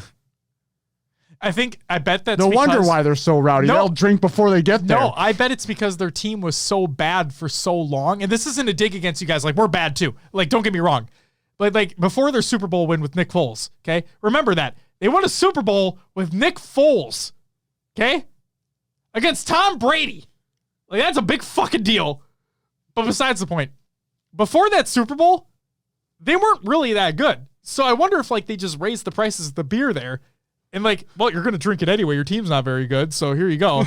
I bet that's no wonder why they're so rowdy. No. They'll drink before they get there. No, I bet it's because their team was so bad for so long. And this isn't a dig against you guys. Like, we're bad too. Like, don't get me wrong. But like before their Super Bowl win with Nick Foles, okay? Remember that. They won a Super Bowl with Nick Foles, okay? Against Tom Brady. Like, that's a big fucking deal. But besides the point, before that Super Bowl, they weren't really that good. So I wonder if like they just raised the prices of the beer there. And like, well, you're going to drink it anyway. Your team's not very good, so here you go.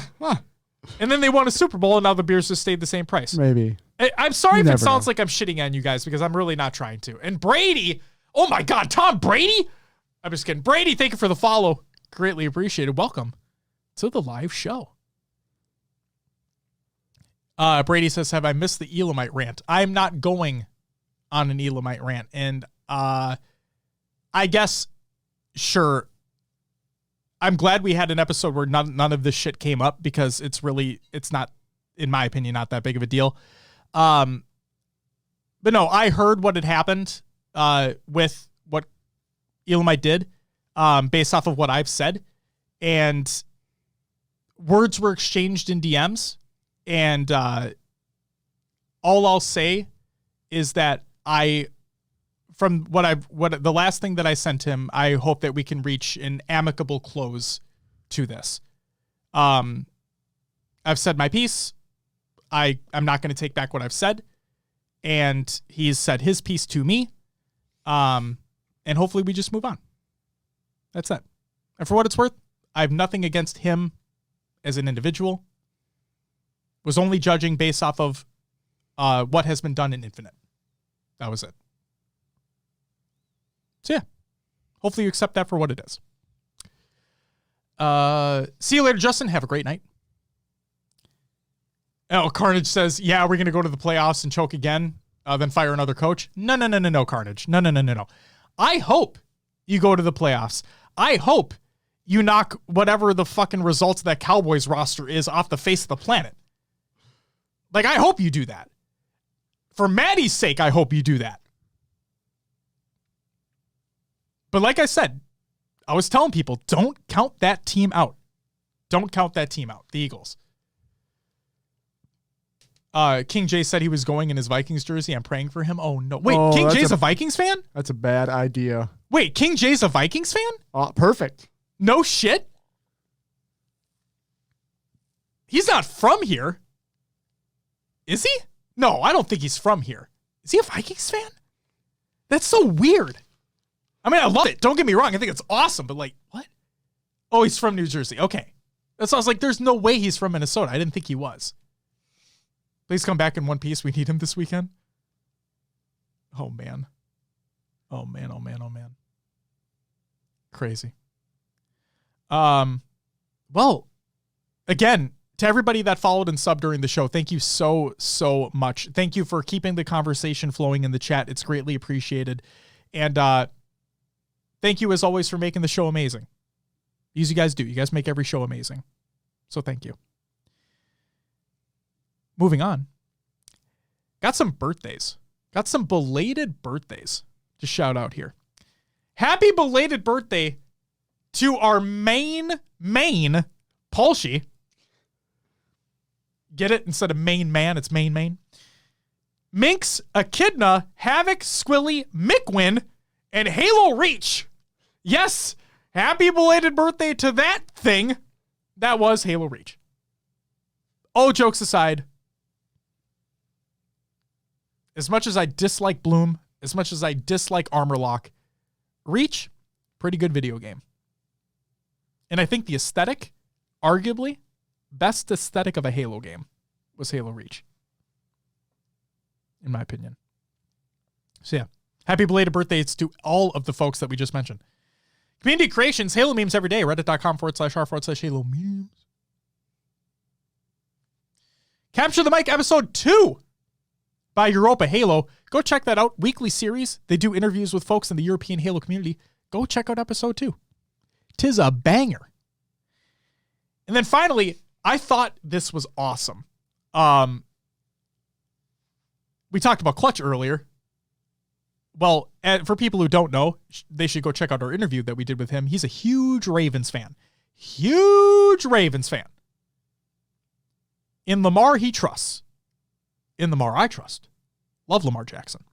And then they won a Super Bowl, and now the beers just stayed the same price. Maybe. I'm sorry if it sounds like I'm shitting on you guys, because I'm really not trying to. And Brady, oh my God, Tom Brady? I'm just kidding. Brady, thank you for the follow. Greatly appreciated. Welcome to the live show. Brady says, have I missed the Elamite rant? I'm not going on an Elamite rant. And I guess, sure, I'm glad we had an episode where none of this shit came up, because it's not, in my opinion, not that big of a deal. But no, I heard what had happened with what Elamite did based off of what I've said. And words were exchanged in DMs. And all I'll say is that the last thing that I sent him, I hope that we can reach an amicable close to this. I've said my piece. I'm not going to take back what I've said. And he's said his piece to me. And hopefully we just move on. That's it. And for what it's worth, I have nothing against him as an individual. Was only judging based off of what has been done in Infinite. That was it. So yeah, hopefully you accept that for what it is. See you later, Justin. Have a great night. Oh, Carnage says, yeah, we're going to go to the playoffs and choke again, then fire another coach. No, Carnage. No. I hope you go to the playoffs. I hope you knock whatever the fucking results of that Cowboys roster is off the face of the planet. Like, I hope you do that. For Maddie's sake, I hope you do that. But like I said, I was telling people, don't count that team out. Don't count that team out, the Eagles. King J said he was going in his Vikings jersey. I'm praying for him. Oh, no. Wait, King J's a Vikings fan? That's a bad idea. Wait, King J's a Vikings fan? Perfect. No shit. He's not from here. Is he? No, I don't think he's from here. Is he a Vikings fan? That's so weird. I mean, I love it. Don't get me wrong. I think it's awesome, but like, what? Oh, he's from New Jersey. Okay. That's why I was like, there's no way he's from Minnesota. I didn't think he was. Please come back in one piece. We need him this weekend. Oh, man. Oh, man. Crazy. Well, again, to everybody that followed and subbed during the show, thank you so much. Thank you for keeping the conversation flowing in the chat. It's greatly appreciated. And thank you, as always, for making the show amazing. As you guys do. You guys make every show amazing. So thank you. moving on. Got some birthdays. Got some belated birthdays to shout out here. Happy belated birthday to our main, Palshi. Get it? Instead of main man, it's main. Minx, Echidna, Havoc, Squilly, Mickwin, and Halo Reach. Yes, happy belated birthday to that thing. That was Halo Reach. All jokes aside, as much as I dislike Bloom, as much as I dislike Armorlock, Reach, pretty good video game. And I think the aesthetic, arguably, best aesthetic of a Halo game was Halo Reach, in my opinion. So yeah, happy belated birthdays to all of the folks that we just mentioned. Community creations, Halo memes every day, reddit.com/r/Halo memes. Capture the Mic episode 2 by Europa Halo. Go check that out. Weekly series. They do interviews with folks in the European Halo community. Go check out episode 2. 'Tis a banger. And then finally, I thought this was awesome. We talked about Clutch earlier. Well, for people who don't know, they should go check out our interview that we did with him. He's a huge Ravens fan. Huge Ravens fan. In Lamar, he trusts. In Lamar, I trust. Love Lamar Jackson.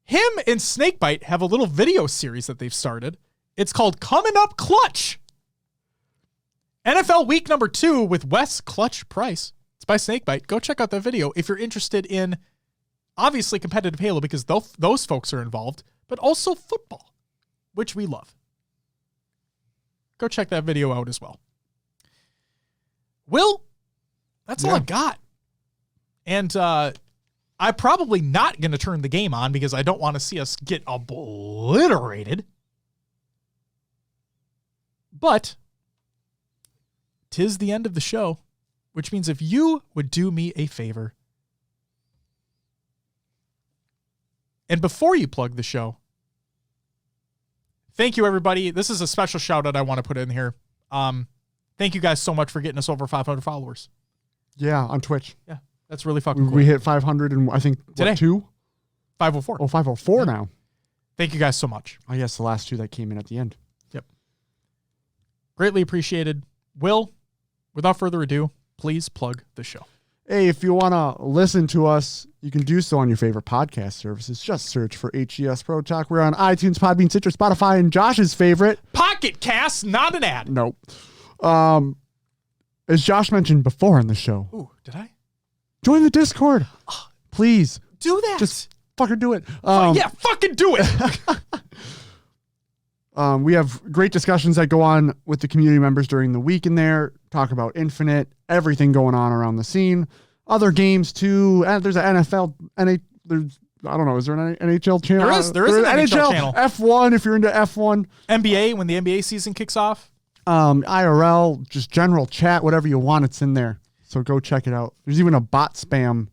Him and Snakebite have a little video series that they've started. It's called Coming Up Clutch. NFL week number 2 with Wes Clutch Price. It's by Snakebite. Go check out that video if you're interested in, obviously, competitive Halo, because those folks are involved, but also football, which we love. Go check that video out as well. Will, that's all I got. And I'm probably not going to turn the game on because I don't want to see us get obliterated. But 'tis the end of the show, which means if you would do me a favor, and before you plug the show, thank you, everybody. This is a special shout out I want to put in here. Thank you guys so much for getting us over 500 followers. Yeah, on Twitch. Yeah, that's really fucking cool. We hit 500 and I think today. 2? 504. Oh, 504 now. Thank you guys so much. Oh, yes, the last 2 that came in at the end. Yep. Greatly appreciated. Will, without further ado, please plug the show. Hey, if you want to listen to us, you can do so on your favorite podcast services. Just search for HCS Pro Talk. We're on iTunes, Podbean, Stitcher, Spotify, and Josh's favorite, Pocket Cast, not an ad. Nope. As Josh mentioned before in the show. Ooh, did I? Join the Discord. Please. Do that. Just fucking do it. Yeah, fucking do it. We have great discussions that go on with the community members during the week in there. Talk about Infinite, everything going on around the scene. Other games too. There's an NFL, there's, I don't know, is there an NHL channel? There is an NHL channel. F1 if you're into F1. NBA, when the NBA season kicks off. IRL, just general chat, whatever you want, it's in there. So go check it out. There's even a bot spam.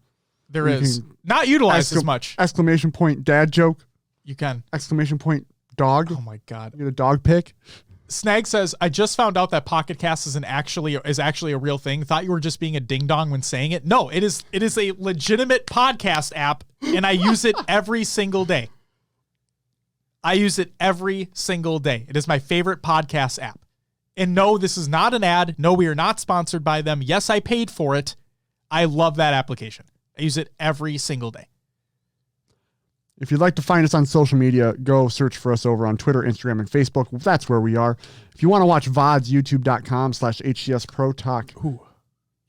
There is. Not utilized as much. Exclamation point dad joke. You can. Exclamation point dog. Oh my God. You get a dog pic. Snag says, I just found out that Pocket Cast is actually a real thing. Thought you were just being a ding dong when saying it. No, it is a legitimate podcast app, and I use it every single day. It is my favorite podcast app. And no, this is not an ad. No, we are not sponsored by them. Yes, I paid for it. I love that application. I use it every single day. If you'd like to find us on social media, go search for us over on Twitter, Instagram, and Facebook. That's where we are. If you want to watch VODs, youtube.com/HCS Pro Talk. Ooh,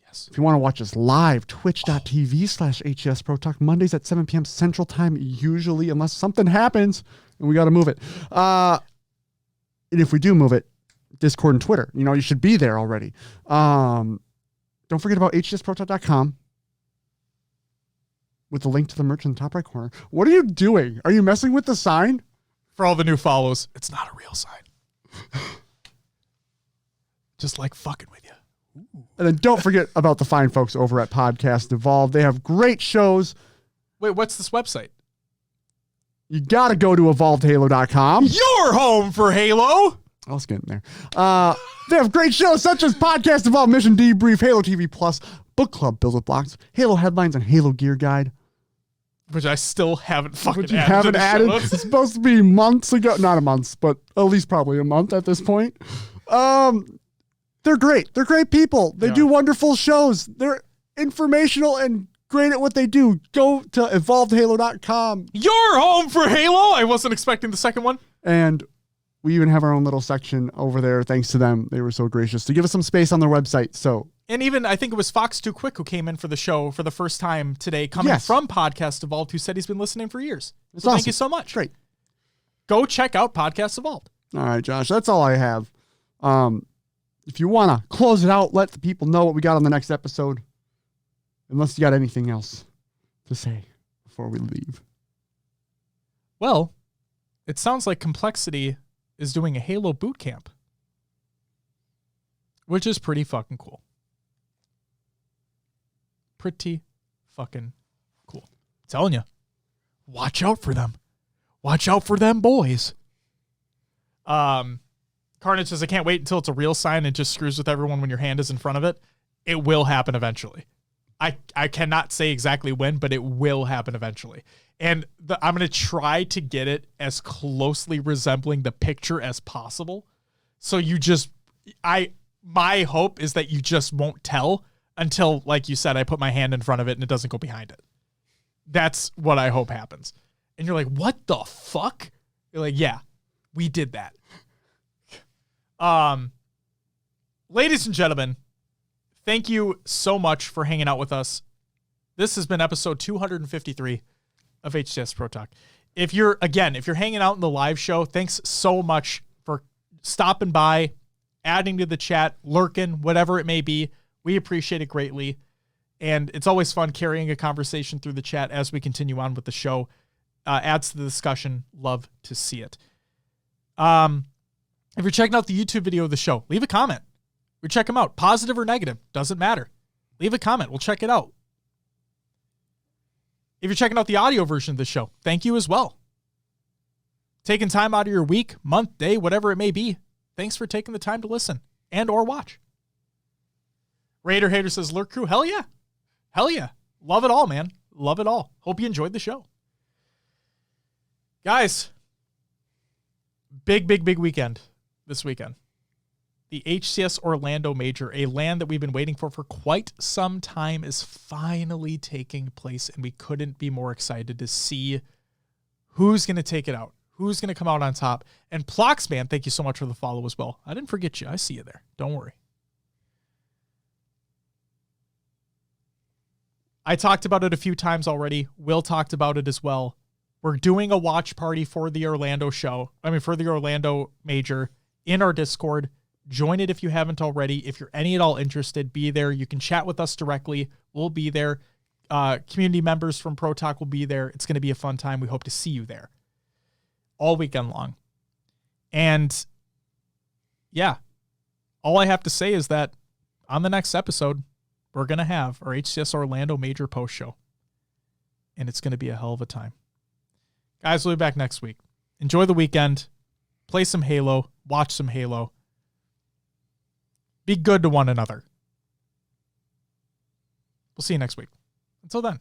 yes. If you want to watch us live, twitch.tv/HCS Pro Talk. Mondays at 7 p.m. Central Time, usually, unless something happens and we got to move it. And if we do move it, Discord and Twitter. You should be there already. Don't forget about hcsprotalk.com with the link to the merch in the top right corner. What are you doing? Are you messing with the sign? For all the new follows, it's not a real sign. Just like fucking with you. Ooh. And then don't forget about the fine folks over at Podcast Evolve. They have great shows. Wait, what's this website? You got to go to evolvedhalo.com. Your home for Halo. I was getting there. They have great shows such as Podcast Evolve, Mission Debrief, Halo TV Plus, Book Club Build with Blocks, Halo Headlines and Halo Gear Guide. Which I still haven't fucking Which you added. haven't to the added. show notes. It's supposed to be months ago. Not a month, but at least probably a month at this point. They're great. They're great people. They do wonderful shows. They're informational and great at what they do. Go to evolvedhalo.com. Your home for Halo. I wasn't expecting the second one. And we even have our own little section over there. Thanks to them. They were so gracious to give us some space on their website. So, and even I think it was Fox Too Quick who came in for the show for the first time today, coming from Podcast Evolved, who said he's been listening for years. So awesome. Thank you so much. Great. Go check out Podcast Evolved. All right, Josh, that's all I have. If you want to close it out, let the people know what we got on the next episode. Unless you got anything else to say before we leave. Well, it sounds like Complexity is doing a Halo boot camp, which is pretty fucking cool. Pretty fucking cool. I'm telling you, watch out for them. Watch out for them boys. Carnage says, I can't wait until it's a real sign and just screws with everyone when your hand is in front of it. It will happen eventually. I cannot say exactly when, but it will happen eventually. And I'm going to try to get it as closely resembling the picture as possible. So you just, my hope is that you just won't tell until, like you said, I put my hand in front of it and it doesn't go behind it. That's what I hope happens. And you're like, what the fuck? You're like, yeah, we did that. Ladies and gentlemen, thank you so much for hanging out with us. This has been episode 253 of HCS Pro Talk. If you're hanging out in the live show, thanks so much for stopping by, adding to the chat, lurking, whatever it may be. We appreciate it greatly. And it's always fun carrying a conversation through the chat as we continue on with the show. Adds to the discussion. Love to see it. If you're checking out the YouTube video of the show, leave a comment. We check them out. Positive or negative, doesn't matter. Leave a comment. We'll check it out. If you're checking out the audio version of the show, thank you as well. Taking time out of your week, month, day, whatever it may be. Thanks for taking the time to listen and or watch. Raider Hater says, Lurk Crew, hell yeah. Hell yeah. Love it all, man. Love it all. Hope you enjoyed the show. Guys, big weekend this weekend. The HCS Orlando Major, a LAN that we've been waiting for quite some time, is finally taking place, and we couldn't be more excited to see who's going to take it out, who's going to come out on top. And Ploxman, thank you so much for the follow as well. I didn't forget you. I see you there. Don't worry. I talked about it a few times already. Will talked about it as well. We're doing a watch party for the Orlando for the Orlando Major in our Discord. Join it if you haven't already. If you're any at all interested, be there. You can chat with us directly. We'll be there. Community members from Pro Talk will be there. It's going to be a fun time. We hope to see you there all weekend long. And yeah, all I have to say is that on the next episode, we're going to have our HCS Orlando Major post show. And it's going to be a hell of a time. Guys, we'll be back next week. Enjoy the weekend. Play some Halo. Watch some Halo. Be good to one another. We'll see you next week. Until then.